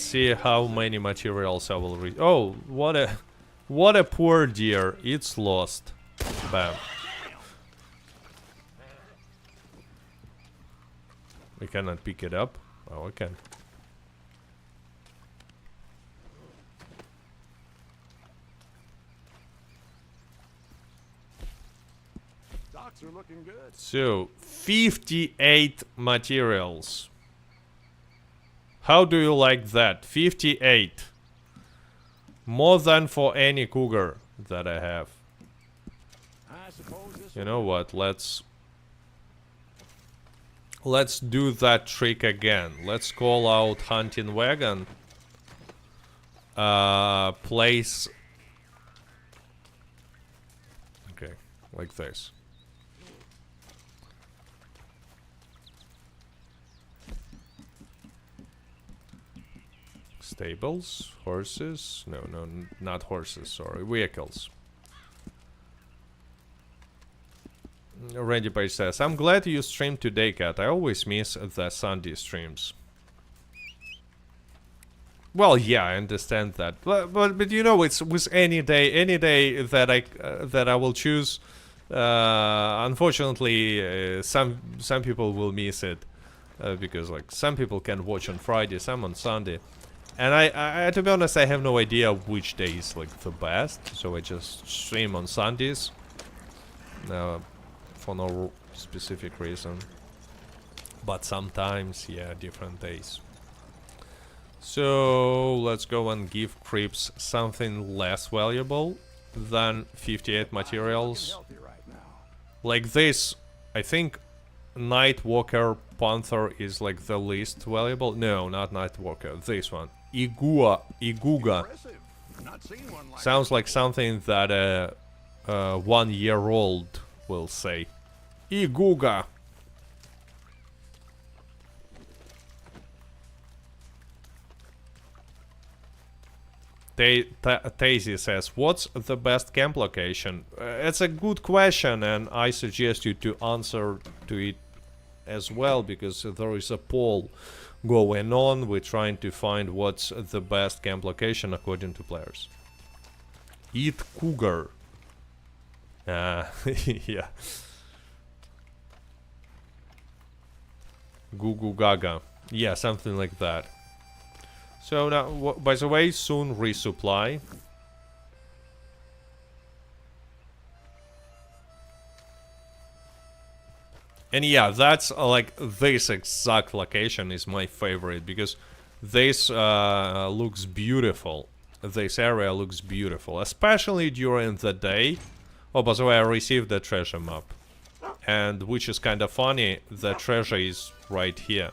see how many materials I will read. Oh, what a poor deer. It's lost. Bam. We cannot pick it up. Oh, okay. Stocks are looking good. So, 58 materials. How do you like that? 58. More than for any cougar that I have. I suppose this You know what? Let's do that trick again. Let's call out hunting wagon. Place. Okay, like this. Stables, horses. No, not horses. Sorry, vehicles. Randy Page says, I'm glad you streamed today, Cat. I always miss the Sunday streams. Well, yeah, I understand that, but you know, it's with any day that I will choose. Unfortunately, some people will miss it because like some people can watch on Friday, some on Sunday, and I to be honest, I have no idea which day is like the best, so I just stream on Sundays. For no specific reason, but sometimes, yeah, different days. So let's go and give creeps something less valuable than 58 materials. healthy right now. Like this, I think Nightwalker Panther is like the least valuable. No, not Nightwalker, this one. Iguga. Impressive. Not seen one like Sounds like something that a 1-year-old will say. Iguga. Daisy says, what's the best camp location? It's a good question, and I suggest you to answer to it as well, because there is a poll going on. We're trying to find what's the best camp location according to players. Eat cougar. Yeah. Goo Goo Gaga. Yeah, something like that. So now, by the way, soon resupply. And yeah, that's like this exact location is my favorite because this looks beautiful. This area looks beautiful, especially during the day. Oh, by the way, I received the treasure map. And which is kind of funny, the treasure is right here.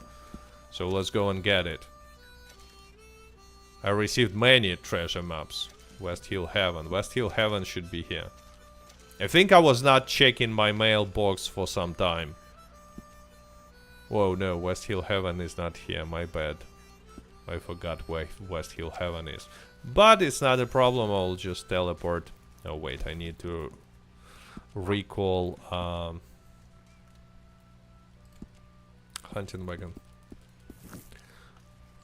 So let's go and get it. I received many treasure maps. West Hill Heaven. West Hill Heaven should be here. I think I was not checking my mailbox for some time. Whoa, no, West Hill Heaven is not here, my bad. I forgot where West Hill Heaven is. But it's not a problem, I'll just teleport. Oh wait, I need to recall hunting wagon.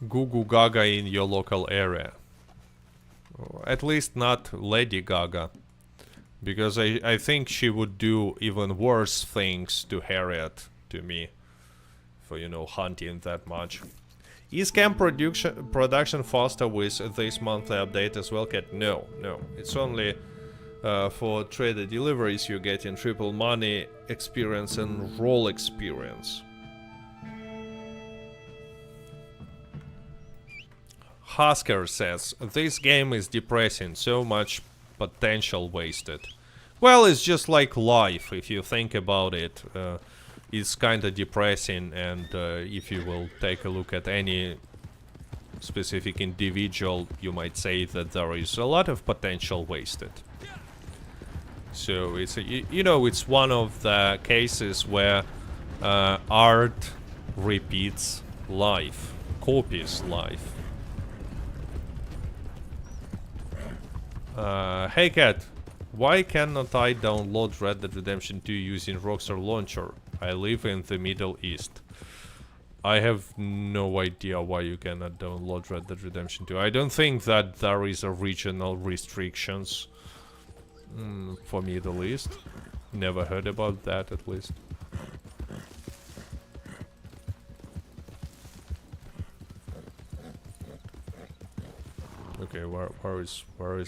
Goo Goo Gaga in your local area. At least not Lady Gaga. Because I think she would do even worse things to Harriet, to me. For, you know, hunting that much. Is camp production faster with this monthly update as well, Cat? No. It's only for trader deliveries you get in triple money experience and role experience. Husker says, this game is depressing, so much potential wasted. Well, it's just like life, if you think about it. It's kinda depressing, and if you will take a look at any specific individual, you might say that there is a lot of potential wasted. So it's you know, it's one of the cases where art repeats life, copies life. Hey Cat, why cannot I download Red Dead Redemption 2 using Rockstar Launcher? I live in the Middle East. I have no idea why you cannot download Red Dead Redemption 2. I don't think that there is a regional restrictions for Middle East. Never heard about that, at least. Okay, where is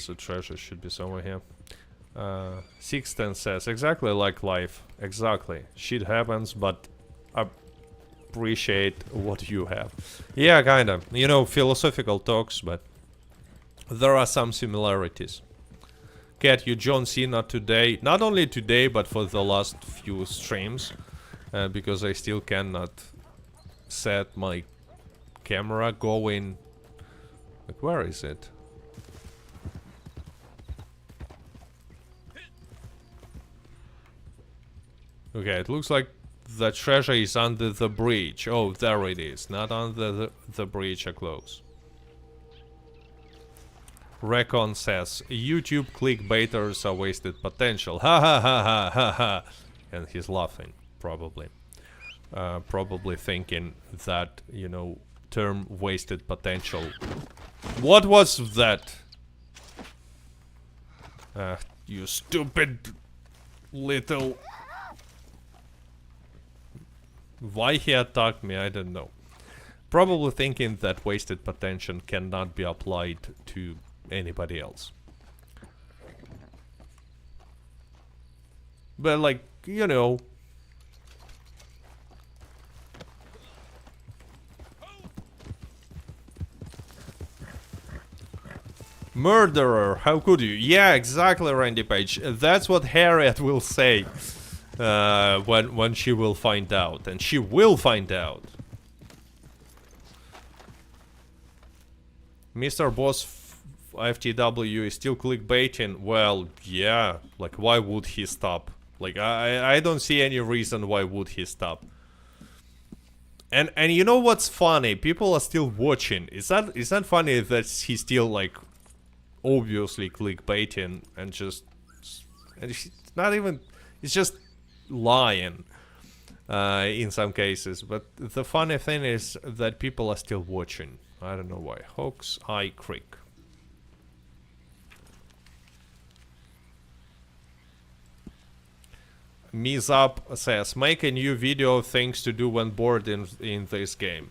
the treasure? Should be somewhere here. Sixten says, exactly like life. Exactly. Shit happens, but appreciate what you have. Yeah, kinda. You know, philosophical talks, but there are some similarities. Cat, you John Cena today. Not only today, but for the last few streams. Because I still cannot set my camera going. Like, where is it? Okay, it looks like the treasure is under the bridge. Oh, there it is. Not under the bridge, close. Recon says, YouTube clickbaiters are wasted potential. Ha ha ha ha ha ha. And he's laughing, probably. Probably thinking that, you know, term wasted potential. What was that? You stupid little... Why he attacked me, I don't know. Probably thinking that wasted potential cannot be applied to anybody else. But like, you know... Murderer, how could you? Yeah, exactly, Randy Page. That's what Harriet will say when she will find out. And she will find out. Mr. Boss FTW is still clickbaiting. Well, yeah. Like, why would he stop? Like, I don't see any reason why would he stop. And you know what's funny? People are still watching. Is that funny that he's still like obviously clickbaiting and just and it's not even, it's just lying in some cases. But the funny thing is that people are still watching. I don't know why. Hawk's Eye Creek. Mizap says, make a new video of things to do when bored in this game.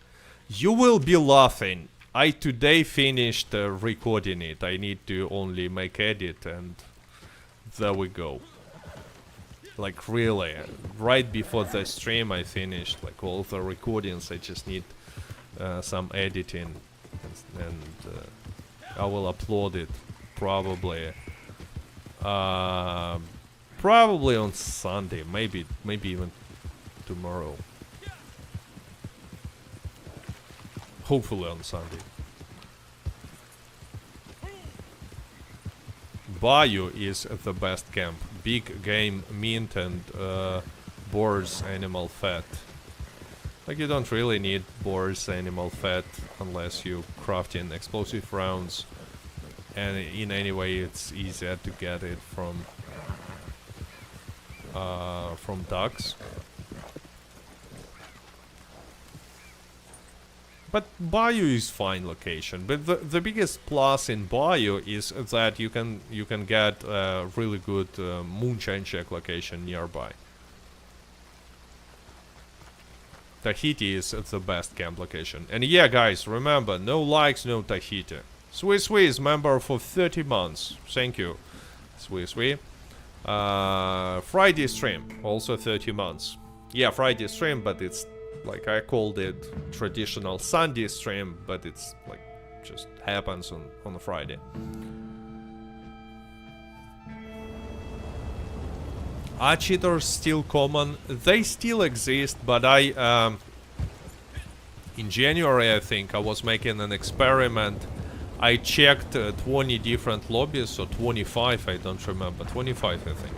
You will be laughing. I today finished recording it. I need to only make edit and there we go. Like really, right before the stream I finished like all the recordings. I just need some editing and I will upload it probably probably on Sunday, maybe even tomorrow. Hopefully on Sunday. Bayou is the best camp. Big game, mint and boars animal fat. Like you don't really need boars animal fat unless you crafting explosive rounds. And in any way it's easier to get it from ducks. But Bayou is fine location. But the biggest plus in Bayou is that you can get a really good Moonshine check location nearby. Tahiti is the best camp location. And yeah, guys, remember, no likes, no Tahiti. Swiss member for 30 months. Thank you, Swiss. Friday stream, also 30 months. Yeah, Friday stream, but it's like I called it traditional Sunday stream, but it's like just happens on a Friday. Are cheaters still common? They still exist, but I in January I think I was making an experiment. I checked 20 different lobbies, or 25, I don't remember, 25 I think,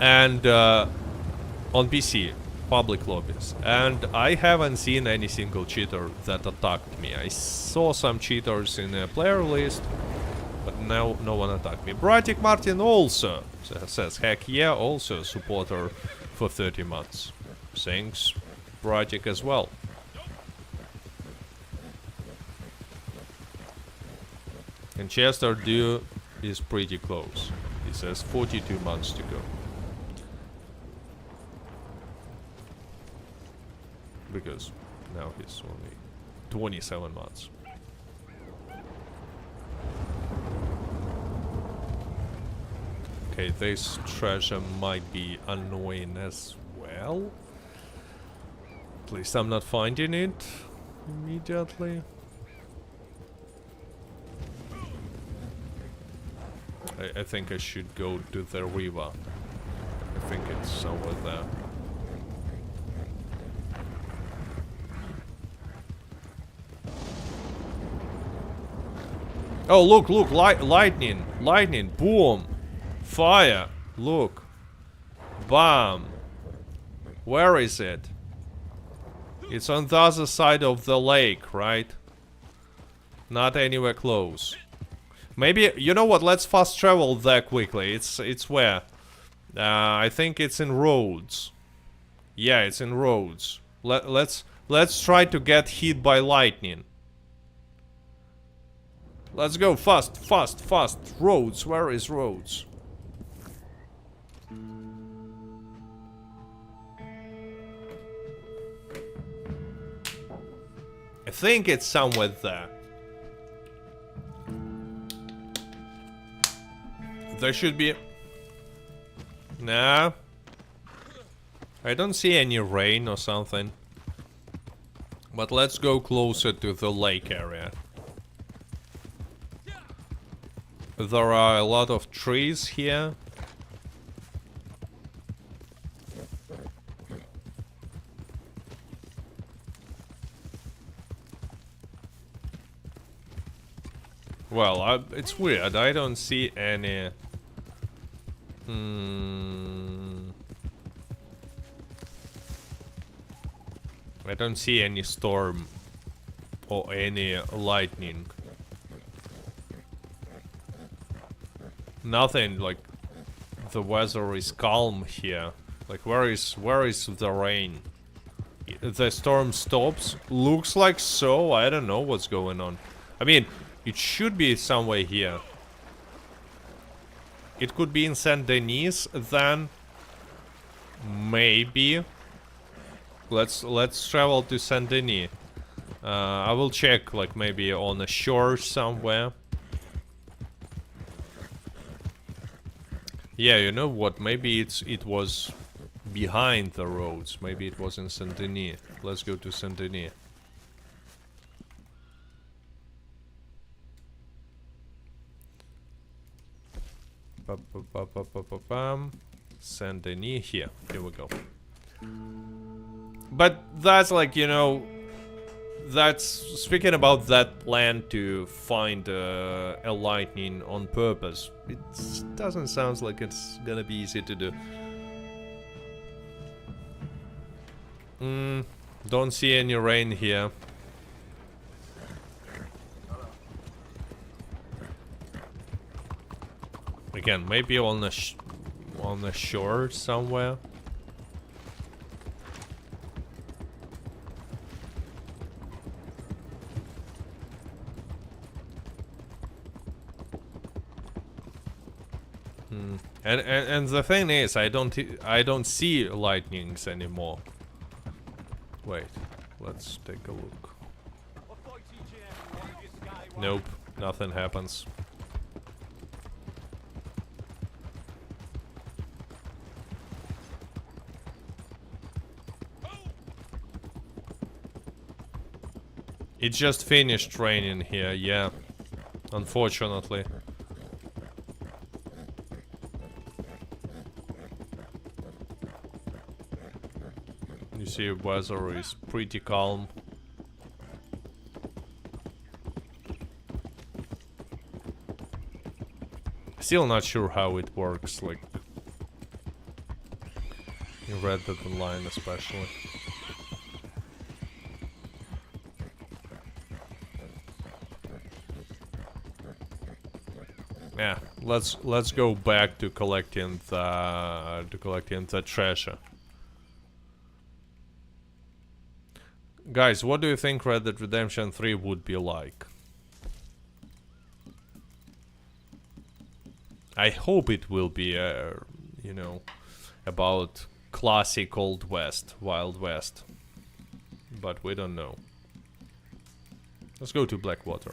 and on PC, public lobbies, and I haven't seen any single cheater that attacked me. I saw some cheaters in a player list, but no one attacked me. Bratic Martin also says, heck yeah, also a supporter for 30 months. Thanks, Bratic, as well. And Chester due is pretty close. He says 42 months to go. Because now he's only 27 months. Okay, this treasure might be annoying as well. At least I'm not finding it immediately. I think I should go to the river. I think it's somewhere there. Oh, look, look, lightning, lightning, boom, fire, look, bam. Where is it? It's on the other side of the lake, right? Not anywhere close. Maybe, you know what, let's fast travel there quickly. It's where? I think it's in Rhodes. Yeah, it's in Rhodes. Let's try to get hit by lightning. Let's go fast, fast, fast. Rhodes, where is Rhodes? I think it's somewhere there. There should be... Nah. I don't see any rain or something. But let's go closer to the lake area. There are a lot of trees here. Well, it's weird. I don't see any... I don't see any storm or any lightning. Nothing, like, the weather is calm here. Like, where is the rain? The storm stops? Looks like so, I don't know what's going on. I mean, it should be somewhere here. It could be in Saint Denis, then maybe. Let's travel to Saint Denis. I will check, like, maybe on a shore somewhere. Yeah, you know what? Maybe it was behind the roads. Maybe it was in Saint Denis. Let's go to Saint Denis. Saint Denis here. Here we go. But that's like, you know, that's speaking about that plan to find a lightning on purpose. It doesn't sound like it's gonna be easy to do. Don't see any rain here. Again, maybe on the shore somewhere. And the thing is, I don't see lightnings anymore. Wait, let's take a look. Nope, nothing happens. It just finished raining here, yeah. Unfortunately. You see, weather is pretty calm. Still not sure how it works, like in Red Dead Online especially. Yeah, let's go back to collecting the treasure. Guys, what do you think Red Dead Redemption 3 would be like? I hope it will be, you know, about classic Old West, Wild West. But we don't know. Let's go to Blackwater.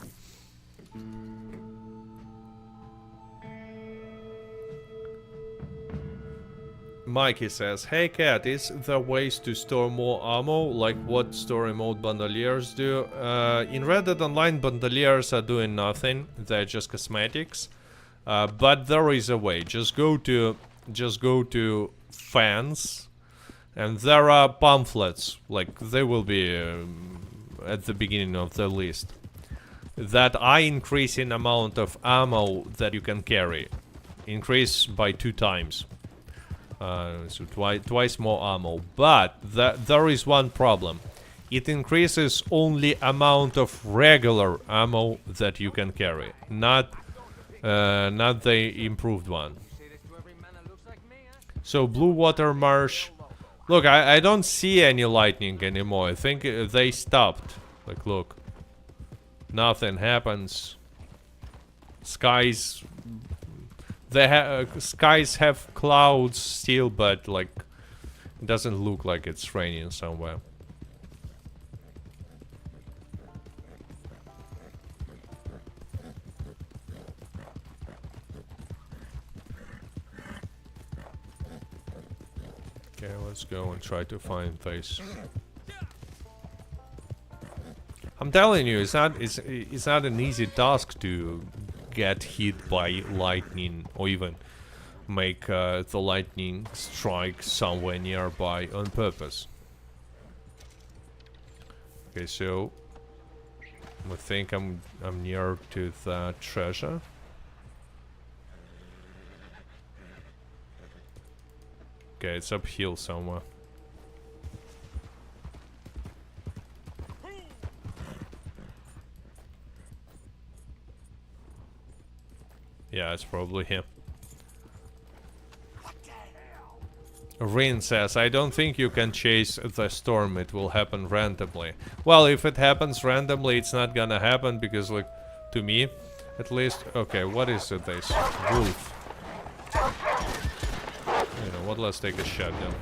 Mikey says, hey Cat, is there ways to store more ammo, like what story mode bandoliers do? In Red Dead Online, bandoliers are doing nothing, they're just cosmetics. But there is a way. Just go to fans, and there are pamphlets, like they will be at the beginning of the list, that are increasing amount of ammo that you can carry. Increase by 2 times. So twice more ammo. But there is one problem. It increases only amount of regular ammo that you can carry, not the improved one. So Blue Water Marsh. Look, I don't see any lightning anymore. I think they stopped. Like, look. Nothing happens. Skies... skies have clouds still, but like it doesn't look like it's raining somewhere. Okay, let's go and try to find this. I'm telling you, it's not an easy task to get hit by lightning, or even make the lightning strike somewhere nearby on purpose. Okay, so I think I'm near to the treasure. Okay, it's uphill somewhere. Yeah, it's probably him. Rin says, I don't think you can chase the storm, it will happen randomly. Well, if it happens randomly, it's not gonna happen, because, like, to me, at least... Okay, what is it, this? Wolf. You know what, let's take a shotgun.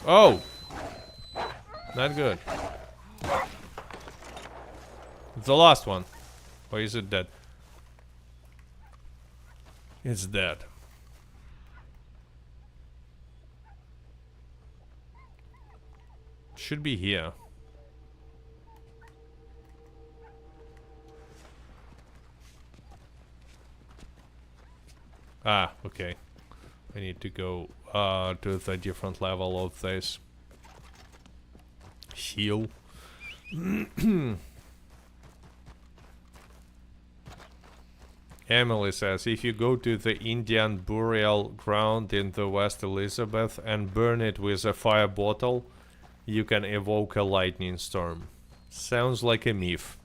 Oh! Not good. The last one. Or is it dead? It's dead. Should be here. Ah, okay. I need to go to the different level of this. Heal. Emily says, if you go to the Indian burial ground in the West Elizabeth and burn it with a fire bottle, you can evoke a lightning storm. Sounds like a myth.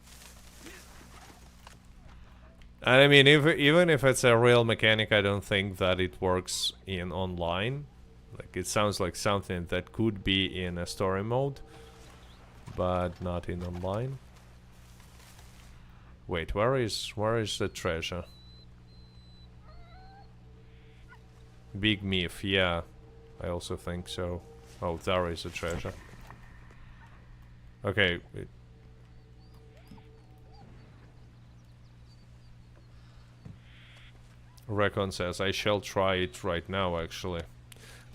And I mean, even if it's a real mechanic, I don't think that it works in online. Like, it sounds like something that could be in a story mode, but not in online. Wait, where is the treasure? Big myth, yeah. I also think so. Oh, there is a treasure. Okay. Recon says, I shall try it right now, actually.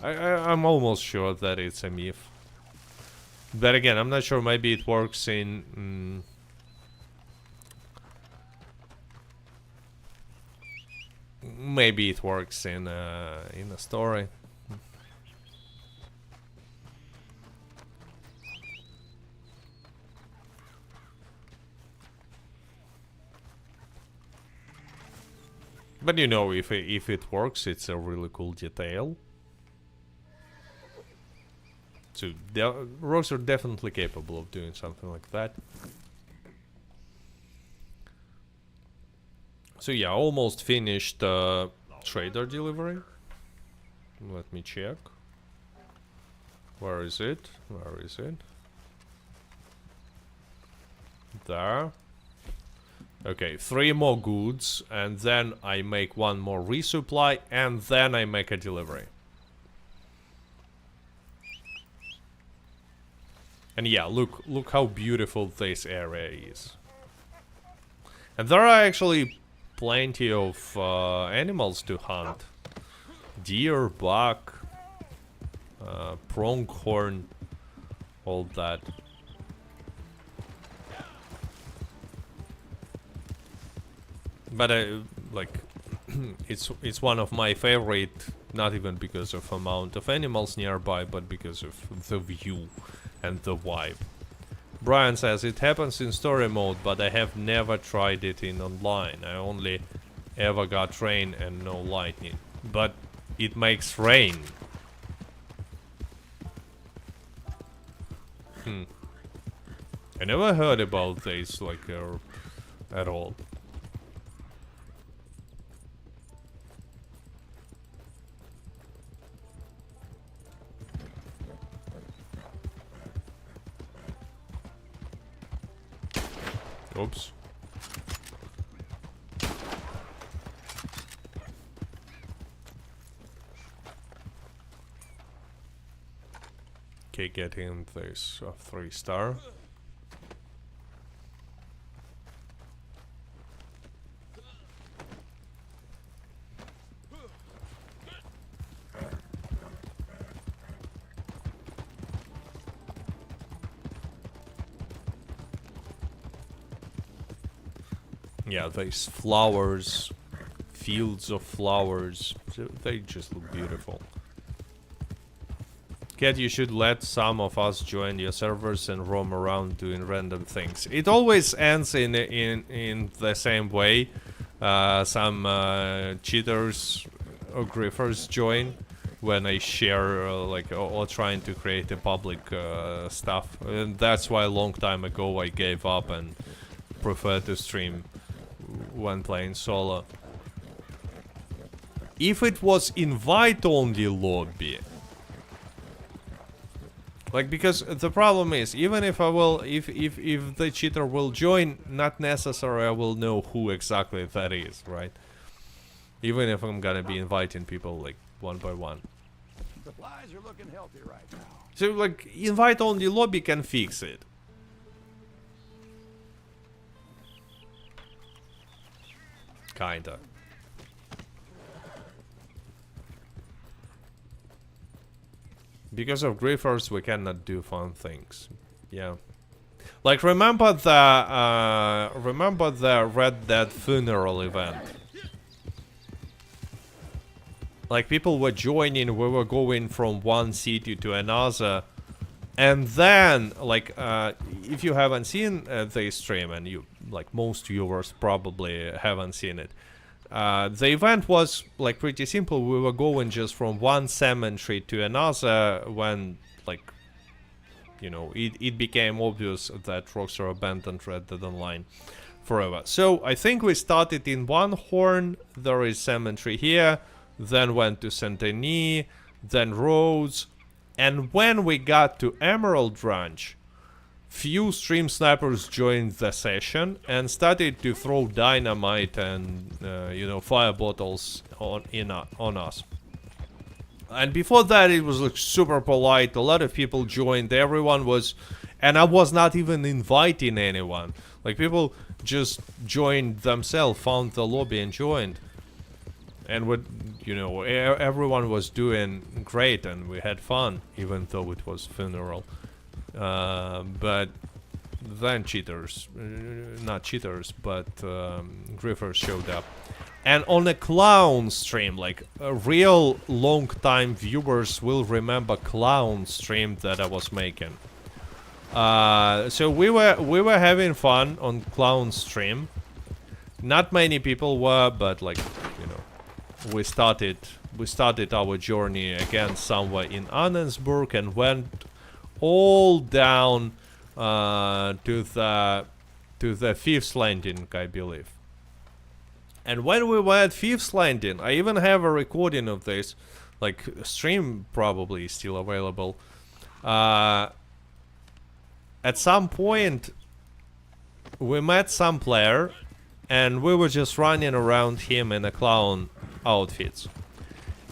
I'm almost sure that it's a myth. But again, I'm not sure, maybe it works in... maybe it works in a story. But you know, if it works, it's a really cool detail. So Rogues are definitely capable of doing something like that. So yeah, almost finished trader delivery. Let me check. Where is it? Where is it? There. Okay, 3 more goods, and then I make 1 more resupply, and then I make a delivery. And yeah, look how beautiful this area is. And there are actually plenty of animals to hunt. Deer, buck, pronghorn, all that. But like, it's one of my favorite, not even because of amount of animals nearby, but because of the view and the vibe. Brian says, it happens in story mode, but I have never tried it in online. I only ever got rain and no lightning. But it makes rain. I never heard about this, like, at all. Oops. Okay, getting this 3-star. Yeah, these flowers, fields of flowers, they just look beautiful. Cat, you should let some of us join your servers and roam around doing random things. It always ends in the same way. Some cheaters or griffers join when I share like or trying to create a public stuff, and that's why a long time ago I gave up and prefer to stream when playing solo. If it was invite-only lobby, like, because the problem is, even if I will, if the cheater will join, not necessarily I will know who exactly that is, right? Even if I'm gonna be inviting people like one by one. Supplies are looking healthy right now. So like, invite-only lobby can fix it. Kinda. Because of griefers, we cannot do fun things. Yeah. Like, remember the Red Dead funeral event? Like, people were joining, we were going from one city to another. And then, like, if you haven't seen the stream, and you, like, most viewers probably haven't seen it, the event was, like, pretty simple. We were going just from one cemetery to another when, like, you know, it became obvious that Rockstar abandoned Red Dead Online forever. So, I think we started in one horn, there is cemetery here, then went to Saint-Denis, then Rhodes, and when we got to Emerald Ranch, few stream snipers joined the session and started to throw dynamite and, you know, fire bottles on us. And before that, it was like super polite. A lot of people joined. Everyone was, and I was not even inviting anyone. Like, people just joined themselves, found the lobby and joined. And what, you know, everyone was doing great and we had fun, even though it was funeral. But then cheaters, not cheaters, but griffers showed up. And on a clown stream, like, real long-time viewers will remember clown stream that I was making. So we were having fun on clown stream. Not many people were, but, like, you know, we started our journey again somewhere in Annensburg and went all down to the 5th landing, I believe. And when we were at 5th landing, I even have a recording of this, like, stream probably is still available. At some point, we met some player, and we were just running around him in a clown outfits.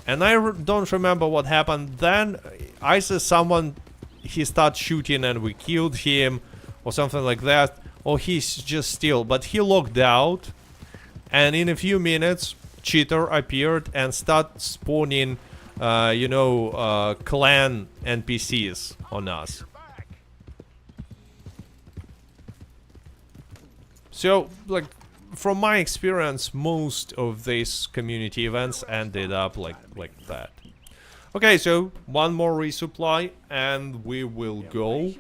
And I don't remember what happened then. I saw someone, he started shooting and we killed him, or something like that. Or he's just still, but he logged out. and in a few minutes, cheater appeared and start spawning, you know, clan NPCs on us. So, like, from my experience, most of these community events ended up like that. Okay, so one more resupply, and we will go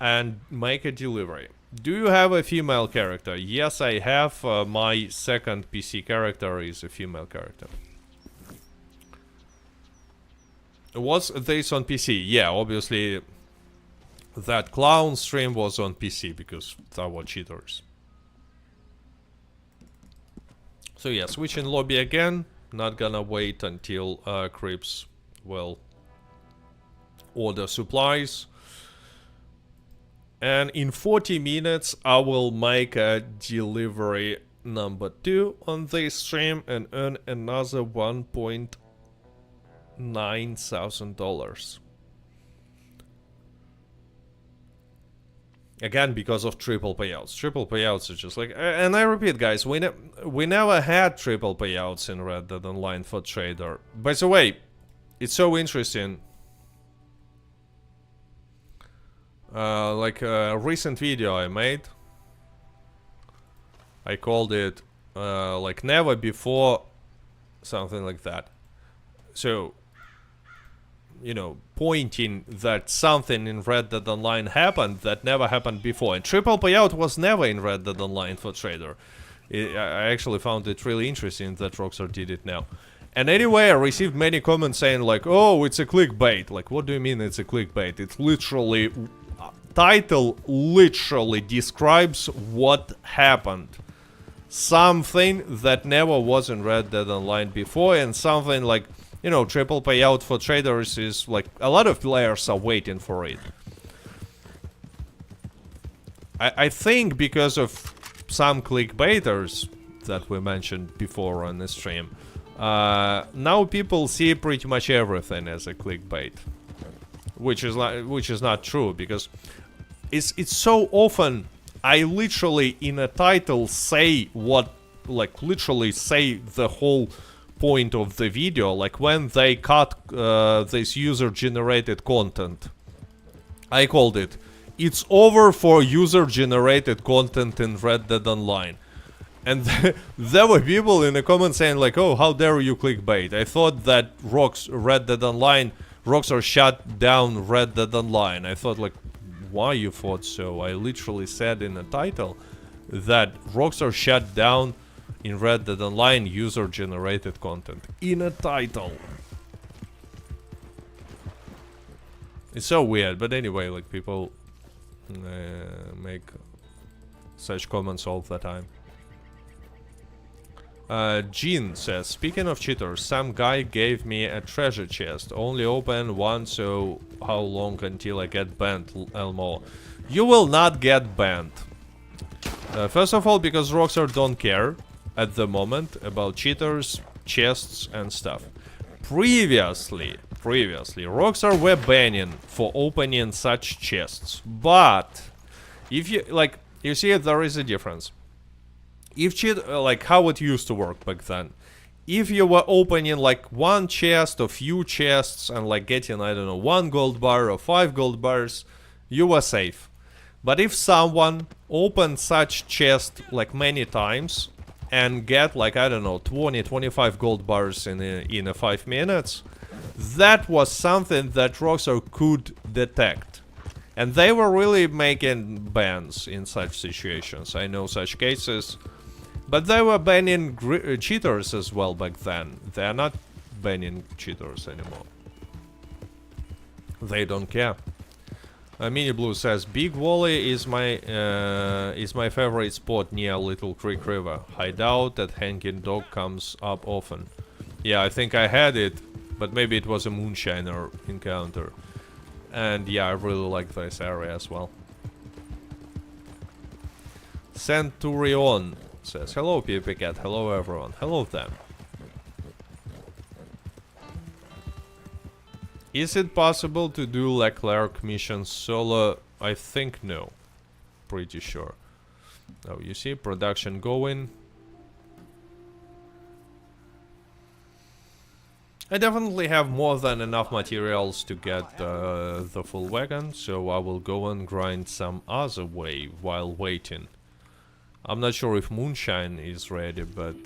and make a delivery. Do you have a female character? Yes, I have. My second PC character is a female character. Was this on PC? Yeah, obviously that clown stream was on PC because there were cheaters. So yeah, switching lobby again. Not gonna wait until creeps will order supplies. And in 40 minutes I will make a delivery number 2 on this stream and earn another $1,900. Again, because of triple payouts. Triple payouts are just like... And I repeat, guys, we never had triple payouts in Red Dead Online for Trader. By the way, it's so interesting. Like a recent video I made. I called it, like, never before... Something like that. So... you know, pointing that something in Red Dead Online happened that never happened before. And triple payout was never in Red Dead Online for Trader. I actually found it really interesting that Rockstar did it now. And anyway, I received many comments saying like, oh, it's a clickbait. Like, what do you mean it's a clickbait? It's literally... title literally describes what happened. Something that never was in Red Dead Online before, and something like... you know, triple payout for traders is like a lot of players are waiting for it. I think because of some clickbaiters that we mentioned before on the stream, now people see pretty much everything as a clickbait, which is not true, because it's so often I literally in a title say what, like, literally say the whole point of the video, like when they cut this user-generated content. I called it, it's over for user-generated content in Red Dead Online. And there were people in the comments saying like, oh, how dare you clickbait. I thought that Red Dead Online, Rockstar shut down Red Dead Online. I thought like, why you thought so? I literally said in the title that Rockstar shut down in Red Dead Online user-generated content. In a title. It's so weird, but anyway, like, people make such comments all the time. Jean says, speaking of cheaters, some guy gave me a treasure chest. Only open one, so how long until I get banned, Elmo? You will not get banned. First of all, because Rockstar don't care at the moment about cheaters, chests and stuff. Previously, Rockstar were banning for opening such chests. But if you, like, you see there is a difference. If like how it used to work back then. If you were opening like one chest or few chests and like getting, I don't know, 1 gold bar or 5 gold bars, you were safe. But if someone opened such chest like many times and get like, I don't know, 20-25 gold bars in a 5 minutes, that was something that Rockstar could detect. And they were really making bans in such situations. I know such cases. But they were banning cheaters as well back then. They are not banning cheaters anymore. They don't care. Mini Blue says, Big Wally is my favorite spot near Little Creek River. Hideout that Hanging Dog comes up often. Yeah, I think I had it, but maybe it was a Moonshiner encounter. And yeah, I really like this area as well. Centurion says, hello PP Cat, hello everyone, hello them. Is it possible to do Leclerc missions solo? I think no. Pretty sure. Oh, you see production going. I definitely have more than enough materials to get the full wagon, so I will go and grind some other way while waiting. I'm not sure if Moonshine is ready, but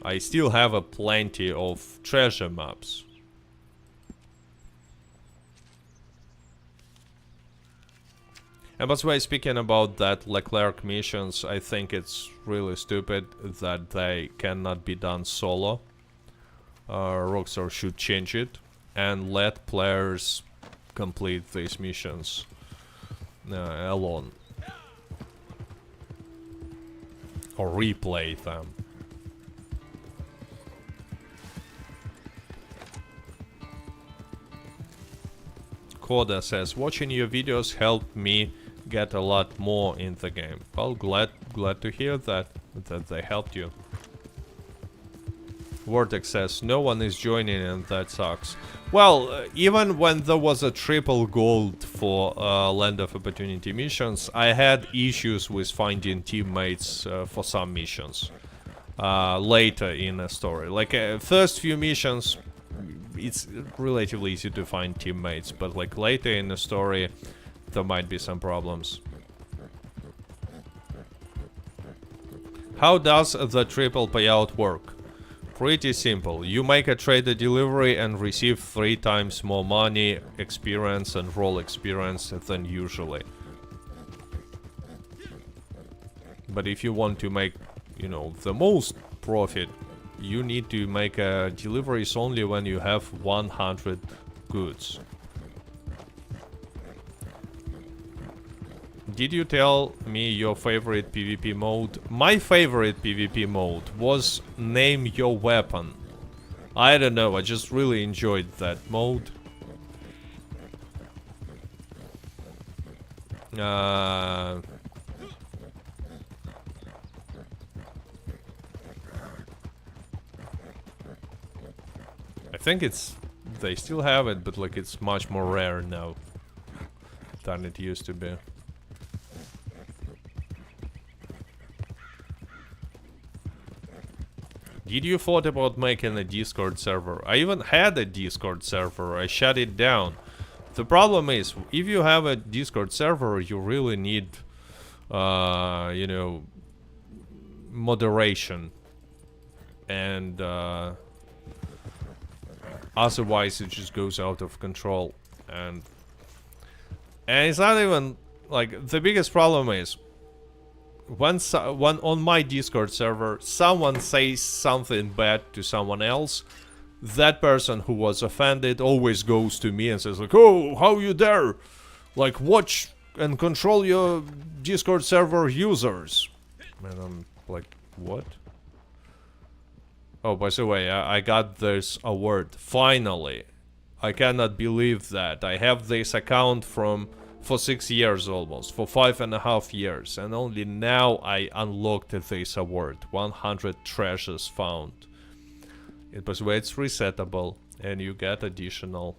I still have a plenty of treasure maps. And by the way, speaking about that Leclerc missions, I think it's really stupid that they cannot be done solo. Rockstar should change it and let players complete these missions alone. Or replay them. Koda says, watching your videos helped me get a lot more in the game. Well, glad to hear that they helped you. Vortex says, no one is joining and that sucks. Well, even when there was a triple gold for Land of Opportunity missions, I had issues with finding teammates for some missions later in the story. Like, first few missions, it's relatively easy to find teammates, but like later in the story, there might be some problems. How does the triple payout work? Pretty simple. You make a trader delivery and receive 3 times more money, experience and role experience than usually. But if you want to make, you know, the most profit, you need to make deliveries only when you have 100 goods. Did you tell me your favorite PvP mode? My favorite PvP mode was Name Your Weapon. I don't know, I just really enjoyed that mode. I think they still have it, but like it's much more rare now than it used to be. Did you thought about making a Discord server? I even had a Discord server, I shut it down. The problem is, if you have a Discord server, you really need, you know, moderation. And otherwise it just goes out of control. And it's not even, like, the biggest problem is, when on my Discord server someone says something bad to someone else, that person who was offended always goes to me and says like, oh, how you dare, like, watch and control your Discord server users. And I'm like, what? Oh, by the way, I got this award finally. I cannot believe that. I have this account for 6 years almost, for 5.5 years, and only now I unlocked this award. 100 treasures found. It was where it's resettable, and you get additional.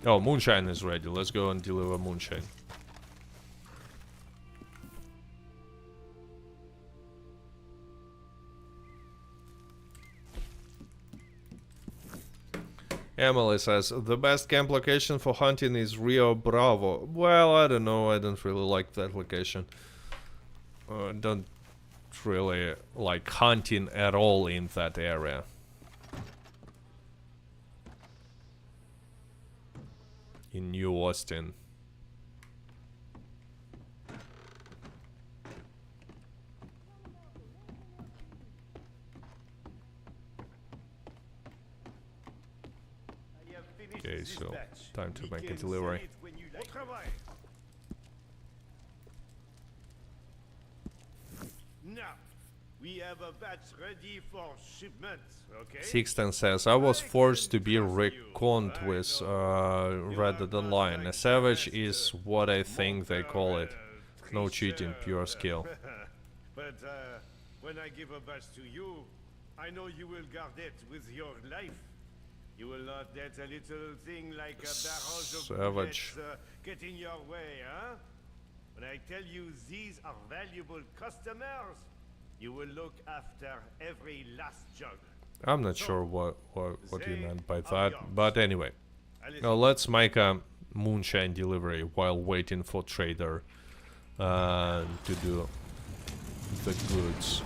Oh, Moonshine is ready. Let's go and deliver Moonshine. Emily says, the best camp location for hunting is Rio Bravo. Well, I don't know, I don't really like that location. Don't really like hunting at all in that area. In New Austin. Okay, so time to make a delivery. Now, we have a batch ready for shipment, okay? Sixten says, I was forced to be reconned with Red Online. A savage is what I think they call it. No cheating, pure skill. But when I give a batch to you, I know you will guard it with your life. You will not let a little thing like a barrage of bullets get in your way, huh? When I tell you these are valuable customers, you will look after every last jug. I'm not sure what you meant by that, but anyway. Allez-y. Now let's make a moonshine delivery while waiting for trader to do the goods.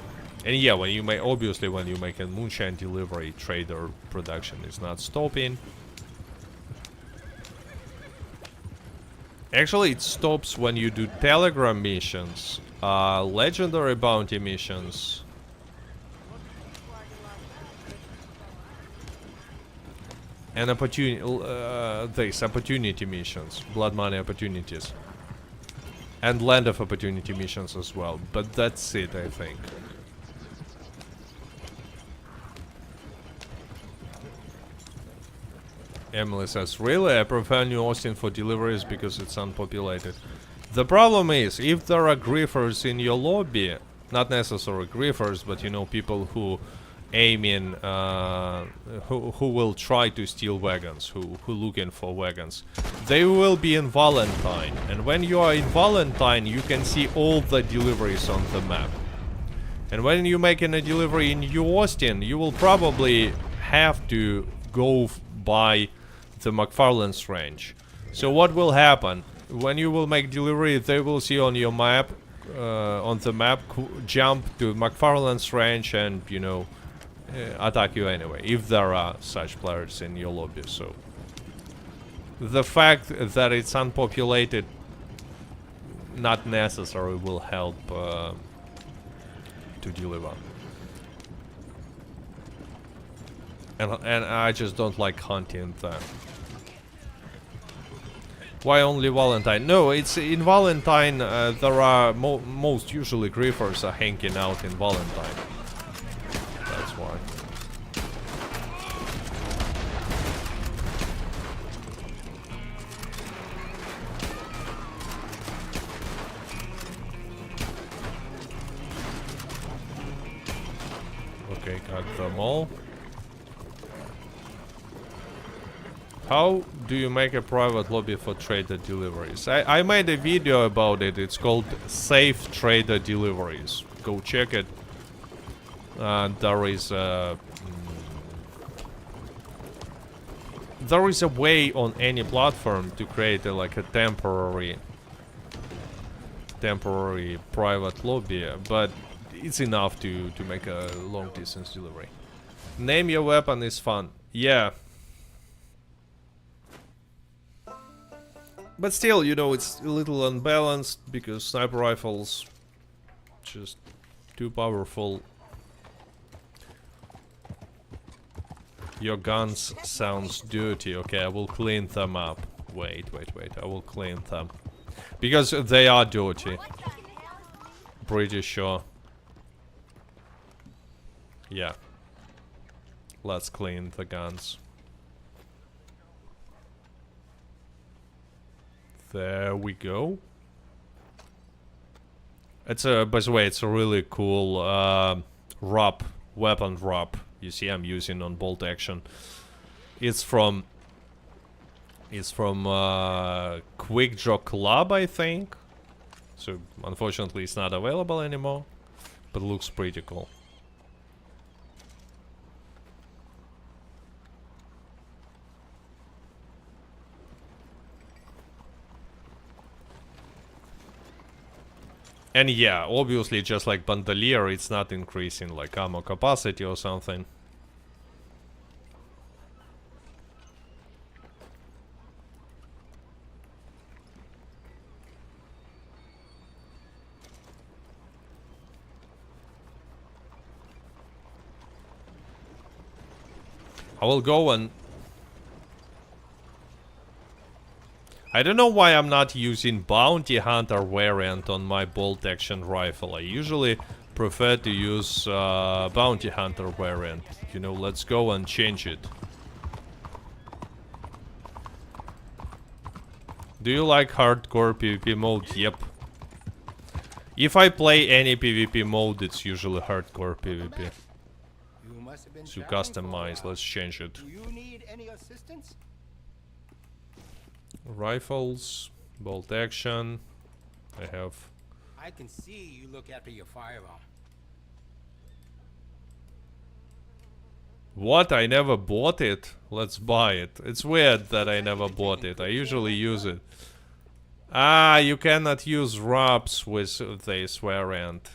And yeah, when you make, obviously when you make a moonshine delivery, trader production is not stopping. Actually, it stops when you do telegram missions, legendary bounty missions, and opportunity missions, blood money opportunities, and land of opportunity missions as well. But that's it, I think. Emily says, really? I prefer New Austin for deliveries because it's unpopulated. The problem is, if there are griefers in your lobby, not necessarily griefers, but you know, people who aim in, who will try to steal wagons, who looking for wagons, they will be in Valentine. And when you are in Valentine, you can see all the deliveries on the map. And when you're making a delivery in New Austin, you will probably have to go by the McFarlane's range. So what will happen when you will make delivery? They will see on your map, on the map, jump to McFarlane's range and, you know, attack you anyway, if there are such players in your lobby. So the fact that it's unpopulated not necessarily will help to deliver. And I just don't like hunting that. Why only Valentine? No, it's in Valentine. There are most usually griefers are hanging out in Valentine. That's why. Okay, got them all. How do you make a private lobby for trader deliveries? I made a video about it. It's called Safe Trader Deliveries. Go check it. There is a way on any platform to create like a temporary private lobby, but it's enough to make a long distance delivery. Name your weapon is fun. Yeah. But still, you know, it's a little unbalanced because sniper rifles just too powerful. Your guns sounds dirty. Okay, I will clean them up. Wait. I will clean them. Because they are dirty. Pretty sure. Yeah. Let's clean the guns. There we go. It's a, by the way, it's a really cool weapon drop. You see, I'm using on bolt action. It's from Quick Draw Club, I think. So unfortunately, it's not available anymore, but looks pretty cool. And yeah, obviously, just like Bandolier, it's not increasing like ammo capacity or something. I will go and... I don't know why I'm not using Bounty Hunter variant on my bolt action rifle. I usually prefer to use Bounty Hunter variant. You know, let's go and change it. Do you like hardcore PvP mode? Yep. If I play any PvP mode, it's usually hardcore PvP. To customize, let's change it. Do you need any assistance? Rifles, bolt action, I have. I can see you look after your firearm. What? I never bought it? Let's buy it. It's weird that I never bought it. I usually use it. Ah, you cannot use ROPs with this variant.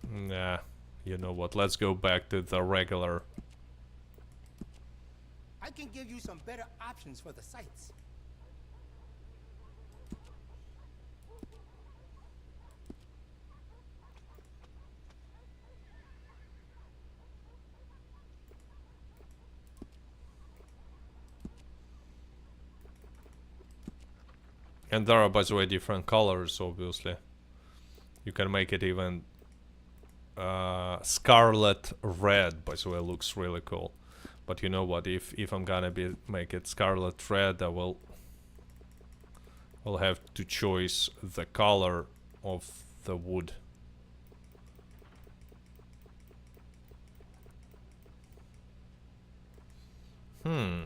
Nah, you know what? Let's go back to the regular. I can give you some better options for the sights. And there are, by the way, different colors, obviously. You can make it even scarlet red, by the way, looks really cool. But you know what, if I'm gonna make it scarlet red, I'll have to choose the color of the wood. A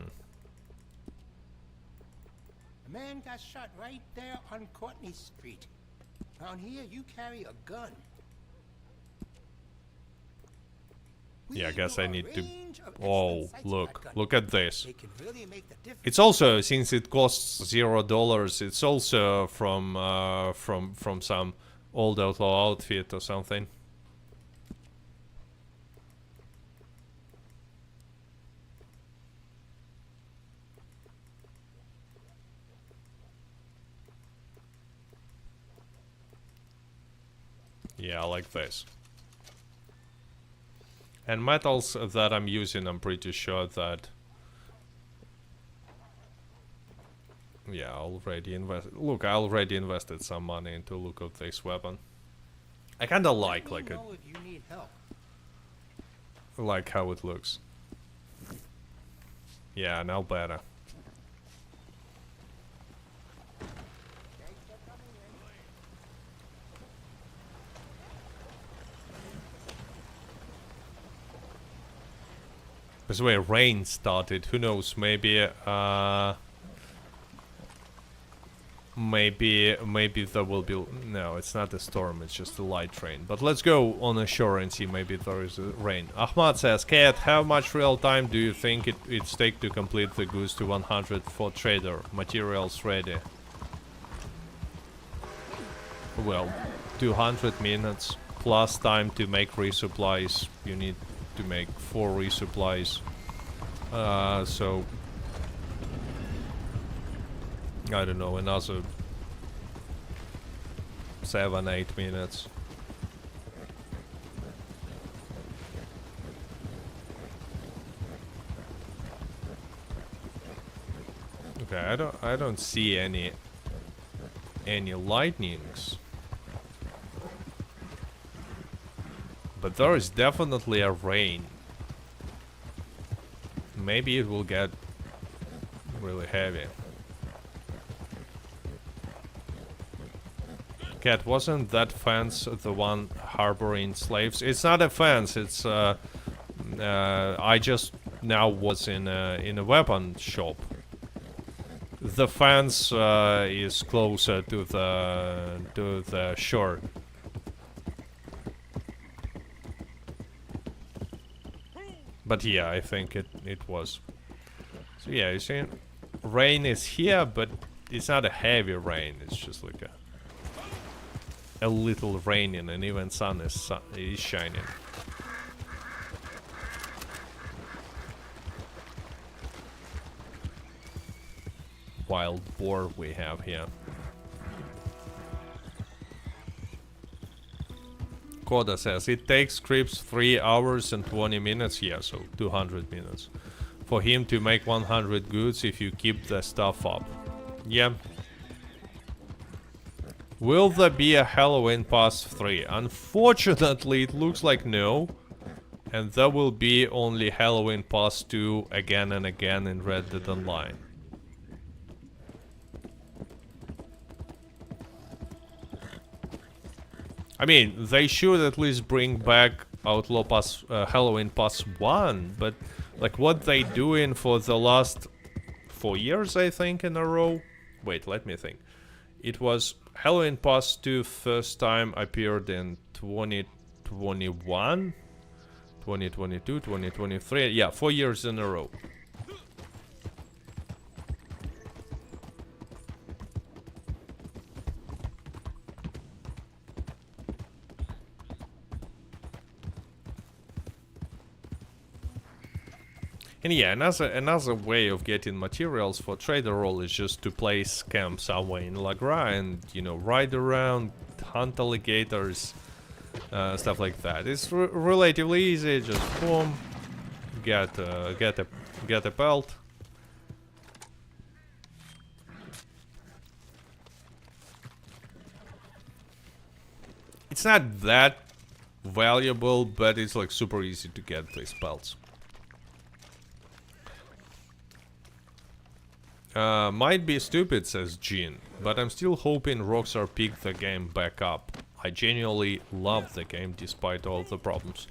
man got shot right there on Courtney Street. Around here, you carry a gun. Yeah, I guess I need to... Oh, Oh, look at this. Really make the difference. It's also, since it costs $0, it's also from some old outlaw outfit or something. Yeah, I like this. And metals that I'm using, I'm pretty sure that... Yeah, I already Look, I already invested some money into look of this weapon. I kinda like Let me it. know if you need help. Like how it looks. Yeah, now better. By the way, rain started. Who knows? Maybe maybe there will be. No, it's not a storm. It's just a light rain. But let's go on the shore and see. Maybe there is a rain. Ahmad says, "Kat, how much real time do you think it's take to complete the goose to 100 for trader? Materials ready." Well, 200 minutes plus time to make resupplies. You need to make 4 resupplies. So I don't know, another 7-8 minutes. Okay, I don't see any lightnings. But there is definitely a rain. Maybe it will get really heavy. Cat, wasn't that fence the one harboring slaves? It's not a fence. It's I just now was in a weapon shop. The fence is closer to the shore. But yeah, I think it was. So yeah, you see, rain is here, but it's not a heavy rain. It's just like a little raining, and even sun is shining. Wild boar we have here. Koda says it takes Crips 3 hours and 20 minutes. Yeah, so 200 minutes for him to make 100 goods if you keep the stuff up. Yeah. Will there be a Halloween Pass 3? Unfortunately, it looks like no. And there will be only Halloween Pass 2 again and again in Red Dead Online. I mean, they should at least bring back Outlaw Pass, Halloween Pass 1, but like what they doing for the last 4 years, I think, in a row, Wait, let me think. It was Halloween Pass 2 first time appeared in 2021, 2022, 2023. Yeah, 4 years in a row. And yeah, another way of getting materials for Tradrer Role is just to place camp somewhere in Lagra and, you know, ride around, hunt alligators, stuff like that. It's relatively easy. Just boom, get a pelt. It's not that valuable, but it's like super easy to get these pelts. Might be stupid, says Jean, but I'm still hoping Rockstar pick the game back up. I genuinely love the game despite all the problems.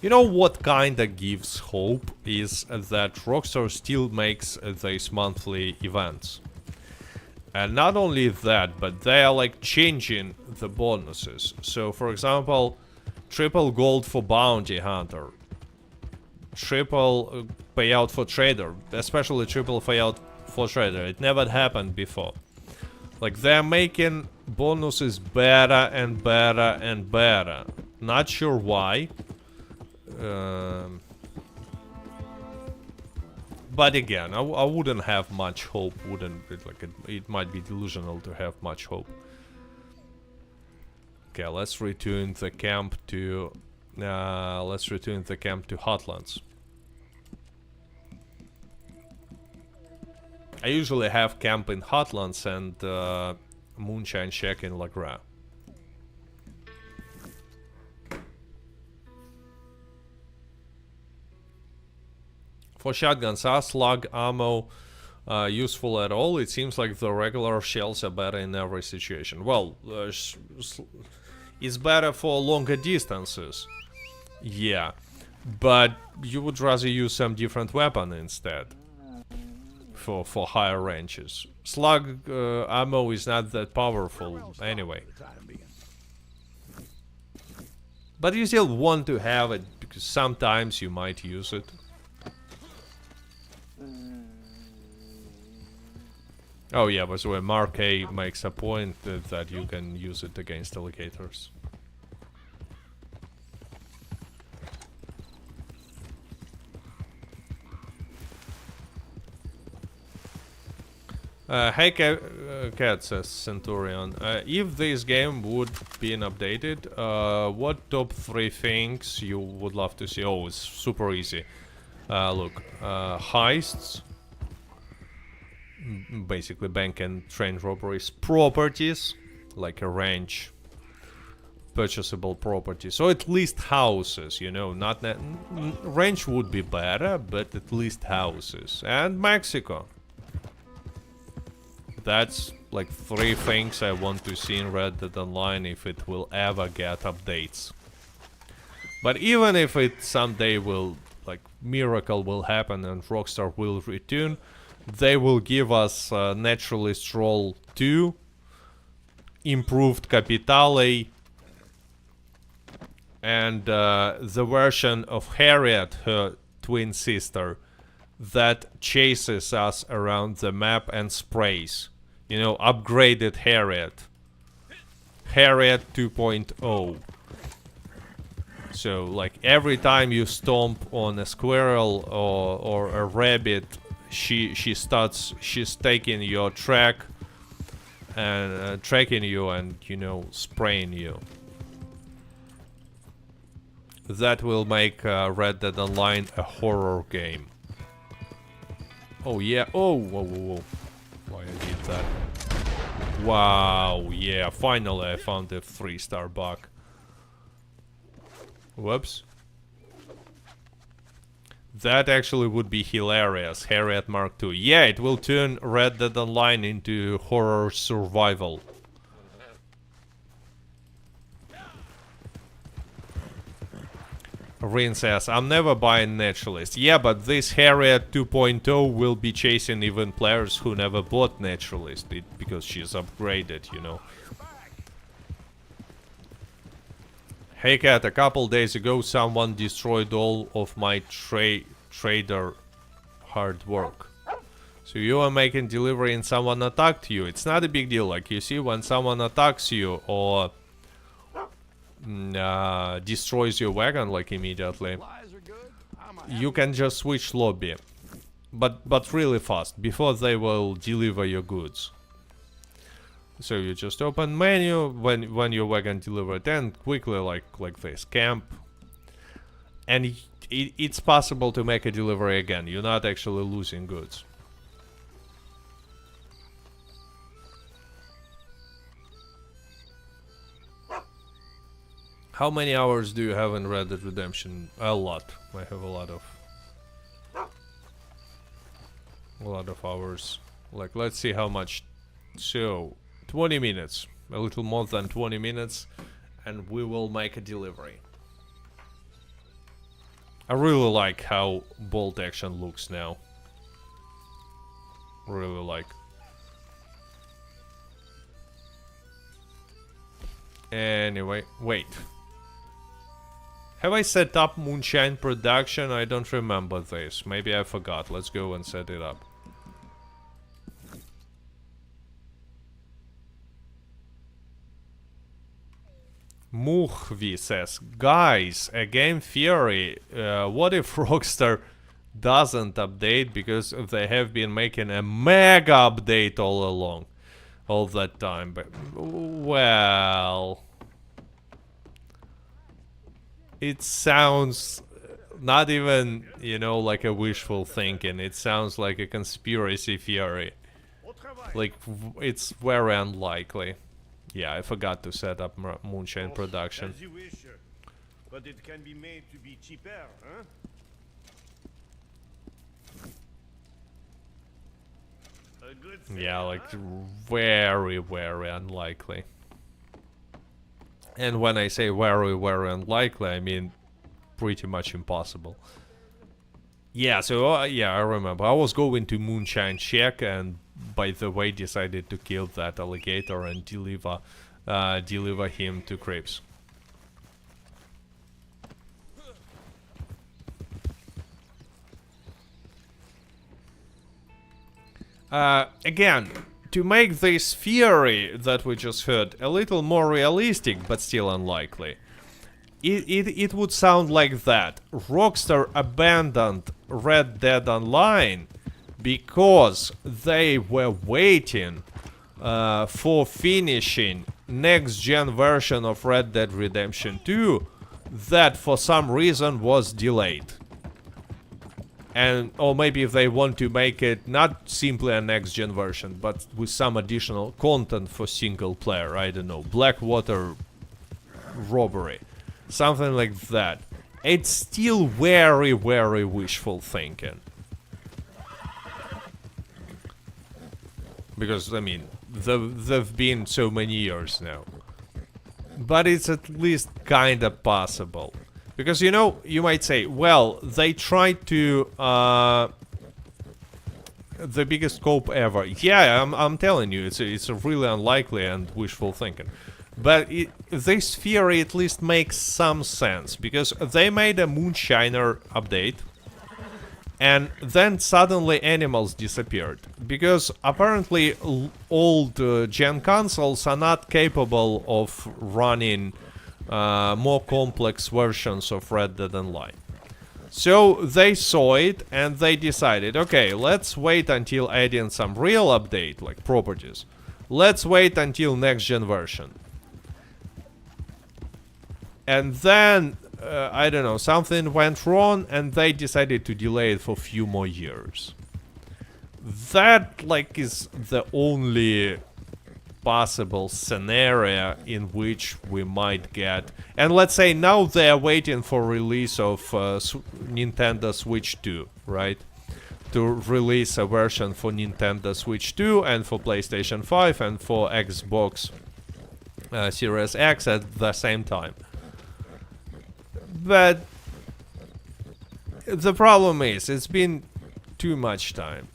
You know what kinda gives hope is that Rockstar still makes these monthly events. And not only that, but they are like changing the bonuses. So for example, triple gold for bounty hunter, triple payout for trader, especially triple payout for trader. It never happened before. Like, they're making bonuses better and better and better. Not sure why. But again, I wouldn't have much hope. Wouldn't it, like it might be delusional to have much hope. Okay, let's return the camp to Hotlands. I usually have camp in Hotlands and Moonshine shack in Lagra. For shotguns, are slug ammo useful at all? It seems like the regular shells are better in every situation. Well, it's better for longer distances. Yeah, but you would rather use some different weapon instead. For higher ranges. Slug ammo is not that powerful anyway. But you still want to have it because sometimes you might use it. Oh yeah, by the way, Mark A makes a point that you can use it against alligators. Hey Cat, says Centurion, if this game would be updated, what top 3 things you would love to see? Oh, it's super easy. Look, heists, basically bank and train robberies, properties, like a ranch, purchasable property, so at least houses, you know, not ranch would be better, but at least houses, and Mexico. That's like 3 things I want to see in Red Dead Online if it will ever get updates. But even if it someday will, like, miracle will happen and Rockstar will return, they will give us Naturalist Role 2, improved Capitale, and the version of Harriet, her twin sister, that chases us around the map and sprays. You know, upgraded Harriet. Harriet 2.0. So, like, every time you stomp on a squirrel or a rabbit, she's taking your track and tracking you and, you know, spraying you. That will make Red Dead Online a horror game. Oh yeah, oh, whoa, whoa, whoa. Why I did that? Wow, yeah, finally I found a 3-star bug. Whoops. That actually would be hilarious, Harriet Mark II. Yeah, it will turn Red Dead Online into horror survival. Rin says, I'm never buying Naturalist. Yeah, but this Harriet 2.0 will be chasing even players who never bought Naturalist because she's upgraded, you know. Hey Cat, a couple days ago someone destroyed all of my trader hard work. So you are making delivery and someone attacked you. It's not a big deal. Like you see, when someone attacks you or destroys your wagon like immediately, you can just switch lobby, but really fast before they will deliver your goods. So you just open menu when your wagon delivered, and quickly like this camp, and it's possible to make a delivery again. You're not actually losing goods. How many hours do you have in Red Dead Redemption? A lot. I have a lot of hours. Like, let's see how much. So 20 minutes, a little more than 20 minutes, and we will make a delivery. I really like how bolt action looks now. Really like. Anyway, wait. Have I set up Moonshine production? I don't remember this. Maybe I forgot. Let's go and set it up. Muhvi says, guys, a game theory. What if Rockstar doesn't update because they have been making a mega update all along, all that time? But well, it sounds not even, you know, like a wishful thinking. It sounds like a conspiracy theory. Like, it's very unlikely. Yeah, I forgot to set up Moonshine production. As you wish, but it can be made to be cheaper, huh? A good thing, Yeah, like huh? very, very unlikely. And when I say very, very unlikely, I mean pretty much impossible. Yeah, so yeah, I remember. I was going to Moonshine check, and by the way, decided to kill that alligator and deliver him to Crips. Again, to make this theory that we just heard a little more realistic, but still unlikely, it would sound like that. Rockstar abandoned Red Dead Online because they were waiting for finishing next-gen version of Red Dead Redemption 2 that for some reason was delayed. And or maybe if they want to make it not simply a next-gen version, but with some additional content for single player, I don't know, Blackwater robbery, something like that. It's still very, very wishful thinking. Because, I mean, they've been so many years now. But it's at least kinda possible. Because, you know, you might say, well, they tried to, the biggest scope ever. Yeah, I'm telling you, it's a really unlikely and wishful thinking. But this theory at least makes some sense, because they made a Moonshiner update, and then suddenly animals disappeared. Because apparently old gen consoles are not capable of running more complex versions of Red Dead Online. So they saw it and they decided, okay, let's wait until adding some real update, like properties. Let's wait until next gen version. And then, I don't know, something went wrong and they decided to delay it for a few more years. That, like, is the only possible scenario in which we might get. And let's say now they are waiting for release of Nintendo Switch 2, right? To release a version for Nintendo Switch 2 and for PlayStation 5 and for Xbox Series X at the same time. But The problem is, it's been too much time.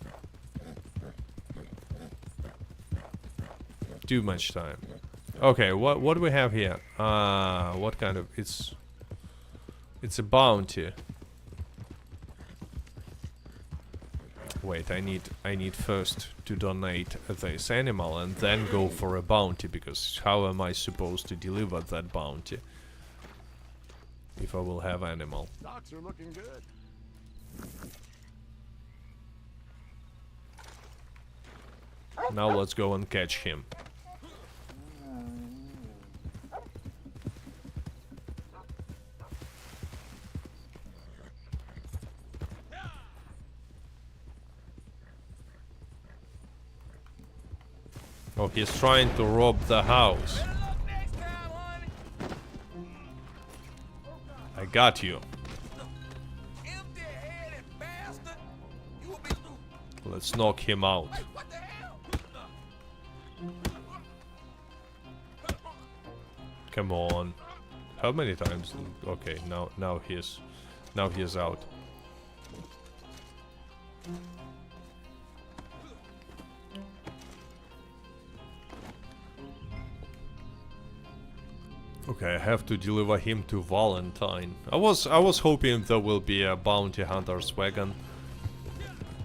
Too much time. Okay, what do we have here? What kind of... It's a bounty. Wait, I need first to donate this animal and then go for a bounty, because how am I supposed to deliver that bounty if I will have animal? Stocks are looking good. Now let's go and catch him. Oh, he's trying to rob the house. I got you. Let's knock him out. Come on. How many times? Okay, now he's out. Okay, I have to deliver him to Valentine. I was hoping there will be a bounty hunter's wagon,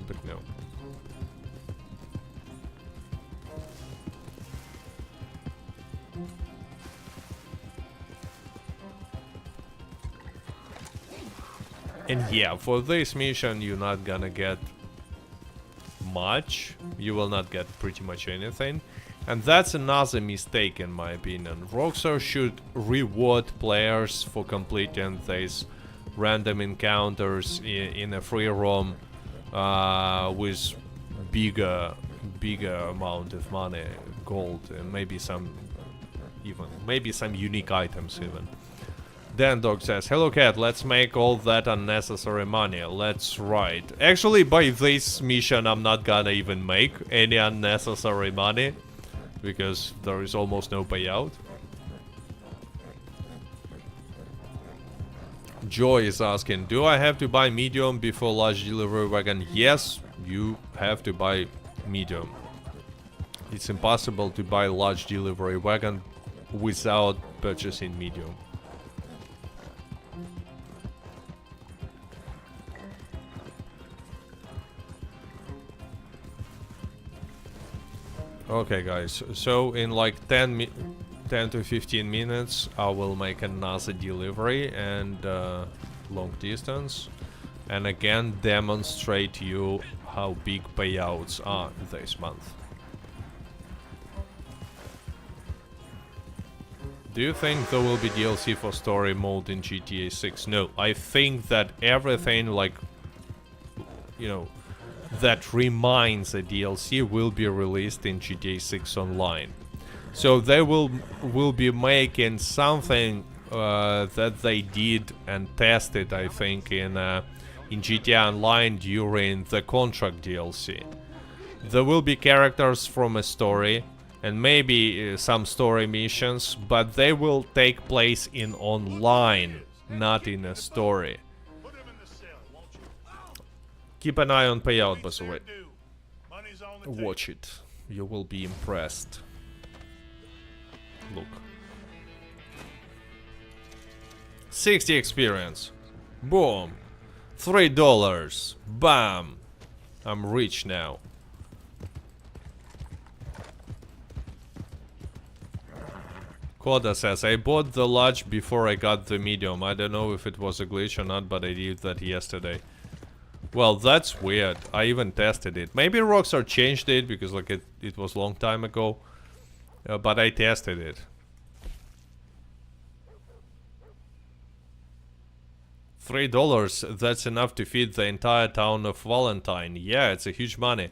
but no. And yeah, for this mission you're not gonna get much. You will not get pretty much anything. And that's another mistake in my opinion. Rockstar should reward players for completing these random encounters in a free roam with bigger amount of money, gold, and maybe some unique items even. Dan Dog says, "Hello cat, let's make all that unnecessary money. Let's ride." Actually, by this mission I'm not gonna even make any unnecessary money, because there is almost no payout. Joy is asking, do I have to buy medium before large delivery wagon? Yes, you have to buy medium. It's impossible to buy large delivery wagon without purchasing medium. Okay guys, so in like 10 to 15 minutes I will make another delivery and long distance, and again demonstrate you how big payouts are this month. Do you think there will be DLC for story mode in GTA 6? No, I think that everything, like, you know, that reminds a DLC will be released in GTA 6 Online. So they will be making something that they did and tested, I think, in GTA Online during the contract DLC. There will be characters from a story and maybe some story missions, but they will take place in online, not in a story. Keep an eye on payout, by the way. Watch it. You will be impressed. Look. 60 experience. Boom. $3. Bam. I'm rich now. Koda says, I bought the large before I got the medium. I don't know if it was a glitch or not, but I did that yesterday. Well, that's weird. I even tested it. Maybe Rockstar changed it because like it was a long time ago. But I tested it. $3, that's enough to feed the entire town of Valentine. Yeah, it's a huge money.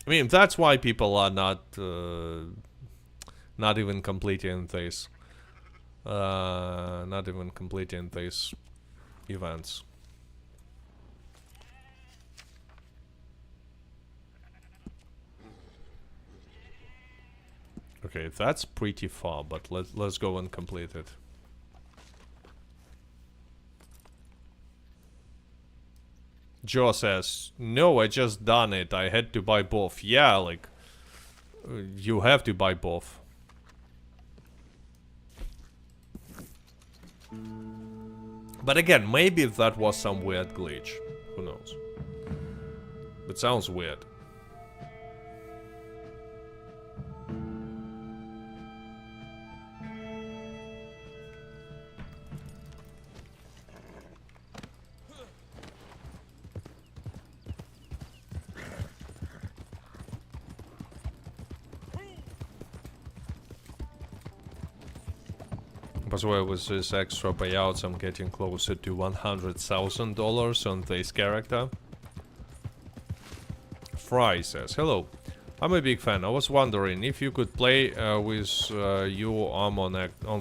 I mean, that's why people are not even completing this. Not even completing these events. Okay, that's pretty far, but let's go and complete it. Joe says, no, I just done it. I had to buy both. Yeah, like, you have to buy both. But again, maybe that was some weird glitch. Who knows? It sounds weird. By the way, with this extra payouts, I'm getting closer to $100,000 on this character. Fry says, hello, I'm a big fan. I was wondering if you could play with you on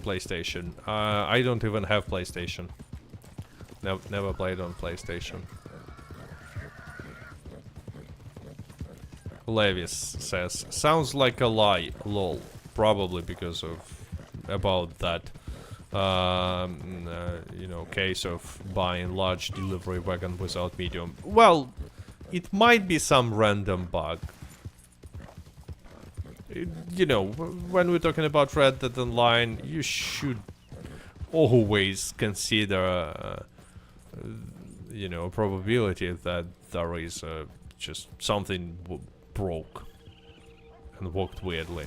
PlayStation. I don't even have PlayStation. Never played on PlayStation. Levis says, sounds like a lie, lol. Probably because of about that. You know, case of buying large delivery wagon without medium. Well, it might be some random bug. You know, when we're talking about Red Dead Online, you should always consider, you know, a probability that there is just something broke and worked weirdly.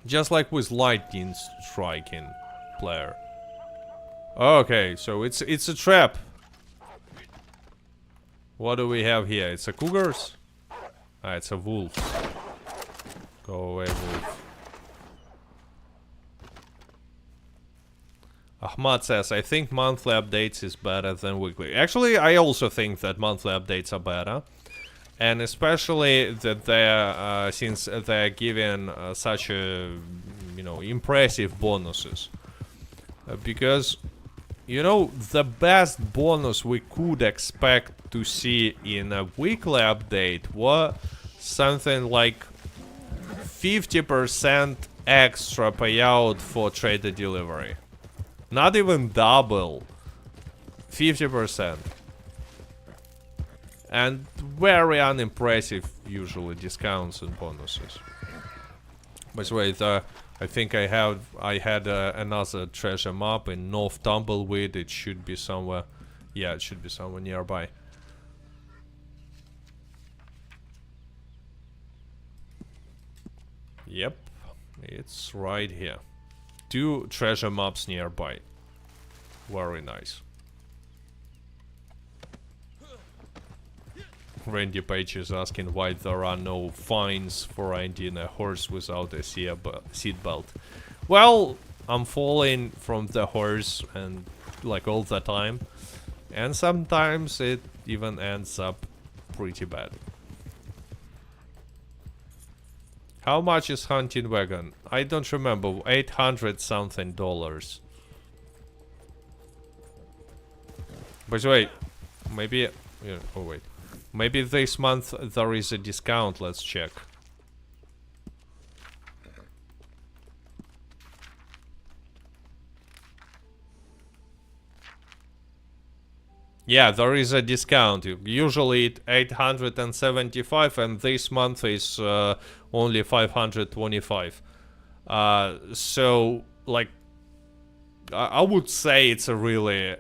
Just like with lightning striking player. Okay, so it's a trap. What do we have here? It's a cougars? Ah, it's a wolf. Go away, wolf. Ahmad says, I think monthly updates is better than weekly. Actually, I also think that monthly updates are better. And especially that they're, since they're giving such a, you know, impressive bonuses. Because, you know, the best bonus we could expect to see in a weekly update was something like 50% extra payout for trader delivery. Not even double. 50%. And very unimpressive, usually, discounts and bonuses. By the way, I think I had another treasure map in North Tumbleweed. It should be somewhere. Yeah, it should be somewhere nearby. Yep, it's right here. 2 treasure maps nearby. Very nice. Randy Page is asking why there are no fines for riding a horse without a seatbelt. Well, I'm falling from the horse and like all the time, and sometimes it even ends up pretty bad. How much is hunting wagon? I don't remember. $800 something. By the way, maybe. Yeah, oh wait. Maybe this month there is a discount, let's check. Yeah, there is a discount. Usually it's 875 and this month is only 525. So, like, I would say it's a really...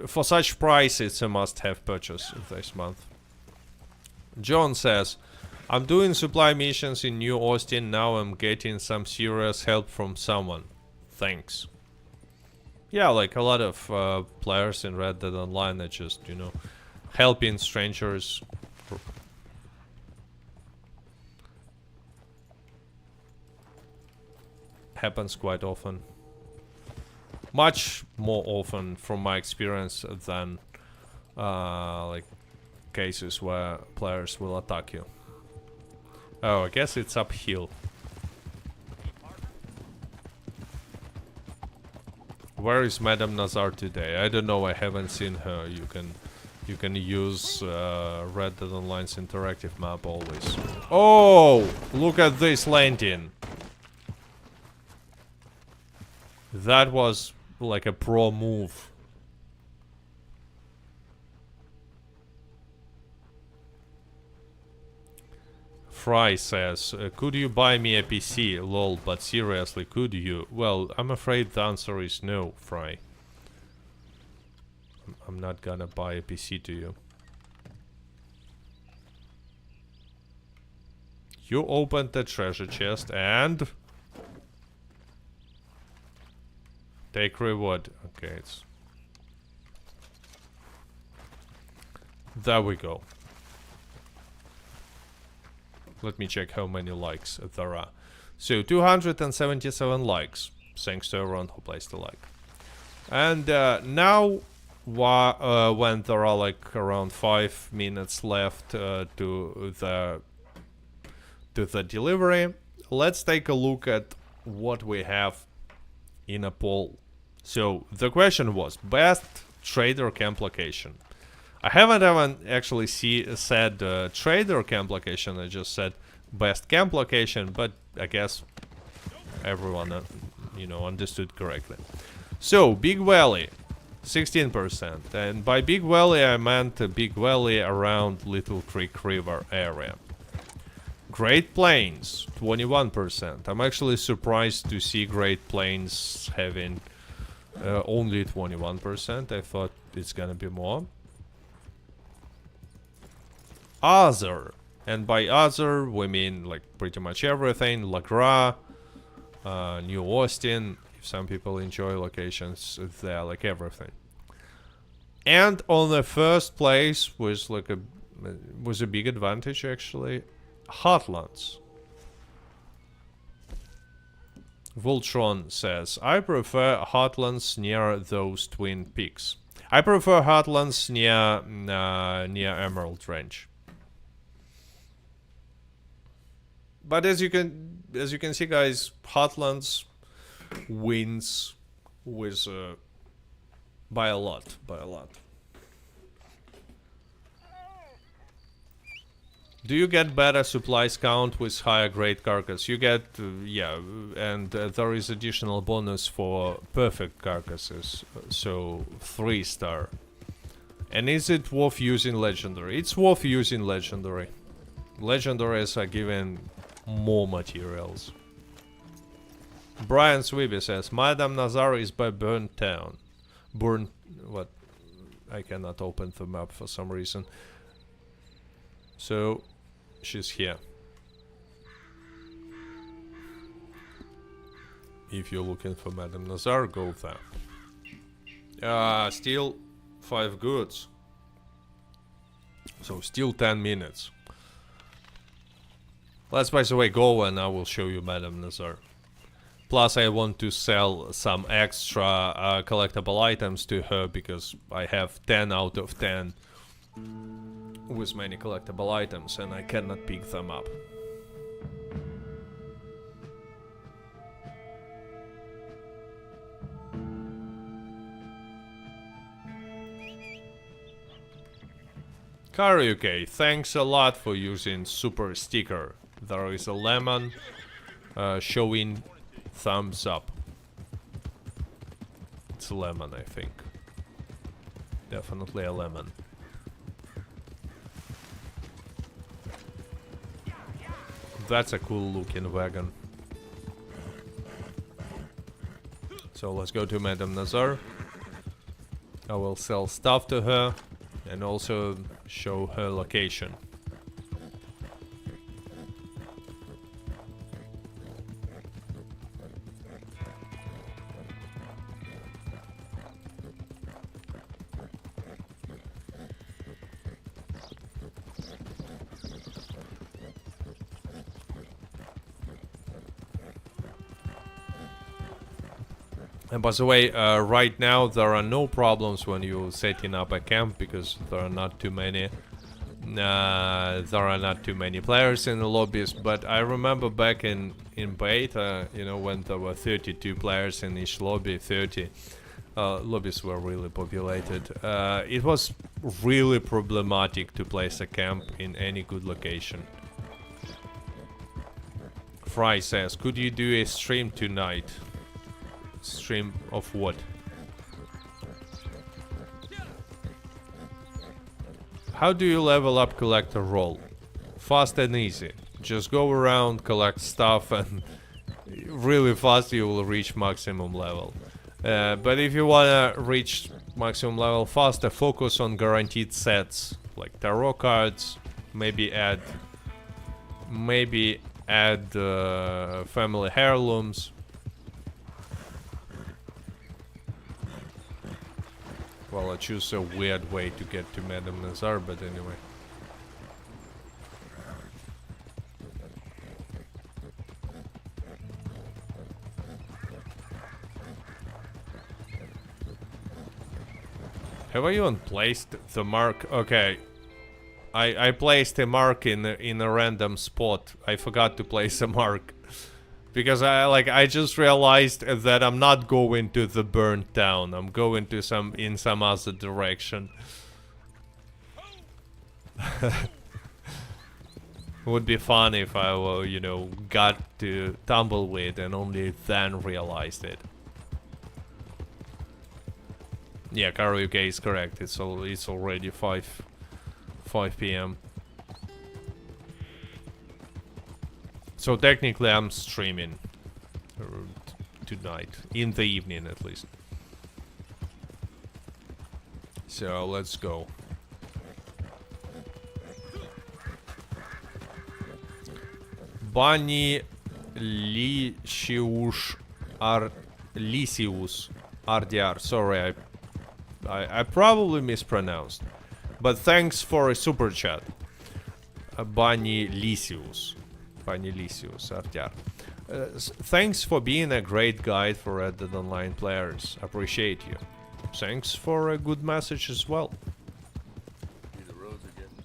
For such price, it's a must-have purchase this month. John says, I'm doing supply missions in New Austin. Now I'm getting some serious help from someone. Thanks. Yeah, like a lot of players in Red Dead Online are just, you know, helping strangers. Happens quite often. Much more often from my experience than like cases where players will attack you. Oh, I guess it's uphill. Where is Madame Nazar today? I don't know, I haven't seen her. You can use Red Dead Online's interactive map always. Oh, look at this landing. That was like a pro move. Fry says, could you buy me a PC? Lol, but seriously, could you? Well, I'm afraid the answer is no, Fry. I'm not gonna buy a PC to you. You opened the treasure chest and... take reward. Okay, it's... there we go. Let me check how many likes there are. So 277 likes, thanks to everyone who placed a like. And now, when there are like around 5 minutes left to the delivery, let's take a look at what we have in a poll. So the question was best trader camp location. I haven't even actually said trader camp location. I just said best camp location, but I guess everyone you know, understood correctly. So Big Valley 16%, and by Big Valley I meant a Big Valley around Little Creek River area. Great Plains 21%. I'm actually surprised to see Great Plains having only 21%. I thought it's gonna be more. Other, and by other we mean like pretty much everything. LaGras, New Austin, if some people enjoy locations there, like everything. And on the first place was like a big advantage actually, Heartlands. Voltron says, I prefer Heartlands near those Twin Peaks. I prefer Heartlands near Emerald Range. But as you can see, guys, Heartlands wins with by a lot. Do you get better supplies count with higher grade carcass? You get, yeah, and there is additional bonus for perfect carcasses, so 3-star. And is it worth using legendary? It's worth using legendary. Legendaries are given more materials. Brian Sweeby says, Madame Nazar is by Burnt Town. Burnt... what? I cannot open the map for some reason. So, she's here. If you're looking for Madame Nazar, go there. Still 5 goods. So, still 10 minutes. Let's, by the way, go and I will show you Madame Nazar. Plus, I want to sell some extra collectible items to her because I have 10 out of 10 with many collectible items and I cannot pick them up. Karaoke, thanks a lot for using super sticker. There is a lemon showing thumbs up. It's a lemon, I think. Definitely a lemon. That's a cool looking wagon. So let's go to Madame Nazar. I will sell stuff to her and also show her location. And by the way, right now there are no problems when you're setting up a camp because there are not too many. Players in the lobbies. But I remember back in beta, you know, when there were 32 players in each lobby, 30 lobbies were really populated. It was really problematic to place a camp in any good location. Fry says, could you do a stream tonight? Stream of what? How do you level up collector role? Fast and easy. Just go around, collect stuff, and really fast you will reach maximum level. But if you wanna reach maximum level faster, focus on guaranteed sets like tarot cards. Maybe add family heirlooms. Well, I choose a weird way to get to Madame Nazar, but anyway. Have I even placed the mark? Okay. I placed a mark in a random spot. I forgot to place a mark. Because I just realized that I'm not going to the burnt town. I'm going to some other direction. Would be fun if I you know, got to Tumbleweed and only then realized it. Yeah, Karo UK is correct. It's already 5 p.m. So technically I'm streaming tonight, in the evening at least. So let's go. Bunny Lysius RDR. Sorry, I probably mispronounced. But thanks for a super chat. Bunny Lysius. Bunny Lysius RDR. Thanks for being a great guide for Red Dead Online players. Appreciate you. Thanks for a good message as well. The roads are getting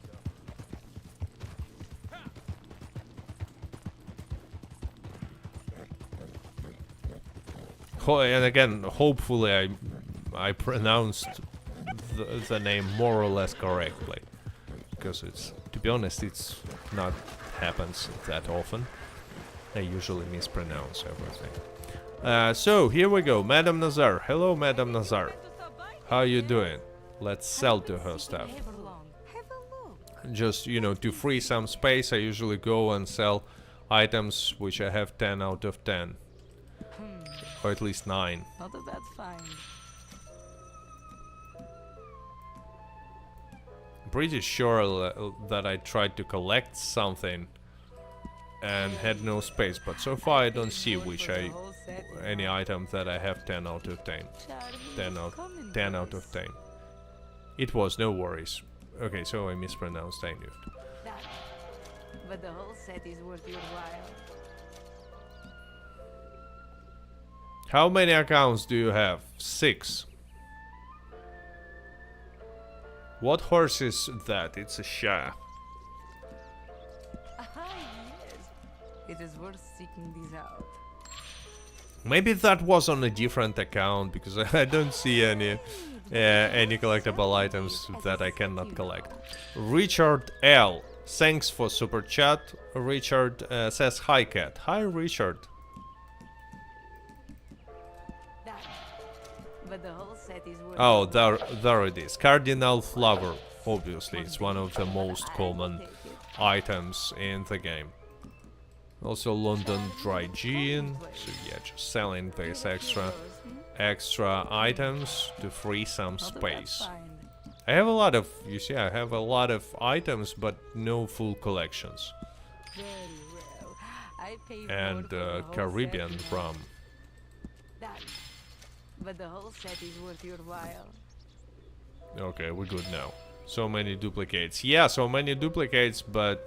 tough. And again, hopefully I pronounced the name more or less correctly, because it's, to be honest, it's not happens that often. I usually mispronounce everything. So here we go, Madame Nazar. Hello, Madame Nazar. How you doing? Let's sell to her stuff. Just, you know, to free some space, I usually go and sell items which I have 10 out of 10. Or at least 9. Not a bad find. I'm pretty sure that I tried to collect something and had no space, but so far I don't see any item that I have 10 out of 10. 10 out of 10. It was, no worries. Okay, so I mispronounced, I knew. But the whole set is worth your while. How many accounts do you have? 6. What horse is that? It's a Shah. Yes. It is worth seeking these out. Maybe that was on a different account, because I don't see any collectible items that I cannot collect. Richard L. Thanks for super chat. Richard says hi, cat. Hi, Richard. But the whole set is worth Oh, there it is. Cardinal Flower. Obviously, it's one of the most common items in the game. Also London Dry Gin. So yeah, just selling these extra items to free some space. I have a lot of, you see, I have a lot of items, but no full collections. very well. I paid And more for the whole Caribbean set. rum. That. But the whole set is worth your while. Okay, we're good now. So many duplicates. Yeah, so many duplicates, but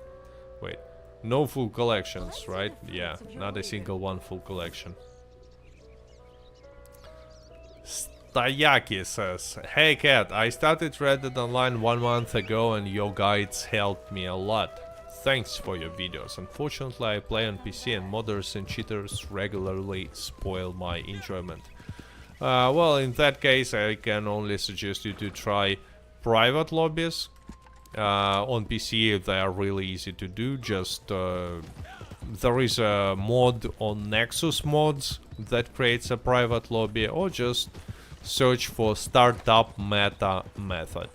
wait. No full collections, right? Yeah, not a single one full collection. Stayaki says, hey cat, I started Red Dead Online 1 month ago and your guides helped me a lot. Thanks for your videos. Unfortunately, I play on PC and modders and cheaters regularly spoil my enjoyment. Well, in that case, I can only suggest you to try private lobbies. On PC, they are really easy to do. Just there is a mod on Nexus Mods that creates a private lobby, or just search for startup meta method.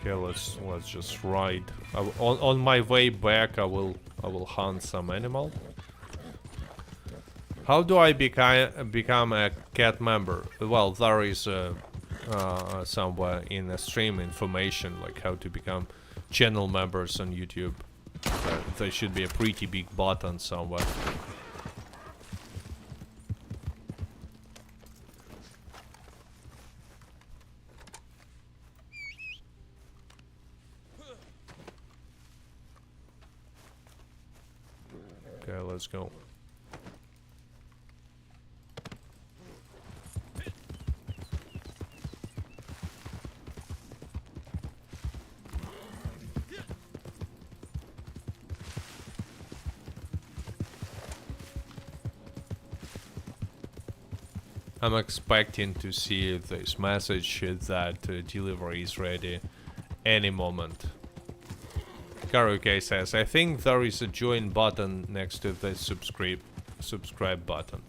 Okay, let's just ride. On my way back, I will hunt some animal. How do I become a cat member? Well, there is somewhere in the stream information like how to become channel members on YouTube. There should be a pretty big button somewhere. Okay, let's go. I'm expecting to see this message that delivery is ready any moment. Karaoke says, I think there is a join button next to the subscribe button.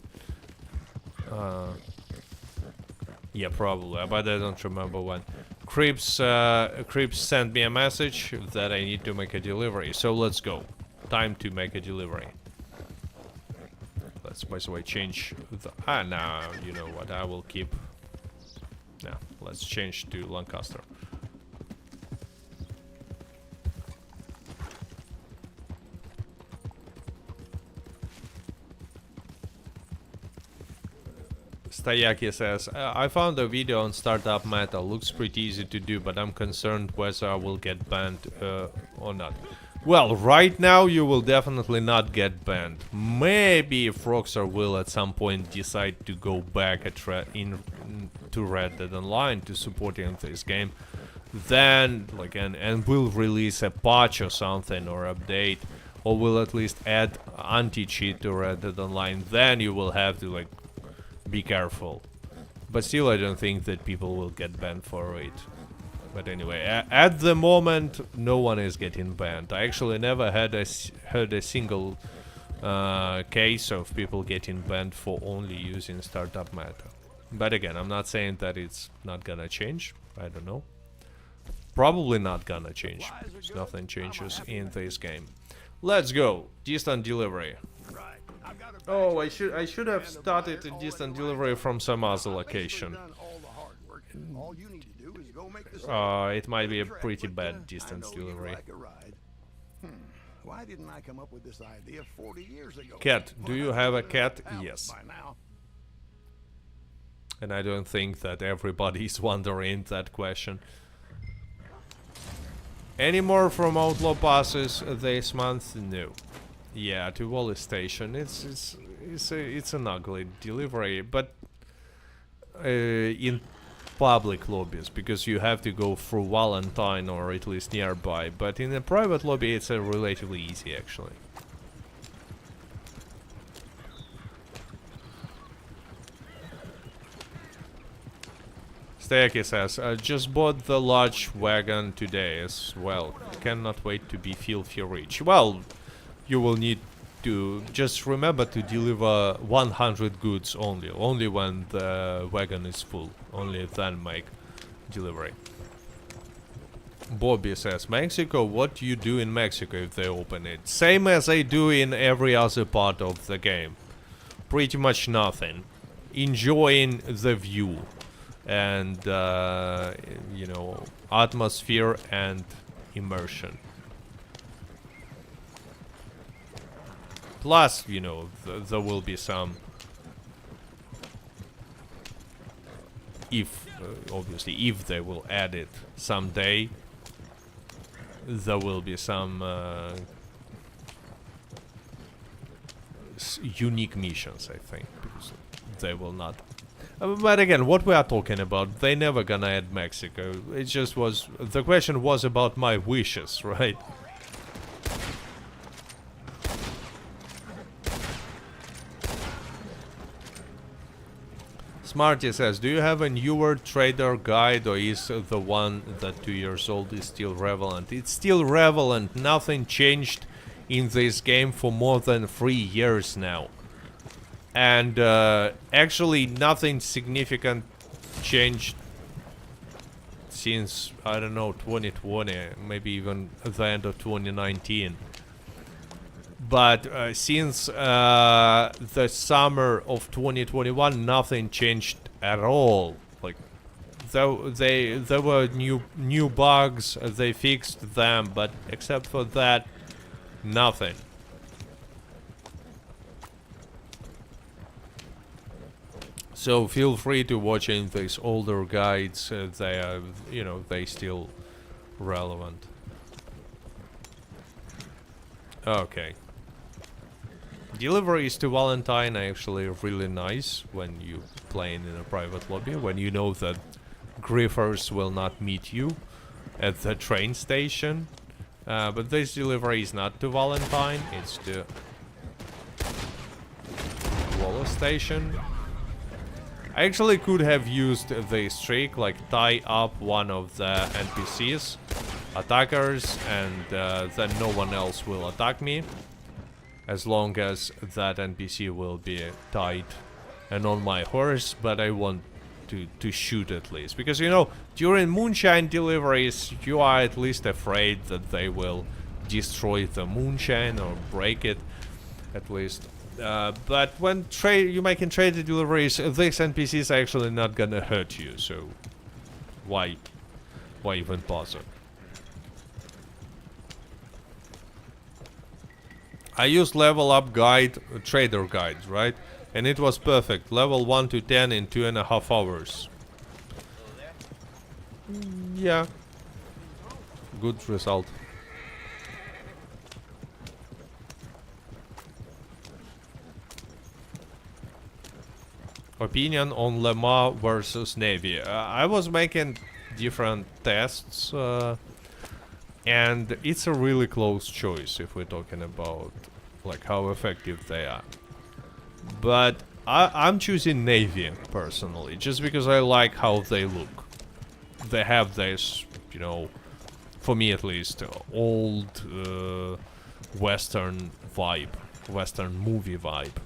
Yeah, probably, but I don't remember when. Creeps sent me a message that I need to make a delivery, so let's go. Time to make a delivery. Let's, by the way, change the... no, you know what, I will keep... No, let's change to Lancaster. Stayaki says, I found a video on Startup Meta. Looks pretty easy to do, but I'm concerned whether I will get banned or not. Well, right now you will definitely not get banned. Maybe if Rockstar will at some point decide to go back to Red Dead Online to supporting this game, then like and will release a patch or something or update, or will at least add anti-cheat to Red Dead Online, then you will have to like be careful. But still, I don't think that people will get banned for it. But anyway, at the moment, no one is getting banned. I actually never heard a single case of people getting banned for only using Startup Meta. But again, I'm not saying that it's not gonna change. I don't know. Probably not gonna change, because nothing changes in this game. Let's go. Distant delivery. Oh, I should have started a distant delivery from some other location. It might be a pretty bad distance delivery. Why didn't I come up with this idea 40 years ago? Cat, do you have a cat? Yes. And I don't think that everybody is wondering that question. Any more from Outlaw Passes this month? No. Yeah, to Wally Station. It's an ugly delivery, but in public lobbies, because you have to go through Valentine or at least nearby. But in a private lobby, it's relatively easy actually. Stayaki says, just bought the large wagon today as well. Cannot wait to be filthy rich. Well, you will need to just remember to deliver 100 goods only when the wagon is full. Only then make delivery. Bobby says, Mexico, what do you do in Mexico if they open it? Same as I do in every other part of the game. Pretty much nothing. Enjoying the view and you know, atmosphere and immersion. Plus, you know, there will be some, if obviously if they will add it someday, there will be some unique missions, I think, because they will not. But again, what we are talking about, they never gonna add Mexico. It just was, the question was about my wishes, right? Smarty says, do you have a newer trader guide, or is the one that 2 years old is still relevant? It's still relevant. Nothing changed in this game for more than 3 years now. And actually nothing significant changed since, I don't know, 2020, maybe even the end of 2019. But since the summer of 2021, nothing changed at all. Like, there were new bugs, they fixed them, but except for that, nothing. So feel free to watching these older guides. They are, you know, they still relevant. Okay. Deliveries to Valentine are actually really nice when you playing in a private lobby, when you know that griefers will not meet you at the train station. But this delivery is not to Valentine, it's to Waller station. I actually could have used the streak, like tie up one of the NPCs, attackers, and then no one else will attack me. As long as that NPC will be tied and on my horse, but I want to shoot at least. Because, you know, during Moonshine deliveries, you are at least afraid that they will destroy the Moonshine or break it, at least. But when you're making trade deliveries, these NPCs are actually not gonna hurt you, so why even bother? I used level up guide, trader guide, right? And it was perfect. Level 1 to 10 in 2.5 hours. Yeah. Good result. Opinion on Lemma versus Navy. I was making different tests, and it's a really close choice if we're talking about like how effective they are. But I'm choosing Navy personally, just because I like how they look. They have this, you know, for me at least, old Western vibe, Western movie vibe.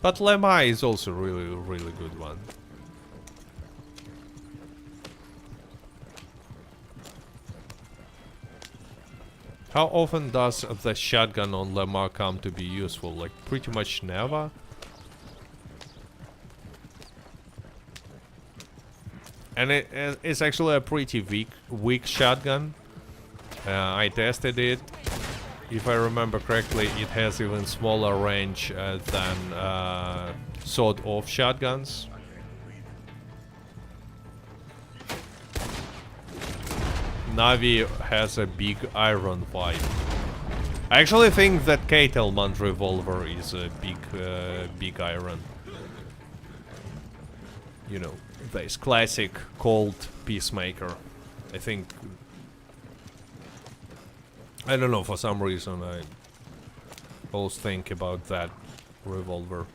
But Lemma is also really good one. How often does the shotgun on Lemma come to be useful? Like pretty much never. And it's actually a pretty weak shotgun. I tested it. If I remember correctly, it has even smaller range than sawed-off shotguns. Navi has a big iron vibe. I actually think that Keitelman revolver is a big iron. You know, this classic cold peacemaker. I think... I don't know, for some reason I always think about that revolver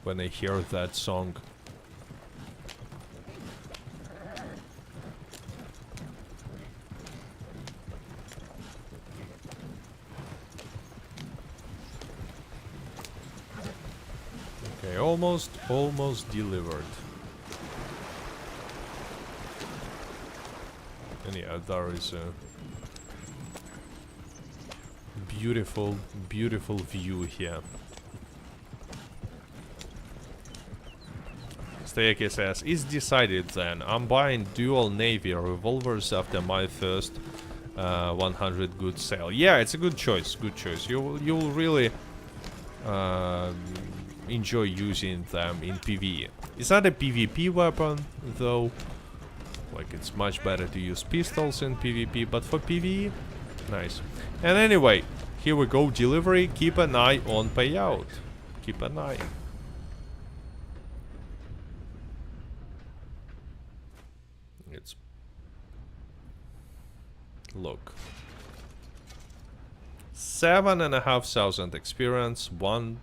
when I hear that song. Okay, almost delivered. And yeah, there is a beautiful view here. Steaky says, it's decided then. I'm buying dual Navy revolvers after my first 100 good sale. Yeah, it's a good choice, You'll really enjoy using them in PvE. It's not a PvP weapon, though. Like, it's much better to use pistols in PvP, but for PvE, nice. And anyway, here we go, delivery. Keep an eye on payout. Keep an eye. It's... Look. 7,500 experience, 800,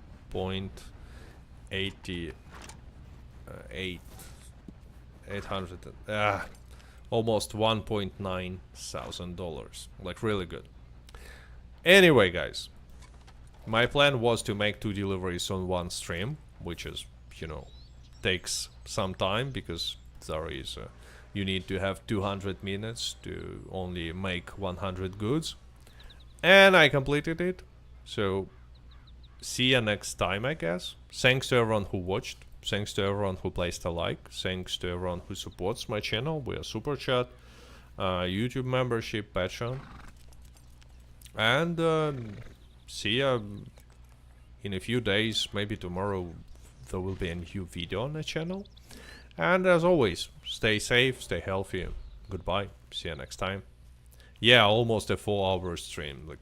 almost $1,900. Like, really good. Anyway, guys, My plan was to make 2 deliveries on one stream, which is, you know, takes some time because there is you need to have 200 minutes to only make 100 goods, and I completed it. So see you next time, I guess. Thanks to everyone who watched, thanks to everyone who placed a like, thanks to everyone who supports my channel via super chat, YouTube membership, Patreon, and see ya in a few days. Maybe tomorrow there will be a new video on the channel. And as always, stay safe, stay healthy. Goodbye. See you next time. Yeah, almost a 4-hour stream. Like,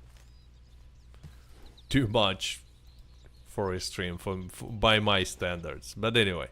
too much for a stream by my standards. But anyway.